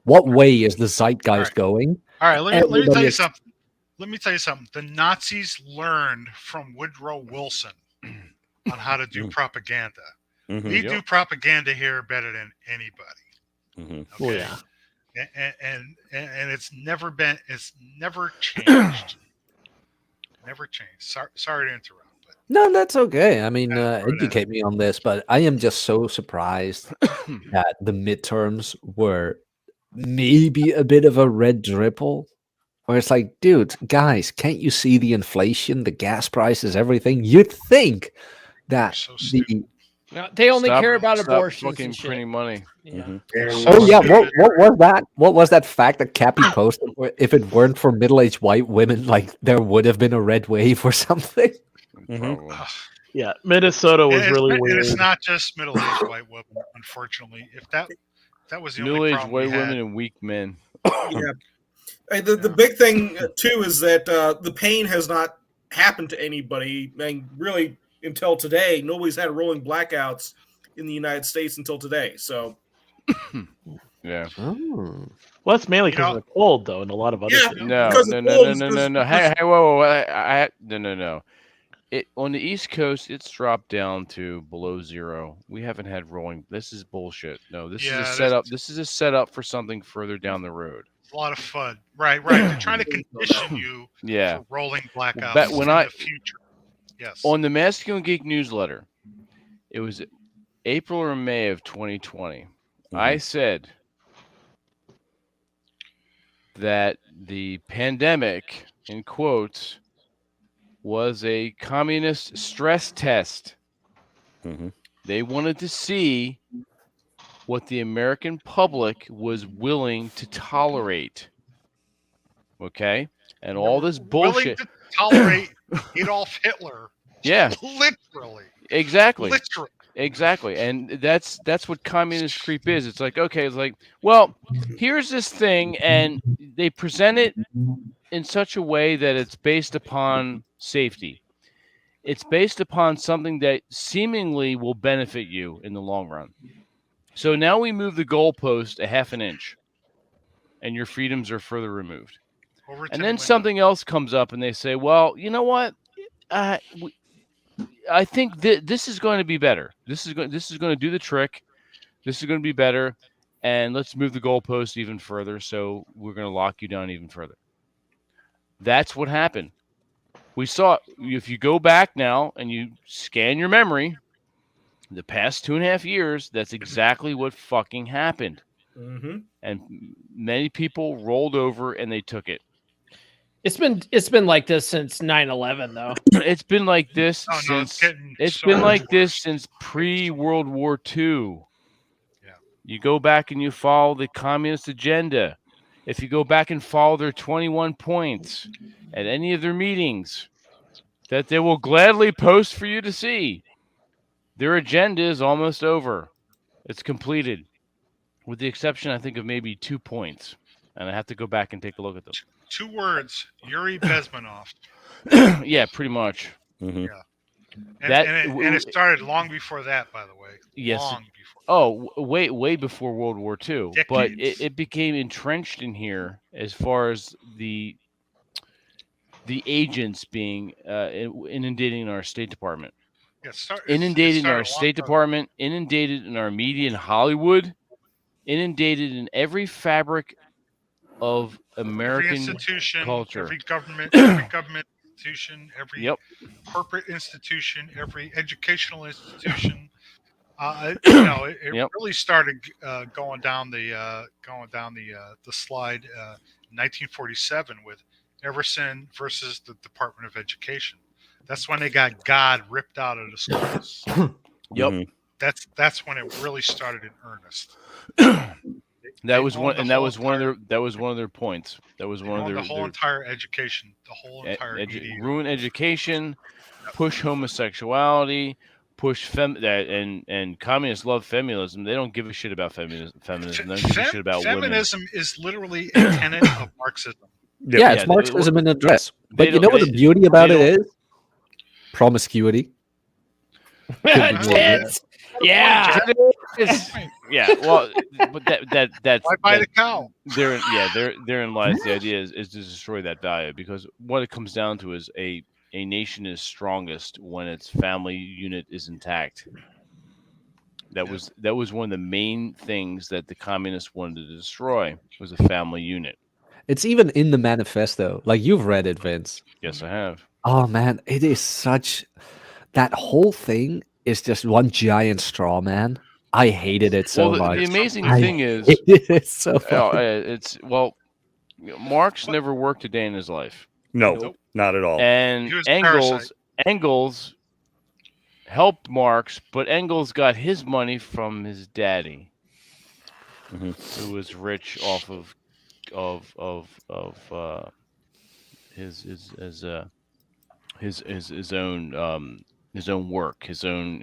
way is the zeitgeist going? All right, let me tell you Everybody's- something. Let me tell you something. The Nazis learned from Woodrow Wilson on how to do propaganda. We do propaganda here better than anybody. Oh yeah. And it's never changed. Never changed. Sorry to interrupt. No, that's okay. I mean, educate me on this, but I am just so surprised that the midterms were maybe a bit of a red dribble. Where it's like, dude, guys, can't you see the inflation, the gas prices, everything? You'd think that They only Stop- care about stop abortions fucking and shit. printing money. Yeah. Oh yeah, what was that? What was that fact that Cappy posted? Where if it weren't for middle-aged white women, like there would have been a red wave or something. Yeah, Minnesota was really And weird. it's not just middle-aged white women, unfortunately. If that was the only Middle-aged problem white we had, women and weak men. Yeah. Hey, the big thing too is that the pain has not happened to anybody. I mean, really, until today, nobody's had rolling blackouts in the United States until today. So, Yeah. Oh. Well, that's mainly because of the cold, though, and a lot of other. Yeah, things. No. Hey, whoa. No. It on the East Coast, it's dropped down to below zero. We haven't had rolling. This is bullshit. No, this is a setup. This is a setup for something further down the road. a lot of fun. Right. They're trying to condition you Yeah. for rolling blackouts But when in I the future. Yes. on the Masculine Geek newsletter, it was April or May of 2020. I said that the pandemic, in quotes, was a communist stress test. They wanted to see what the American public was willing to tolerate. Okay? And all this bullshit. Willing to tolerate Adolf Hitler. Yeah. Literally. Exactly. Literally. Exactly. And that's what communist creep is. It's like, okay, it's like, well, here's this thing, and they present it in such a way that it's based upon safety. It's based upon something that seemingly will benefit you in the long run. So now we move the goalpost a half an inch, and your freedoms are further removed. And then something else comes up, and they say, well, you know what? I think this is going to be better. This is going to do the trick. This is going to be better, and let's move the goalpost even further. So we're going to lock you down even further. That's what happened. We saw, if you go back now and you scan your memory, the past 2.5 years, that's exactly what fucking happened. Mm-hmm. And many people rolled over and they took it. It's been like this since 9/11, though. It's been like this since pre-World War II. Yeah. You go back and you follow the communist agenda. If you go back and follow their 21 points at any of their meetings that they will gladly post for you to see, their agenda is almost over. It's completed, with the exception, I think, of maybe 2 points. And I have to go back and take a look at them. 2 words: Yuri Bezmenov. Yeah, pretty much. Yeah. And it started long before that, by the way. Yes. Long before. Oh, way before World War II. But Decades. it became entrenched in here as far as the agents being inundating our State Department. Yeah, Inundated in started our a State long time. Department, inundated in our media in Hollywood, inundated in every fabric of American every institution, culture. every government institution, every corporate institution, every educational institution. It really started going down the slide in 1947 with Everson versus the Department of Education. That's when they got God ripped out of the schools. Yep. that's when it really started in earnest. That was one of their points. That was one of their the whole entire education, the whole entire ruin education, push homosexuality, push and communists love feminism. They don't give a shit about feminism. They don't give a shit about feminism women. is literally a tenet of Marxism. Yeah, it's Marxism in a dress. But you know what the beauty about it is? Promiscuity. Yeah. Well, but that's why buy the cow? Therein lies the idea is to destroy that value, because what it comes down to is a nation is strongest when its family unit is intact. That was one of the main things that the communists wanted to destroy, was a family unit. It's even in the manifesto. Like, you've read it, Vince. Yes, I have. Oh man, it is such. That whole thing is just one giant straw man. I hated it so much. The amazing thing is, it's so funny. Marx never worked a day in his life. No, not at all. And Engels helped Marx, but Engels got his money from his daddy, who was rich off of his own work, his own.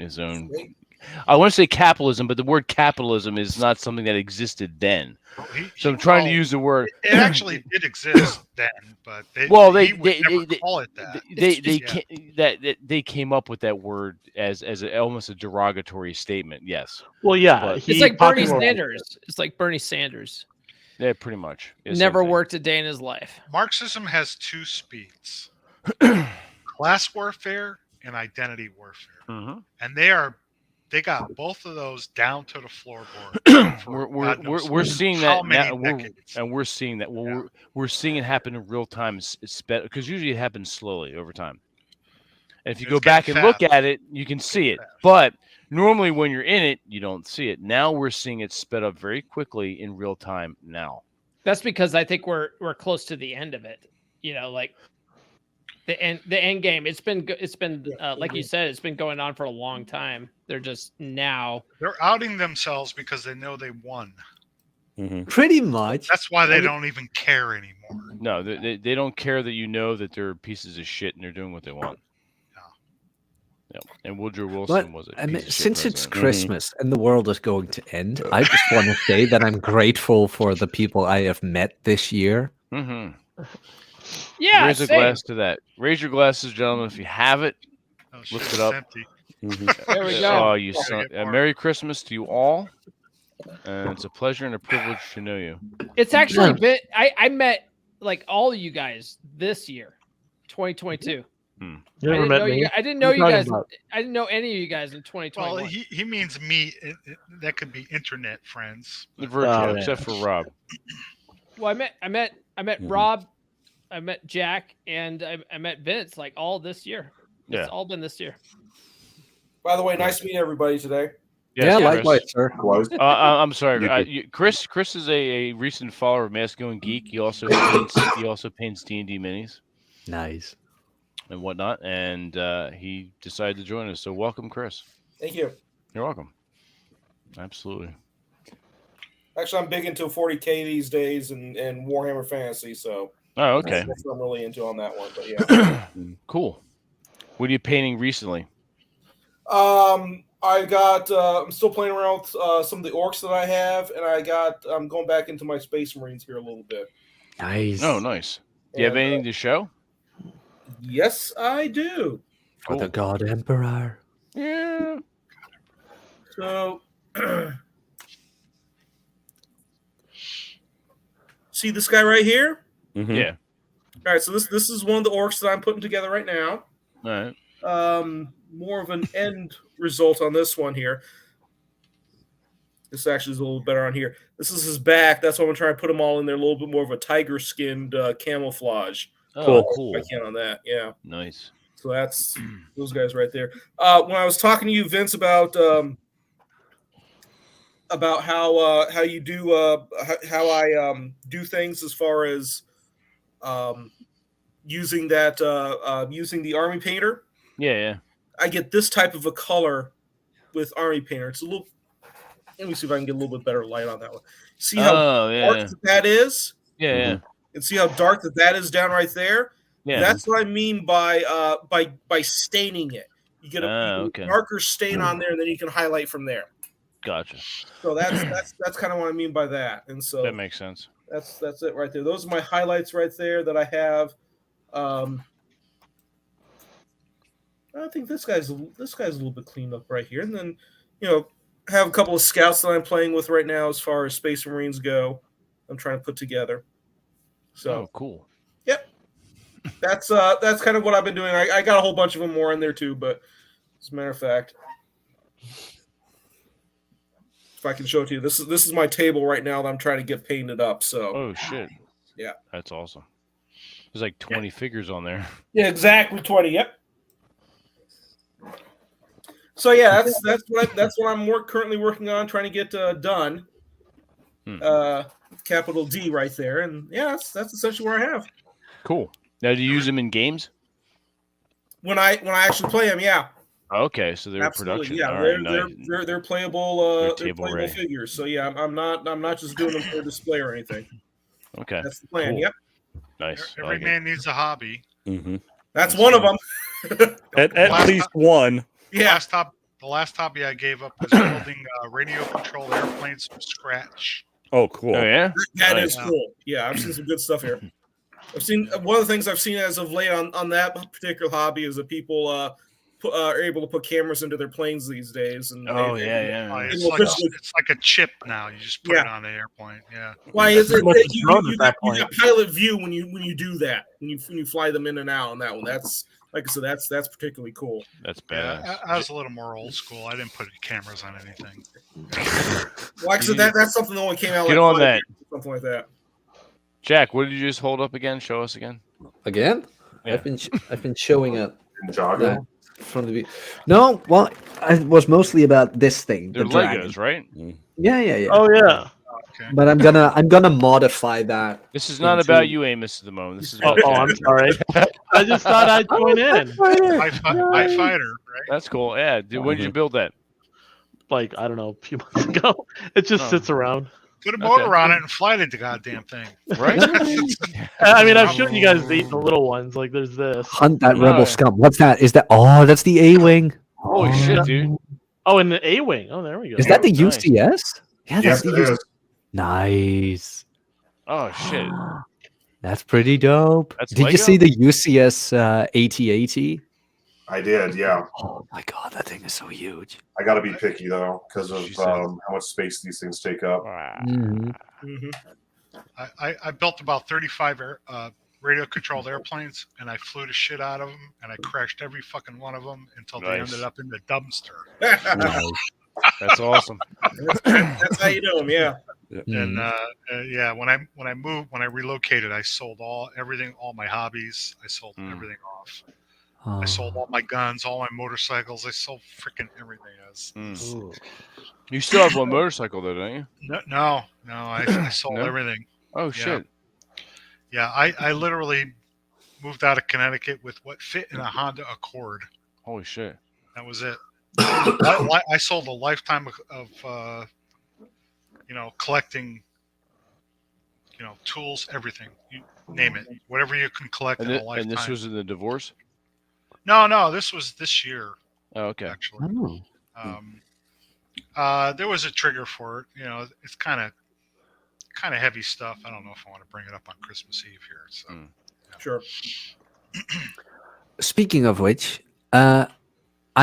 I want to say capitalism, but the word capitalism is not something that existed then. So I'm trying to use the word. It actually did exist then, but they never call it that. They came up with that word as almost a derogatory statement. Yes. Well, yeah, but it's like Bernie Sanders. It's like Bernie Sanders. Yeah, pretty much. Never worked a day in his life. Marxism has two speeds: class warfare and identity warfare, and they got both of those down to the floorboard. We're seeing that now, and we're seeing that. Well, we're seeing it happen in real time, because usually it happens slowly over time. And if you go back and look at it, you can see it. But normally, when you're in it, you don't see it. Now we're seeing it sped up very quickly in real time. Now, that's because I think we're close to the end of it. You know, like the end game. It's been like you said, it's been going on for a long time. They're just now they're outing themselves because they know they won. Pretty much. That's why they don't even care anymore. No, they don't care that you know that they're pieces of shit and they're doing what they want. Yeah. And Woodrow Wilson was it. Since it's Christmas and the world is going to end, I just want to say that I'm grateful for the people I have met this year. Yeah, raise a glass to that. Raise your glasses, gentlemen, if you have it. Lift it up. There we go. Oh, you son. Merry Christmas to you all. And it's a pleasure and a privilege to know you. It's actually been. I met like all of you guys this year, 2022. You never met me. I didn't know you guys. I didn't know any of you guys in 2021. Well, he means me. That could be internet friends. Virtual, except for Rob. Well, I met Rob, I met Jack, and I met Vince. Like all this year. It's all been this year. By the way, nice to meet everybody today. Yes, likewise, sir. I'm sorry, Chris. Chris is a recent follower of Masculine Geek. He also paints D&D minis. Nice. And whatnot, and he decided to join us. So welcome, Chris. Thank you. You're welcome. Absolutely. Actually, I'm big into 40K these days and Warhammer Fantasy, so okay. That's what I'm really into on that one. But yeah, cool. What are you painting recently? I got. I'm still playing around with some of the orcs that I have, and I'm going back into my Space Marines here a little bit. Nice. Oh, nice. Do you have anything to show? Yes, I do. For the God Emperor. Yeah. So, see this guy right here? Yeah. All right. So this is one of the orcs that I'm putting together right now. All right. More of an end result on this one here. This actually is a little better on here. This is his back. That's why I'm going to try and put them all in there. A little bit more of a tiger-skinned camouflage. Cool. I can on that. Yeah. Nice. So that's those guys right there. When I was talking to you, Vince, about how you do how I do things as far as using that using the army painter. Yeah. I get this type of a color with Army Painter. It's a little. Let me see if I can get a little bit better light on that one. See how dark that is? Yeah. And see how dark that is down right there? Yeah. That's what I mean by staining it. You get a darker stain on there, and then you can highlight from there. Gotcha. So that's kind of what I mean by that. And so that makes sense. That's it right there. Those are my highlights right there that I have. I think this guy's a little bit cleaned up right here, and then have a couple of scouts that I'm playing with right now as far as Space Marines go. I'm trying to put together. So cool. Yep. That's kind of what I've been doing. I got a whole bunch of them more in there too, but as a matter of fact, if I can show it to you, this is my table right now that I'm trying to get painted up. So oh shit. Yeah. That's awesome. There's like 20 figures on there. Yeah, exactly 20. Yep. So yeah, that's what I'm currently working on, trying to get done. Capital D right there, and yeah, that's essentially where I have. Cool. Now, do you use them in games? When I actually play them, yeah. Okay, so they're Absolutely, production. yeah. All right, They're playable. They're They're playable figures. So yeah, I'm not just doing them for display or anything. Okay, that's the plan. Cool. Yep. Nice. Every man needs a hobby. Mm-hmm. That's one of them. At least one. Yeah. The last hobby I gave up was building radio-controlled airplanes from scratch. Oh, cool. Oh, yeah? That is cool. Yeah, I've seen some good stuff here. I've seen one of the things I've seen as of late on that particular hobby is that people are able to put cameras into their planes these days. And It's like a chip now. You just put it on the airplane. Yeah. Why is it that you got pilot view when you do that when you fly them in and out on that one? That's like I said, that's particularly cool. That's badass. Yeah, I was a little more old school. I didn't put cameras on anything. Like I said, that's something that only came out. Get on that. Something like that. Jack, what did you just hold up again? Show us again. Again? Yeah. I've been showing it. Jogging. From the no, well, it was mostly about this thing. They're the Legos, dragon. right? Yeah. Oh yeah. Okay. But I'm gonna modify that. This is not about you, Amos, at the moment. This is about I'm sorry. I just thought I'd join in. I fighter, right? That's cool. Yeah. When did you build that? Like, I don't know, a few months ago. It just sits around. Put a motor on it and fly the goddamn thing. Right? I mean, I've shown you guys the little ones. Like, there's this. Hunt that rebel scum. What's that? Is that? Oh, that's the A-wing. Holy shit, dude! Oh, and the A-wing. Oh, there we go. Is that the Nice. UCS? Yeah, that's Yes, the it is. UCS. Nice. Oh shit! That's pretty dope. That's Did Lego? you see the UCS 8080? I did, yeah. Oh my god, that thing is so huge. I got to be picky though because of She said. how much space these things take up. I built about 35 radio-controlled airplanes, and I flew the shit out of them, and I crashed every fucking one of them until they Nice. ended up in the dumpster. That's awesome. That's how you do them. Yeah. And yeah, when I relocated, I sold all my hobbies. I sold everything off. I sold all my guns, all my motorcycles. I sold freaking everything. You still have one motorcycle though, don't you? No, I sold No? everything. Oh Yeah. shit! Yeah, I literally moved out of Connecticut with what fit in a Honda Accord. Holy shit! That was it. I sold a lifetime of collecting, tools, everything. You name it, whatever you can collect in a lifetime. And this was in the divorce? No, this was this year. Oh, okay. Actually, there was a trigger for it. It's kind of heavy stuff. I don't know if I want to bring it up on Christmas Eve here. So, Sure. Speaking of which, I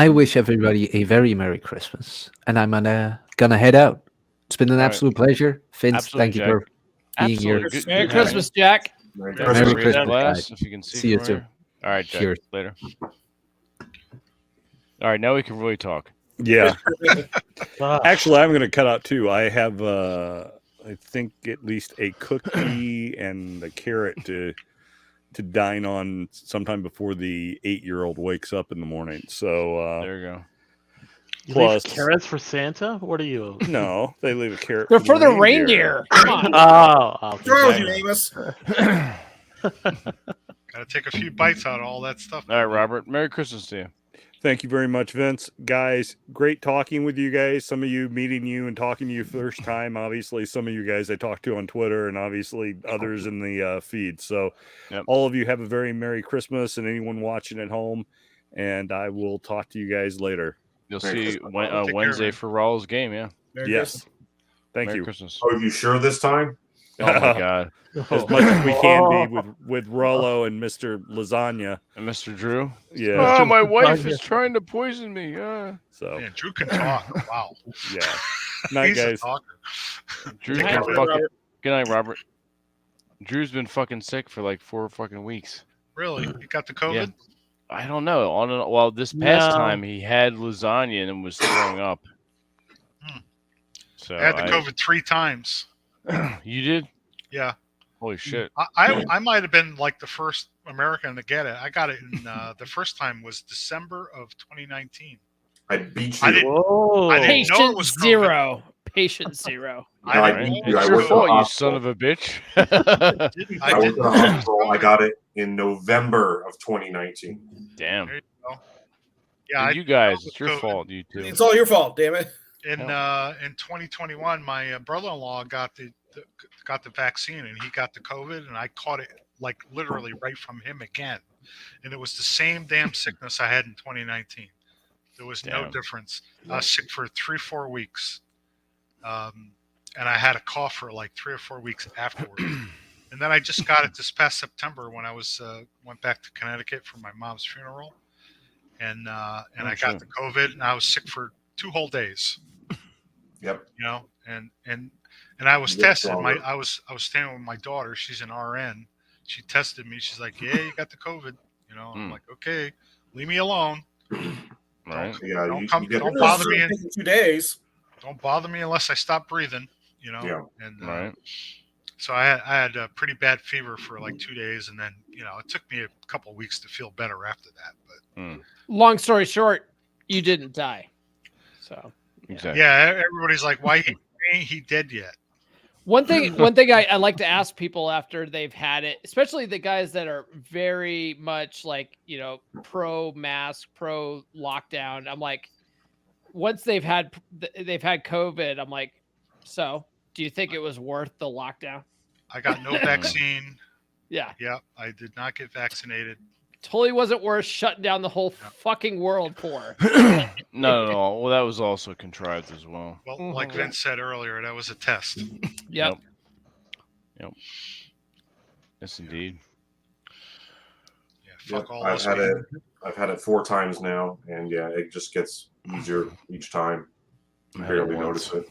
wish everybody a very Merry Christmas, and I'm gonna head out. It's been an absolute pleasure, Vince. Absolutely, thank you Jack. for being Absolutely. here. Merry Christmas, Jack. Merry Yeah, Christmas. Merry Christmas, Glass, guys. if you can See you from soon. here. All right, Jack. Cheers. Later. All right, now we can really talk. Yeah. Actually, I'm going to cut out too. I have, I think, at least a cookie and a carrot to dine on sometime before the 8-year-old wakes up in the morning. So there you go. You Plus leave carrots for Santa? What are you? No, they leave a carrot. They're for the reindeer. Come on. Oh, What's wrong with you, Amos? Got to take a few bites out of all that stuff. All right, Robert. Merry Christmas to you. Thank you very much, Vince. Guys, great talking with you guys. Some of you meeting you and talking to you first time. Obviously, some of you guys I talked to on Twitter, and obviously others in the feed. So all of you have a very Merry Christmas, and anyone watching at home. And I will talk to you guys later. You'll see Wednesday for Raul's game, yeah. Yes. Thank Merry you. Christmas. Oh, you sure this time? Oh my God! As much as we can be with Rollo and Mr. Lasagna and Mr. Drew. Yeah. Oh, my wife is trying to poison me. So Man, Drew can talk. Wow. Yeah. Night, He's a guys. talker. Drew's Take been care, fucking. Robert. Good night, Robert. Drew's been fucking sick for like 4 fucking weeks. Really? You got the COVID? Yeah. I don't know. Well, this past No. time he had lasagna and was throwing up. So I had the COVID 3 times. You did? Yeah. Holy shit! I might have been like the first American to get it. I got it in the first time was December of 2019. I beat you. I didn't know it Patient was COVID. zero. Patient zero. I beat you. It's I your went to the fault, you hospital. son of a bitch. I went to the hospital. I got it in November of 2019. Damn. There you go. Yeah, You guys, it's your COVID. fault. You too. It's all your fault, damn it. In 2021, my brother-in-law got the vaccine, and he got the COVID, and I caught it like literally right from him again, and it was the same damn sickness I had in 2019. There was no Damn. difference. I was sick for 3-4 weeks, and I had a cough for like 3 or 4 weeks afterwards. And then I just got it this past September when I was went back to Connecticut for my mom's funeral, and I got the COVID, and I was sick for 2 whole days. Yep. You know, and I was You get tested. stronger. I was staying with my daughter. She's an RN. She tested me. She's like, "Yeah, you got the COVID." You know, I'm like, "Okay, leave me alone. Right. Yeah, Don't bother me. 2 days. Don't bother me unless I stop breathing." You know. Yeah. And Right. so I had a pretty bad fever for like 2 days, and then it took me a couple of weeks to feel better after that. But Long story short, you didn't die. So Exactly. yeah, everybody's like, "Why ain't he dead yet?" one thing I like to ask people after they've had it, especially the guys that are very much like, pro mask, pro lockdown. I'm like, once they've had COVID, I'm like, so do you think it was worth the lockdown? I got no vaccine. Yeah. Yeah, I did not get vaccinated. Totally wasn't worth shutting down the whole fucking world for. No. Well, that was also contrived as well. Well, like Vince said earlier, that was a test. Yep. Yes, indeed. Yeah, fuck all I've those had people. I've had it 4 times now, and yeah, it just gets easier each time. You I had it barely once. notice it.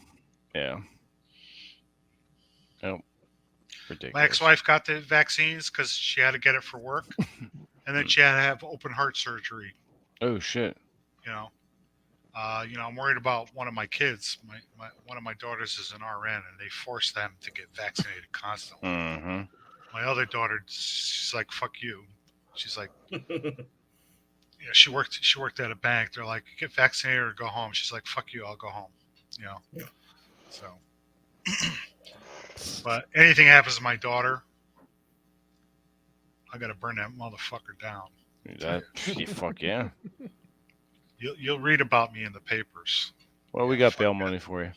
Yeah. Nope. Ridiculous. My ex-wife got the vaccines because she had to get it for work, and then she had to have open heart surgery. Oh shit. I'm worried about one of my kids. One of my daughters is an RN, and they force them to get vaccinated constantly. Mm-hmm. My other daughter, she's like, "Fuck you." She's like, she worked at a bank. They're like, "Get vaccinated or go home." She's like, "Fuck you, I'll go home." So, but anything happens to my daughter, I gotta burn that motherfucker down. Fuck yeah. You'll read about me in the papers. Well, we got bail money for you.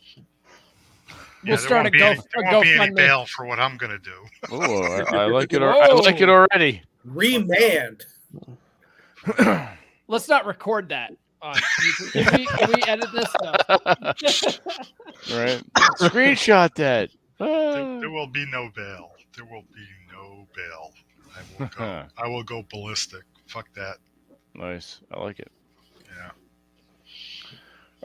Yeah, there won't be any bail for what I'm gonna do. Oh, I like it. I like it already. Remand. Let's not record that. Can we edit this stuff? Right. Screenshot that. There will be no bail. There will be no bail. I will go ballistic. Fuck that. Nice. I like it. Yeah.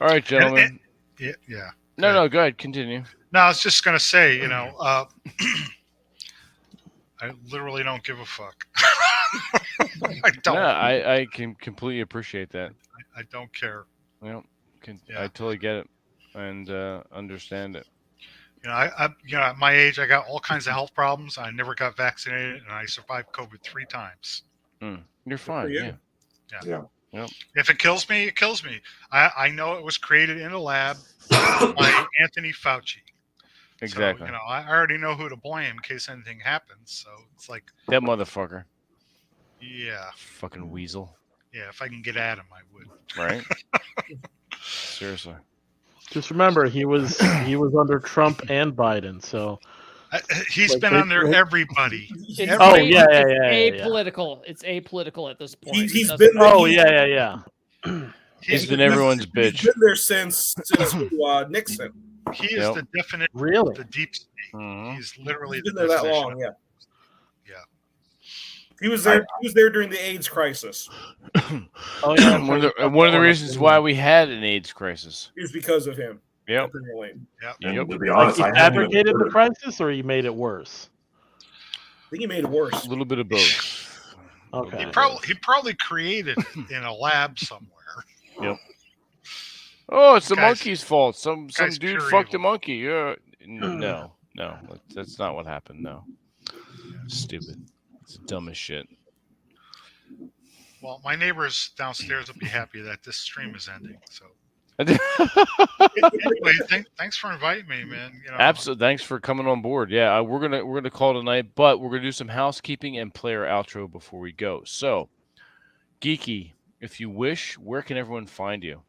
All right, gentlemen. Yeah. No, go ahead. Continue. No, I was just gonna say, I literally don't give a fuck. I don't. No, I can completely appreciate that. I don't care. I totally get it and understand it. I at my age, I got all kinds of health problems. I never got vaccinated, and I survived COVID 3 times. You're fine. Yeah. Yep. If it kills me, it kills me. I know it was created in a lab by Anthony Fauci. Exactly. So, I already know who to blame in case anything happens. So it's like That motherfucker. Yeah. Fucking weasel. Yeah, if I can get at him, I would. Right? Seriously. Just remember, he was under Trump and Biden, so He's been under everybody. It's apolitical. It's apolitical at this point. He's been there. Oh yeah. He's been everyone's bitch. He's been there since Nixon. He is the definition really of the deep state. He's literally been there that long. Yeah. He was there. He was there during the AIDS crisis. Oh yeah. one of the reasons why we had an AIDS crisis It was because of him. Yep. And to be honest, He I hadn't even fabricated the considered- crisis, or he made it worse. I think he made it worse. a little bit of both. Okay. He probably created it in a lab somewhere. Yep. Oh, it's the Guy's- monkey's fault. Some guy's dude pure fucked a evil. monkey. No, that's not what happened. No, stupid. It's dumb as shit. Well, my neighbors downstairs will be happy that this stream is ending. So anyway, thanks for inviting me, man. You know, Absolutely. Thanks for coming on board. Yeah, we're gonna call tonight, but we're gonna do some housekeeping and play our outro before we go. So, Geeky, if you wish, where can everyone find you?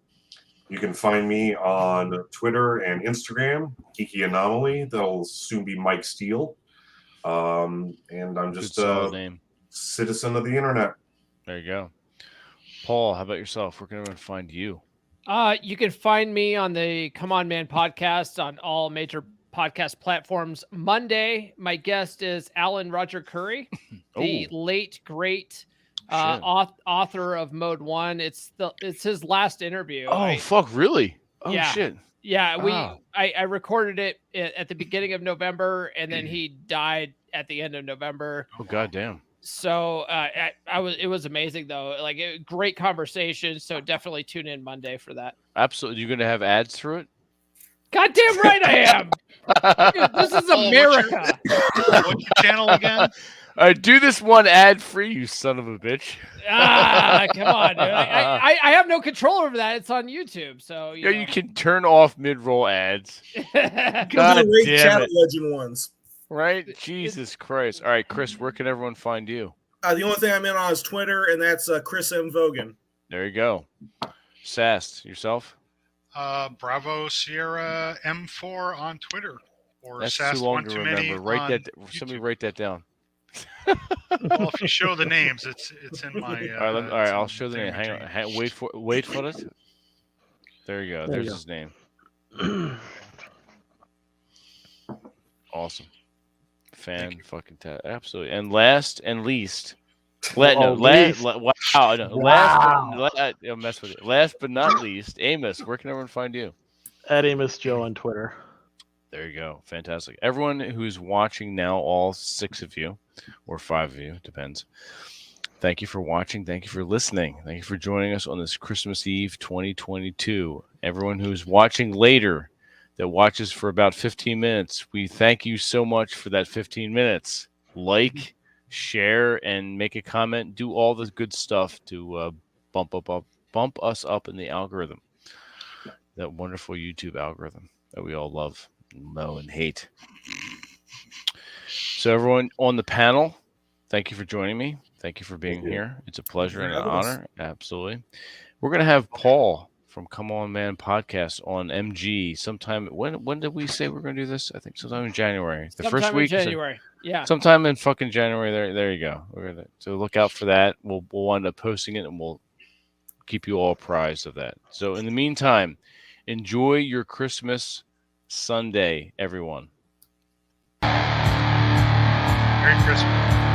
You can find me on Twitter and Instagram, Geeky Anomaly. That'll soon be Mike Steele. And I'm just Good solid a name. citizen of the internet. There you go. Paul, how about yourself? Where can everyone find you? You can find me on the Come On Man podcast on all major podcast platforms. Monday, my guest is Alan Roger Curry, the late great author of Mode 1. It's his last interview. Oh, fuck, really? Oh, yeah. shit. Yeah, Wow. I recorded it at the beginning of November, and then he died at the end of November. Oh, goddamn. So it was amazing though. Like great conversation. So definitely tune in Monday for that. Absolutely. You're going to have ads through it? Goddamn right I am. Dude, this is America. what's your channel again? All right, do this one ad free, you son of a bitch. Come on, dude. I have no control over that. It's on YouTube, so You can turn off mid-roll ads. God Great damn Chat it. Legend ones. Right? Jesus Christ. All right, Chris, where can everyone find you? The only thing I'm in on is Twitter, and that's Chris M. Vogan. There you go. Sast, yourself? Bravo Sierra M4 on Twitter, or That's Sast too long One to Too remember. Many. Somebody write that down. Well, if you show the names, it's in my. All right, I'll show the name. Hang on. Wait for it. There you go. There you There's go. his name. Awesome. Fucking absolutely. And last and least, I'll mess with it. Last but not least, Amos, where can everyone find you? At Amos Joe on Twitter. There you go. Fantastic. Everyone who's watching now, all 6 of you, or 5 of you, depends. Thank you for watching. Thank you for listening. Thank you for joining us on this Christmas Eve 2022. Everyone who's watching later, that watches for about 15 minutes, we thank you so much for that 15 minutes. Like, share, and make a comment. Do all the good stuff to bump us up in the algorithm. That wonderful YouTube algorithm that we all love, know, and hate. So everyone on the panel, thank you for joining me. Thank you for being here. It's a pleasure and an honor. Absolutely. We're going to have Paul from Come On Man podcast on MG sometime. When did we say we're going to do this? I think sometime in January. First week in January. Yeah. Sometime in fucking January. There you go. So look out for that. We'll wind up posting it, and we'll keep you all apprised of that. So in the meantime, enjoy your Christmas Sunday, everyone. Merry Christmas.